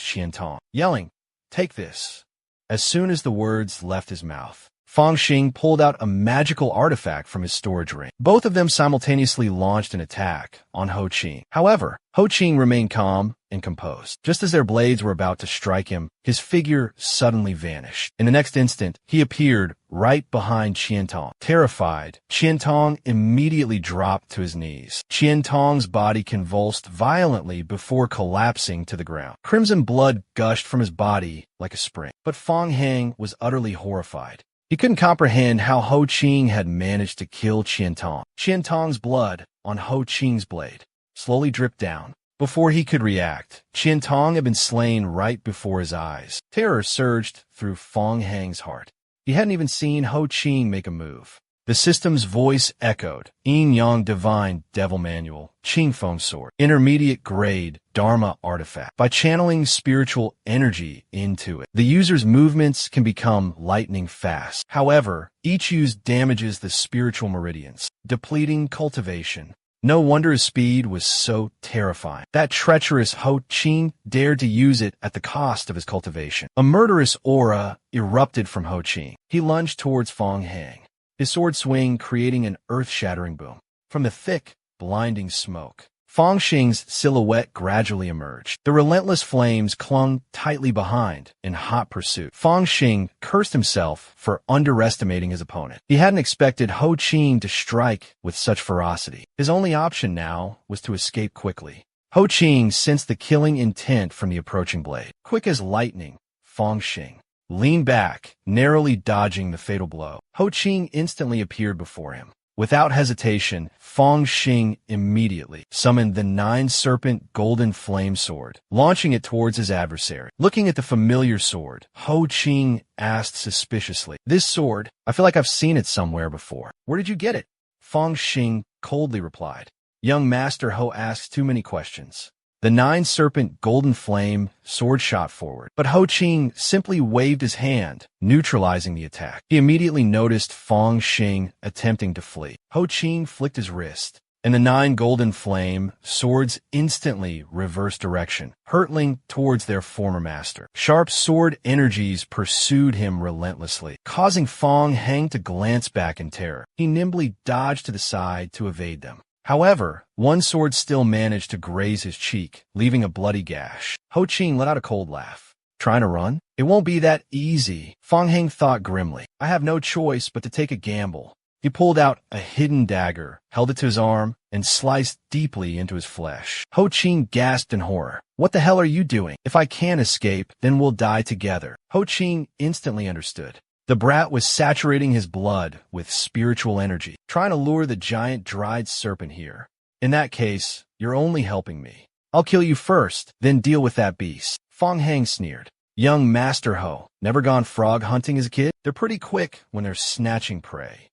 A: Qian Tong, yelling, "Take this." As soon as the words left his mouth, Fang Xing pulled out a magical artifact from his storage ring. Both of them simultaneously launched an attack on Ho Qing. However, Ho Qing remained calm and composed. Just as their blades were about to strike him, his figure suddenly vanished. In the next instant, he appeared right behind Qiantong. Terrified, Qiantong immediately dropped to his knees. Qiantong's body convulsed violently before collapsing to the ground. Crimson blood gushed from his body like a spring. But Fang Heng was utterly horrified. He couldn't comprehend how Ho Qing had managed to kill Qiantong. Qiantong's blood on Ho Qing's blade slowly dripped down. Before he could react, Qiantong had been slain right before his eyes. Terror surged through Fang Heng's heart. He hadn't even seen Ho Qing make a move. The system's voice echoed. Yin Yang Divine Devil Manual, Qing Feng Sword, Intermediate Grade Dharma Artifact. By channeling spiritual energy into it, the user's movements can become lightning fast. However, each use damages the spiritual meridians, depleting cultivation. No wonder his speed was so terrifying. That treacherous Ho Qing dared to use it at the cost of his cultivation. A murderous aura erupted from Ho Qing. He lunged towards Fang Heng, his sword swing creating an earth-shattering boom. From the thick, blinding smoke, Fang Xing's silhouette gradually emerged. The relentless flames clung tightly behind in hot pursuit. Fang Xing cursed himself for underestimating his opponent. He hadn't expected Ho Qing to strike with such ferocity. His only option now was to escape quickly. Ho Qing sensed the killing intent from the approaching blade. Quick as lightning, Fang Xing leaned back, narrowly dodging the fatal blow. Ho Qing instantly appeared before him. Without hesitation, Fang Xing immediately summoned the nine-serpent golden flame sword, launching it towards his adversary. Looking at the familiar sword, Ho Qing asked suspiciously, "This sword, I feel like I've seen it somewhere before. Where did you get it?" Fang Xing coldly replied, "Young Master Ho asks too many questions." The nine-serpent golden flame sword shot forward, but Ho Qing simply waved his hand, neutralizing the attack. He immediately noticed Fang Xing attempting to flee. Ho Qing flicked his wrist, and the nine golden flame swords instantly reversed direction, hurtling towards their former master. Sharp sword energies pursued him relentlessly, causing Fang Heng to glance back in terror. He nimbly dodged to the side to evade them. However, one sword still managed to graze his cheek, leaving a bloody gash. Ho Qing let out a cold laugh. "Trying to run? It won't be that easy," Fang Heng thought grimly. "I have no choice but to take a gamble." He pulled out a hidden dagger, held it to his arm, and sliced deeply into his flesh. Ho Qing gasped in horror. "What the hell are you doing? If I can't escape, then we'll die together." Ho Qing instantly understood. The brat was saturating his blood with spiritual energy, trying to lure the giant dried serpent here. "In that case, you're only helping me. I'll kill you first, then deal with that beast." Fang Heng sneered. "Young Master Ho, never gone frog hunting as a kid? They're pretty quick when they're snatching prey."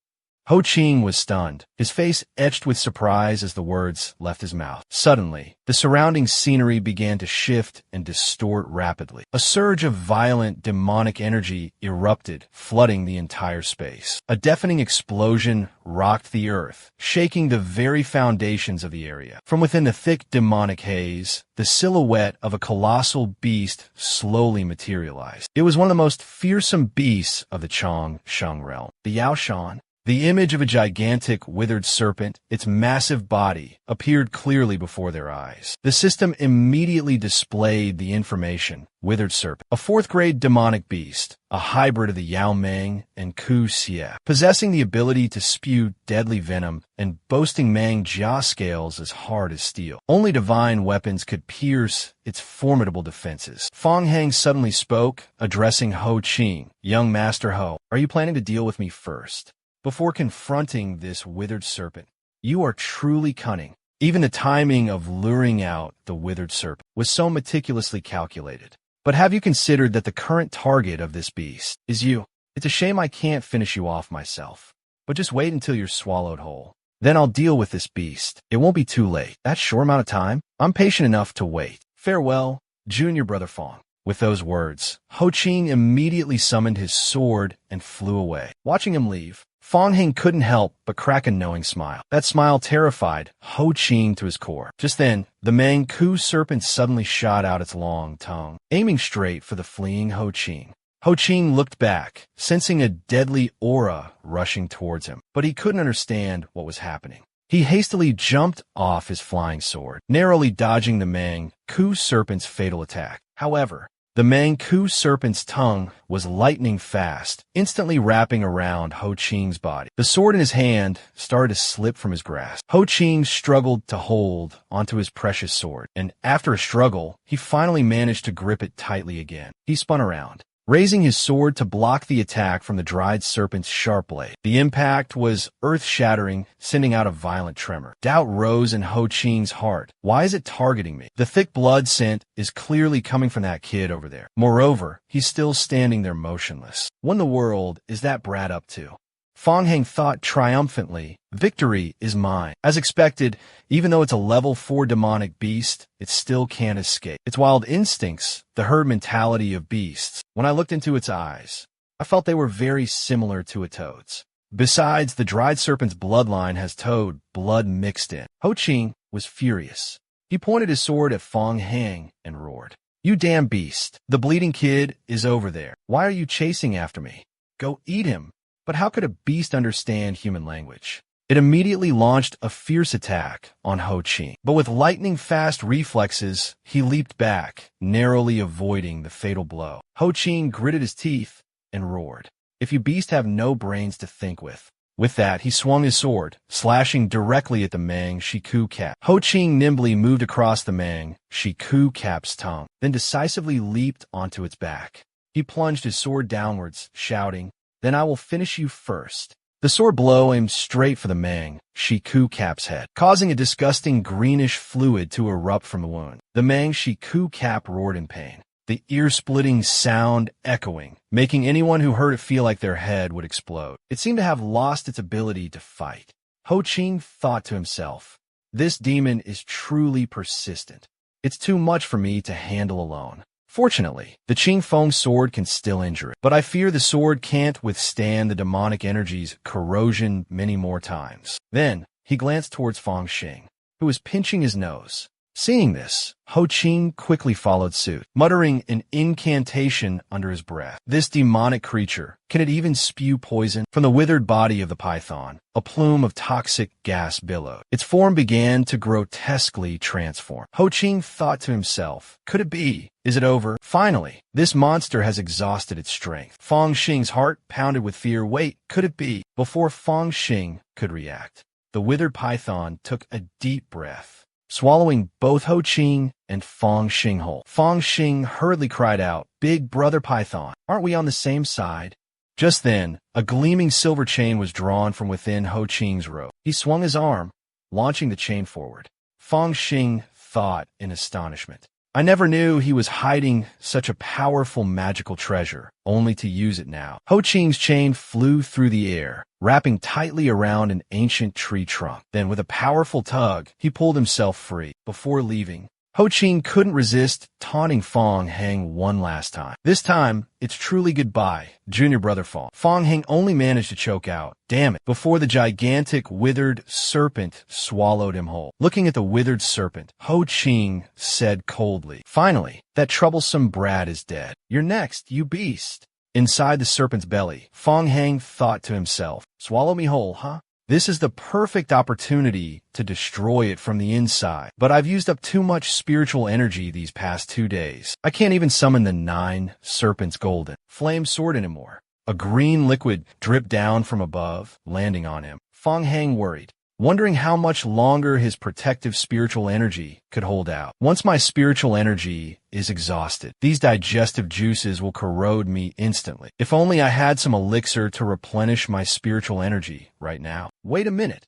A: Ho Qing was stunned, his face etched with surprise as the words left his mouth. Suddenly, the surrounding scenery began to shift and distort rapidly. A surge of violent, demonic energy erupted, flooding the entire space. A deafening explosion rocked the earth, shaking the very foundations of the area. From within the thick demonic haze, the silhouette of a colossal beast slowly materialized. It was one of the most fearsome beasts of the Chong-Sheng realm, the Yaoshan. The image of a gigantic, withered serpent, its massive body, appeared clearly before their eyes. The system immediately displayed the information: withered serpent, a fourth-grade demonic beast, a hybrid of the Yao Meng and Ku Xie, possessing the ability to spew deadly venom and boasting Mang Jia scales as hard as steel. Only divine weapons could pierce its formidable defenses. Fang Heng suddenly spoke, addressing Ho Qing. "Young Master Ho, are you planning to deal with me first? Before confronting this withered serpent, you are truly cunning." Even the timing of luring out the withered serpent was so meticulously calculated. "But have you considered that the current target of this beast is you? It's a shame I can't finish you off myself. But just wait until you're swallowed whole. Then I'll deal with this beast. It won't be too late. That short amount of time, I'm patient enough to wait. Farewell, Junior Brother Fang." With those words, Ho Qing immediately summoned his sword and flew away. Watching him leave, Fang Heng couldn't help but crack a knowing smile. That smile terrified Ho Qing to his core. Just then, the Mang Ku serpent suddenly shot out its long tongue, aiming straight for the fleeing Ho Qing. Ho Ching looked back, sensing a deadly aura rushing towards him, but he couldn't understand what was happening. He hastily jumped off his flying sword, narrowly dodging the Manchu serpent's fatal attack. However, the Manchu serpent's tongue was lightning fast, instantly wrapping around Ho Ching's body. The sword in his hand started to slip from his grasp. Ho Ching struggled to hold onto his precious sword, and after a struggle, he finally managed to grip it tightly again. He spun around, raising his sword to block the attack from the dried serpent's sharp blade. The impact was earth-shattering, sending out a violent tremor. Doubt rose in Ho Ching's heart. Why is it targeting me? The thick blood scent is clearly coming from that kid over there. Moreover, he's still standing there motionless. What in the world is that brat up to? Fong Heng thought triumphantly, victory is mine. As expected, even though it's a level 4 demonic beast, it still can't escape its wild instincts, the herd mentality of beasts. When I looked into its eyes, I felt they were very similar to a toad's. Besides, the dried serpent's bloodline has toad blood mixed in. Ho Ching was furious. He pointed his sword at Fong Heng and roared, "You damn beast! The bleeding kid is over there. Why are you chasing after me? Go eat him!" But how could a beast understand human language? It immediately launched a fierce attack on Ho Ching. But with lightning-fast reflexes, he leaped back, narrowly avoiding the fatal blow. Ho Ching gritted his teeth and roared, "If you beasts have no brains to think with." With that, he swung his sword, slashing directly at the Manchu cap. Ho Ching nimbly moved across the Manchu cap's tongue, then decisively leaped onto its back. He plunged his sword downwards, shouting, "Then I will finish you first." The sword blow aimed straight for the Manchu cap's head, causing a disgusting greenish fluid to erupt from the wound. The Manchu cap roared in pain, the ear-splitting sound echoing, making anyone who heard it feel like their head would explode. It seemed to have lost its ability to fight. Ho Ching thought to himself, "This demon is truly persistent. It's too much for me to handle alone." Fortunately, the Qing Feng sword can still injure it, but I fear the sword can't withstand the demonic energy's corrosion many more times. Then, he glanced towards Fong Xing, who was pinching his nose. Seeing this, Ho Ching quickly followed suit, muttering an incantation under his breath. This demonic creature, can it even spew poison? From the withered body of the python, a plume of toxic gas billowed. Its form began to grotesquely transform. Ho Ching thought to himself, could it be? Is it over? Finally, this monster has exhausted its strength. Fong Xing's heart pounded with fear. Wait, could it be? Before Fong Xing could react, the withered python took a deep breath, swallowing both Ho Ching and Fong Xing whole. Fong Xing hurriedly cried out, "Big brother python, aren't we on the same side?" Just then, a gleaming silver chain was drawn from within Ho Ching's robe. He swung his arm, launching the chain forward. Fong Xing thought in astonishment, "I never knew he was hiding such a powerful magical treasure, only to use it now." Ho Ching's chain flew through the air, wrapping tightly around an ancient tree trunk. Then, with a powerful tug, he pulled himself free. Before leaving, Ho Ching couldn't resist taunting Fong Heng one last time. This time, it's truly goodbye, junior brother Fong. Fong Heng only managed to choke out, "Damn it," before the gigantic withered serpent swallowed him whole. Looking at the withered serpent, Ho Ching said coldly, "Finally, that troublesome brat is dead. You're next, you beast." Inside the serpent's belly, Fong Heng thought to himself, "Swallow me whole, huh? This is the perfect opportunity to destroy it from the inside. But I've used up too much spiritual energy these past 2 days. I can't even summon the 9 serpents golden flame sword anymore." A green liquid dripped down from above, landing on him. Fong Heng worried, wondering how much longer his protective spiritual energy could hold out. "Once my spiritual energy is exhausted, these digestive juices will corrode me instantly. If only I had some elixir to replenish my spiritual energy right now." Wait a minute.